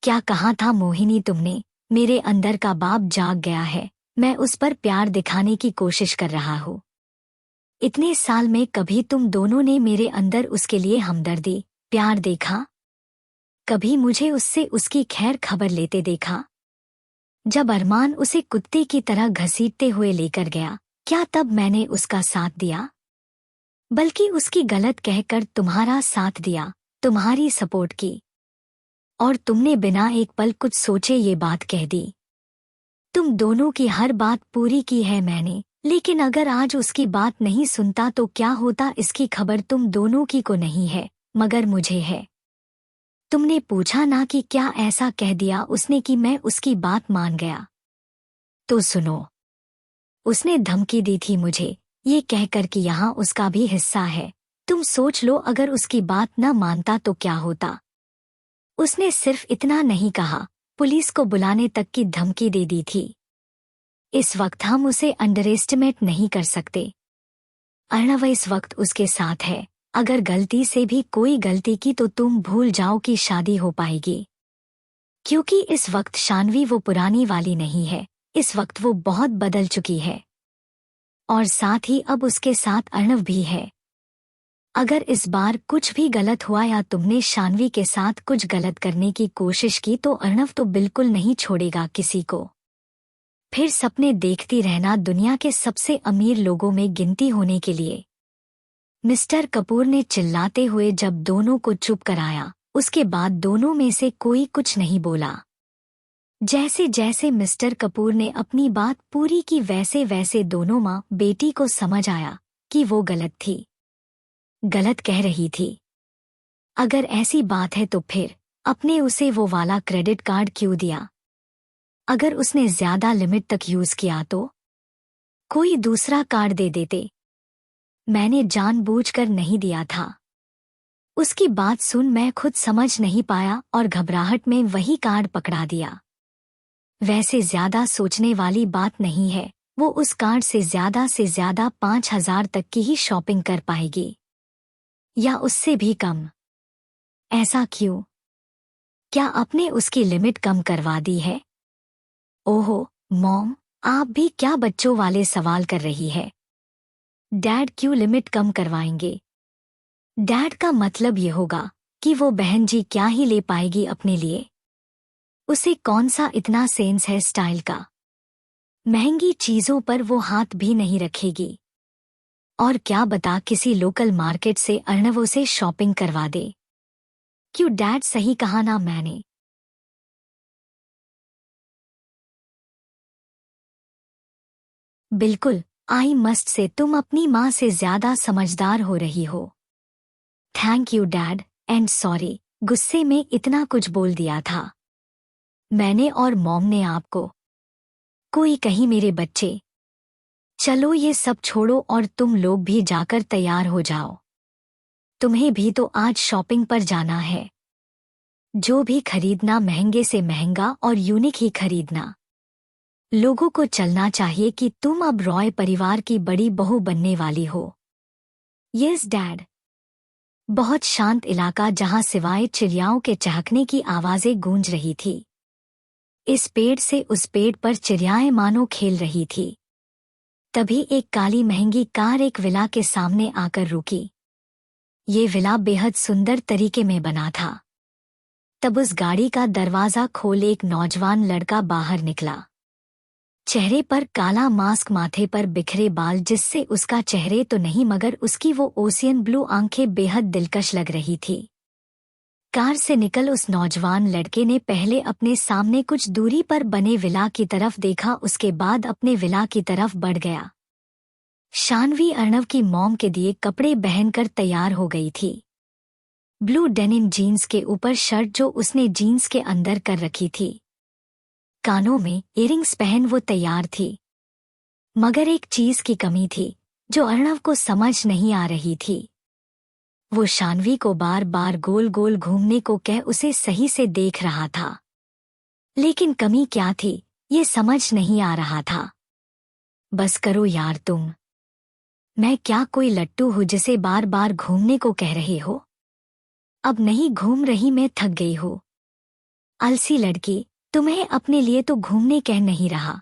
क्या कहा था मोहिनी तुमने, मेरे अंदर का बाप जाग गया है, मैं उस पर प्यार दिखाने की कोशिश कर रहा हूँ। इतने साल में कभी तुम दोनों ने मेरे अंदर उसके लिए हमदर्दी, प्यार देखा? कभी मुझे उससे उसकी खैर खबर लेते देखा? जब अरमान उसे कुत्ते की तरह घसीटते हुए लेकर गया, क्या तब मैंने उसका साथ दिया? बल्कि उसकी गलत कहकर तुम्हारा साथ दिया, तुम्हारी सपोर्ट की। और तुमने बिना एक पल कुछ सोचे ये बात कह दी। तुम दोनों की हर बात पूरी की है मैंने, लेकिन अगर आज उसकी बात नहीं सुनता तो क्या होता, इसकी खबर तुम दोनों की को नहीं है, मगर मुझे है। तुमने पूछा ना कि क्या ऐसा कह दिया उसने कि मैं उसकी बात मान गया? तो सुनो, उसने धमकी दी थी मुझे, ये कहकर कि यहाँ उसका भी हिस्सा है। तुम सोच लो अगर उसकी बात न मानता तो क्या होता। उसने सिर्फ इतना नहीं कहा, पुलिस को बुलाने तक की धमकी दे दी थी। इस वक्त हम उसे अंडर एस्टिमेट नहीं कर सकते। अर्णव इस वक्त उसके साथ है, अगर गलती से भी कोई गलती की तो तुम भूल जाओ कि शादी हो पाएगी। क्योंकि इस वक्त शानवी वो पुरानी वाली नहीं है, इस वक्त वो बहुत बदल चुकी है। और साथ ही अब उसके साथ अर्णव भी है। अगर इस बार कुछ भी गलत हुआ या तुमने शानवी के साथ कुछ गलत करने की कोशिश की तो अर्णव तो बिल्कुल नहीं छोड़ेगा किसी को। फिर सपने देखती रहना दुनिया के सबसे अमीर लोगों में गिनती होने के लिए। मिस्टर कपूर ने चिल्लाते हुए जब दोनों को चुप कराया, उसके बाद दोनों में से कोई कुछ नहीं बोला। जैसे जैसे मिस्टर कपूर ने अपनी बात पूरी की वैसे वैसे दोनों माँ बेटी को समझ आया कि वो गलत थी, गलत कह रही थी। अगर ऐसी बात है तो फिर अपने उसे वो वाला क्रेडिट कार्ड क्यों दिया? अगर उसने ज्यादा लिमिट तक यूज किया तो कोई दूसरा कार्ड दे देते। मैंने जानबूझकर नहीं दिया था। उसकी बात सुन मैं खुद समझ नहीं पाया और घबराहट में वही कार्ड पकड़ा दिया। वैसे ज्यादा सोचने वाली बात नहीं है, वो उस कार्ड से ज्यादा 5,000 तक की ही शॉपिंग कर पाएगी, या उससे भी कम। ऐसा क्यों? क्या आपने उसकी लिमिट कम करवा दी है? ओहो मॉम, आप भी क्या बच्चों वाले सवाल कर रही है। डैड क्यों लिमिट कम करवाएंगे? डैड का मतलब ये होगा कि वो बहन जी क्या ही ले पाएगी अपने लिए। उसे कौन सा इतना सेंस है स्टाइल का। महंगी चीजों पर वो हाथ भी नहीं रखेगी। और क्या बता किसी लोकल मार्केट से अर्णवों से शॉपिंग करवा दे। क्यों डैड, सही कहा ना मैंने? बिल्कुल। आई मस्ट से तुम अपनी माँ से ज्यादा समझदार हो रही हो। Thank you dad, and sorry, गुस्से में इतना कुछ बोल दिया था मैंने और मॉम ने आपको। कोई कहीं मेरे बच्चे। चलो ये सब छोड़ो और तुम लोग भी जाकर तैयार हो जाओ। तुम्हें भी तो आज शॉपिंग पर जाना है। जो भी खरीदना महंगे से महंगा और यूनिक ही खरीदना। लोगों को चलना चाहिए कि तुम अब रॉय परिवार की बड़ी बहू बनने वाली हो। Yes dad. बहुत शांत इलाका जहां सिवाय चिड़ियाओं के चहकने की आवाजें गूंज रही थी। इस पेड़ से उस पेड़ पर चिड़ियाएं मानो खेल रही थी। तभी एक काली महंगी कार एक विला के सामने आकर रुकी। ये विला बेहद सुंदर तरीके में बना था। तब उस गाड़ी का दरवाजा खोल एक नौजवान लड़का बाहर निकला। चेहरे पर काला मास्क, माथे पर बिखरे बाल, जिससे उसका चेहरे तो नहीं मगर उसकी वो ओशियन ब्लू आंखें बेहद दिलकश लग रही थी। कार से निकल उस नौजवान लड़के ने पहले अपने सामने कुछ दूरी पर बने विला की तरफ देखा, उसके बाद अपने विला की तरफ बढ़ गया। शानवी अर्णव की मॉम के दिए कपड़े पहनकर तैयार हो गई थी। ब्लू डेनिम जीन्स के ऊपर शर्ट जो उसने जीन्स के अंदर कर रखी थी। कानों में इयरिंग्स पहन वो तैयार थी। मगर एक चीज की कमी थी जो अर्णव को समझ नहीं आ रही थी। वो शानवी को बार बार गोल गोल घूमने को कह उसे सही से देख रहा था, लेकिन कमी क्या थी ये समझ नहीं आ रहा था। बस करो यार तुम। मैं क्या कोई लट्टू हूँ जिसे बार बार घूमने को कह रहे हो? अब नहीं घूम रही, मैं थक गई हूँ। आलसी लड़की, तुम्हें अपने लिए तो घूमने कह नहीं रहा।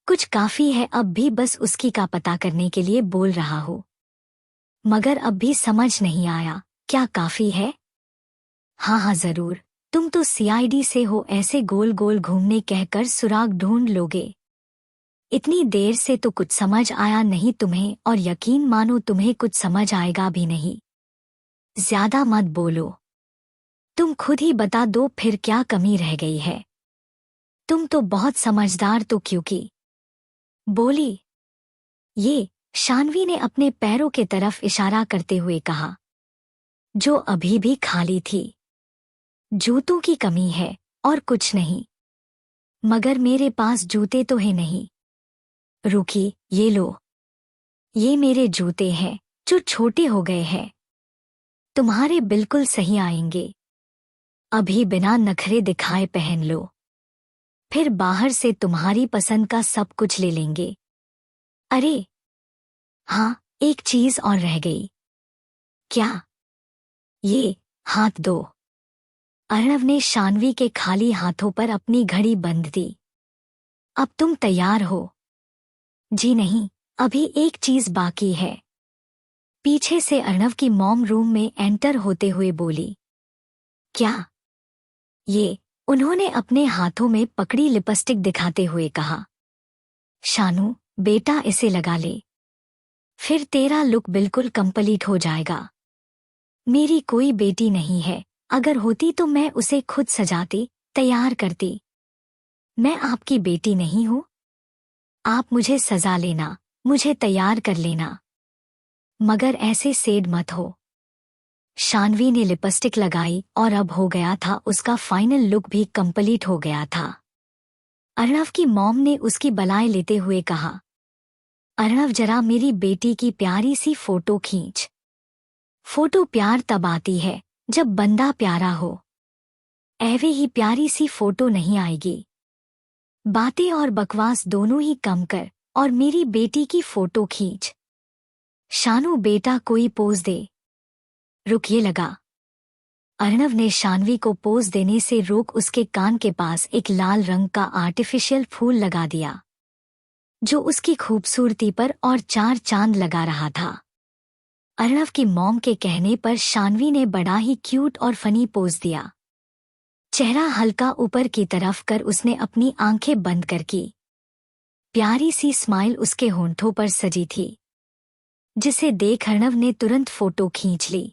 कुछ काफी है अब भी, बस उसकी का पता करने के लिए बोल रहा हूँ। मगर अब भी समझ नहीं आया, क्या काफी है? हाँ हाँ जरूर, तुम तो सीआईडी से हो, ऐसे गोल गोल घूमने कहकर सुराग ढूंढ लोगे। इतनी देर से तो कुछ समझ आया नहीं तुम्हें, और यकीन मानो तुम्हें कुछ समझ आएगा भी नहीं। ज्यादा मत बोलो। तुम खुद ही बता दो फिर क्या कमी रह गई है। तुम तो बहुत समझदार, तो क्योंकि बोली। ये शानवी ने अपने पैरों के तरफ इशारा करते हुए कहा, जो अभी भी खाली थी। जूतों की कमी है और कुछ नहीं। मगर मेरे पास जूते तो है नहीं। रुकी, ये लो। ये मेरे जूते हैं जो छोटे हो गए हैं। तुम्हारे बिल्कुल सही आएंगे। अभी बिना नखरे दिखाए पहन लो, फिर बाहर से तुम्हारी पसंद का सब कुछ ले लेंगे। अरे हाँ, एक चीज और रह गई। क्या? ये हाथ दो। अर्णव ने शानवी के खाली हाथों पर अपनी घड़ी बंध दी। अब तुम तैयार हो? जी नहीं, अभी एक चीज बाकी है। पीछे से अर्णव की मॉम रूम में एंटर होते हुए बोली। क्या? ये उन्होंने अपने हाथों में पकड़ी लिपस्टिक दिखाते हुए कहा। शानू बेटा, इसे लगा ले, फिर तेरा लुक बिल्कुल कंप्लीट हो जाएगा। मेरी कोई बेटी नहीं है, अगर होती तो मैं उसे खुद सजाती, तैयार करती। मैं आपकी बेटी नहीं हूँ। आप मुझे सजा लेना, मुझे तैयार कर लेना, मगर ऐसे सेड मत हो। शानवी ने लिपस्टिक लगाई और अब हो गया था उसका फाइनल लुक भी कंप्लीट हो गया था। अर्णव की मॉम ने उसकी बलाएं लेते हुए कहा, अर्णव जरा मेरी बेटी की प्यारी सी फोटो खींच। फोटो प्यार तब आती है जब बंदा प्यारा हो। ऐवे ही प्यारी सी फोटो नहीं आएगी। बातें और बकवास दोनों ही कम कर और मेरी बेटी की फोटो खींच। शानू बेटा कोई पोज दे। रुकिए लगा। अर्णव ने शानवी को पोज देने से रोक उसके कान के पास एक लाल रंग का आर्टिफिशियल फूल लगा दिया, जो उसकी खूबसूरती पर और चार चांद लगा रहा था। अर्णव की मॉम के कहने पर शान्वी ने बड़ा ही क्यूट और फनी पोज दिया। चेहरा हल्का ऊपर की तरफ कर उसने अपनी आंखें बंद कर की। प्यारी सी स्माइल उसके होंठों पर सजी थी, जिसे देख अर्णव ने तुरंत फोटो खींच ली।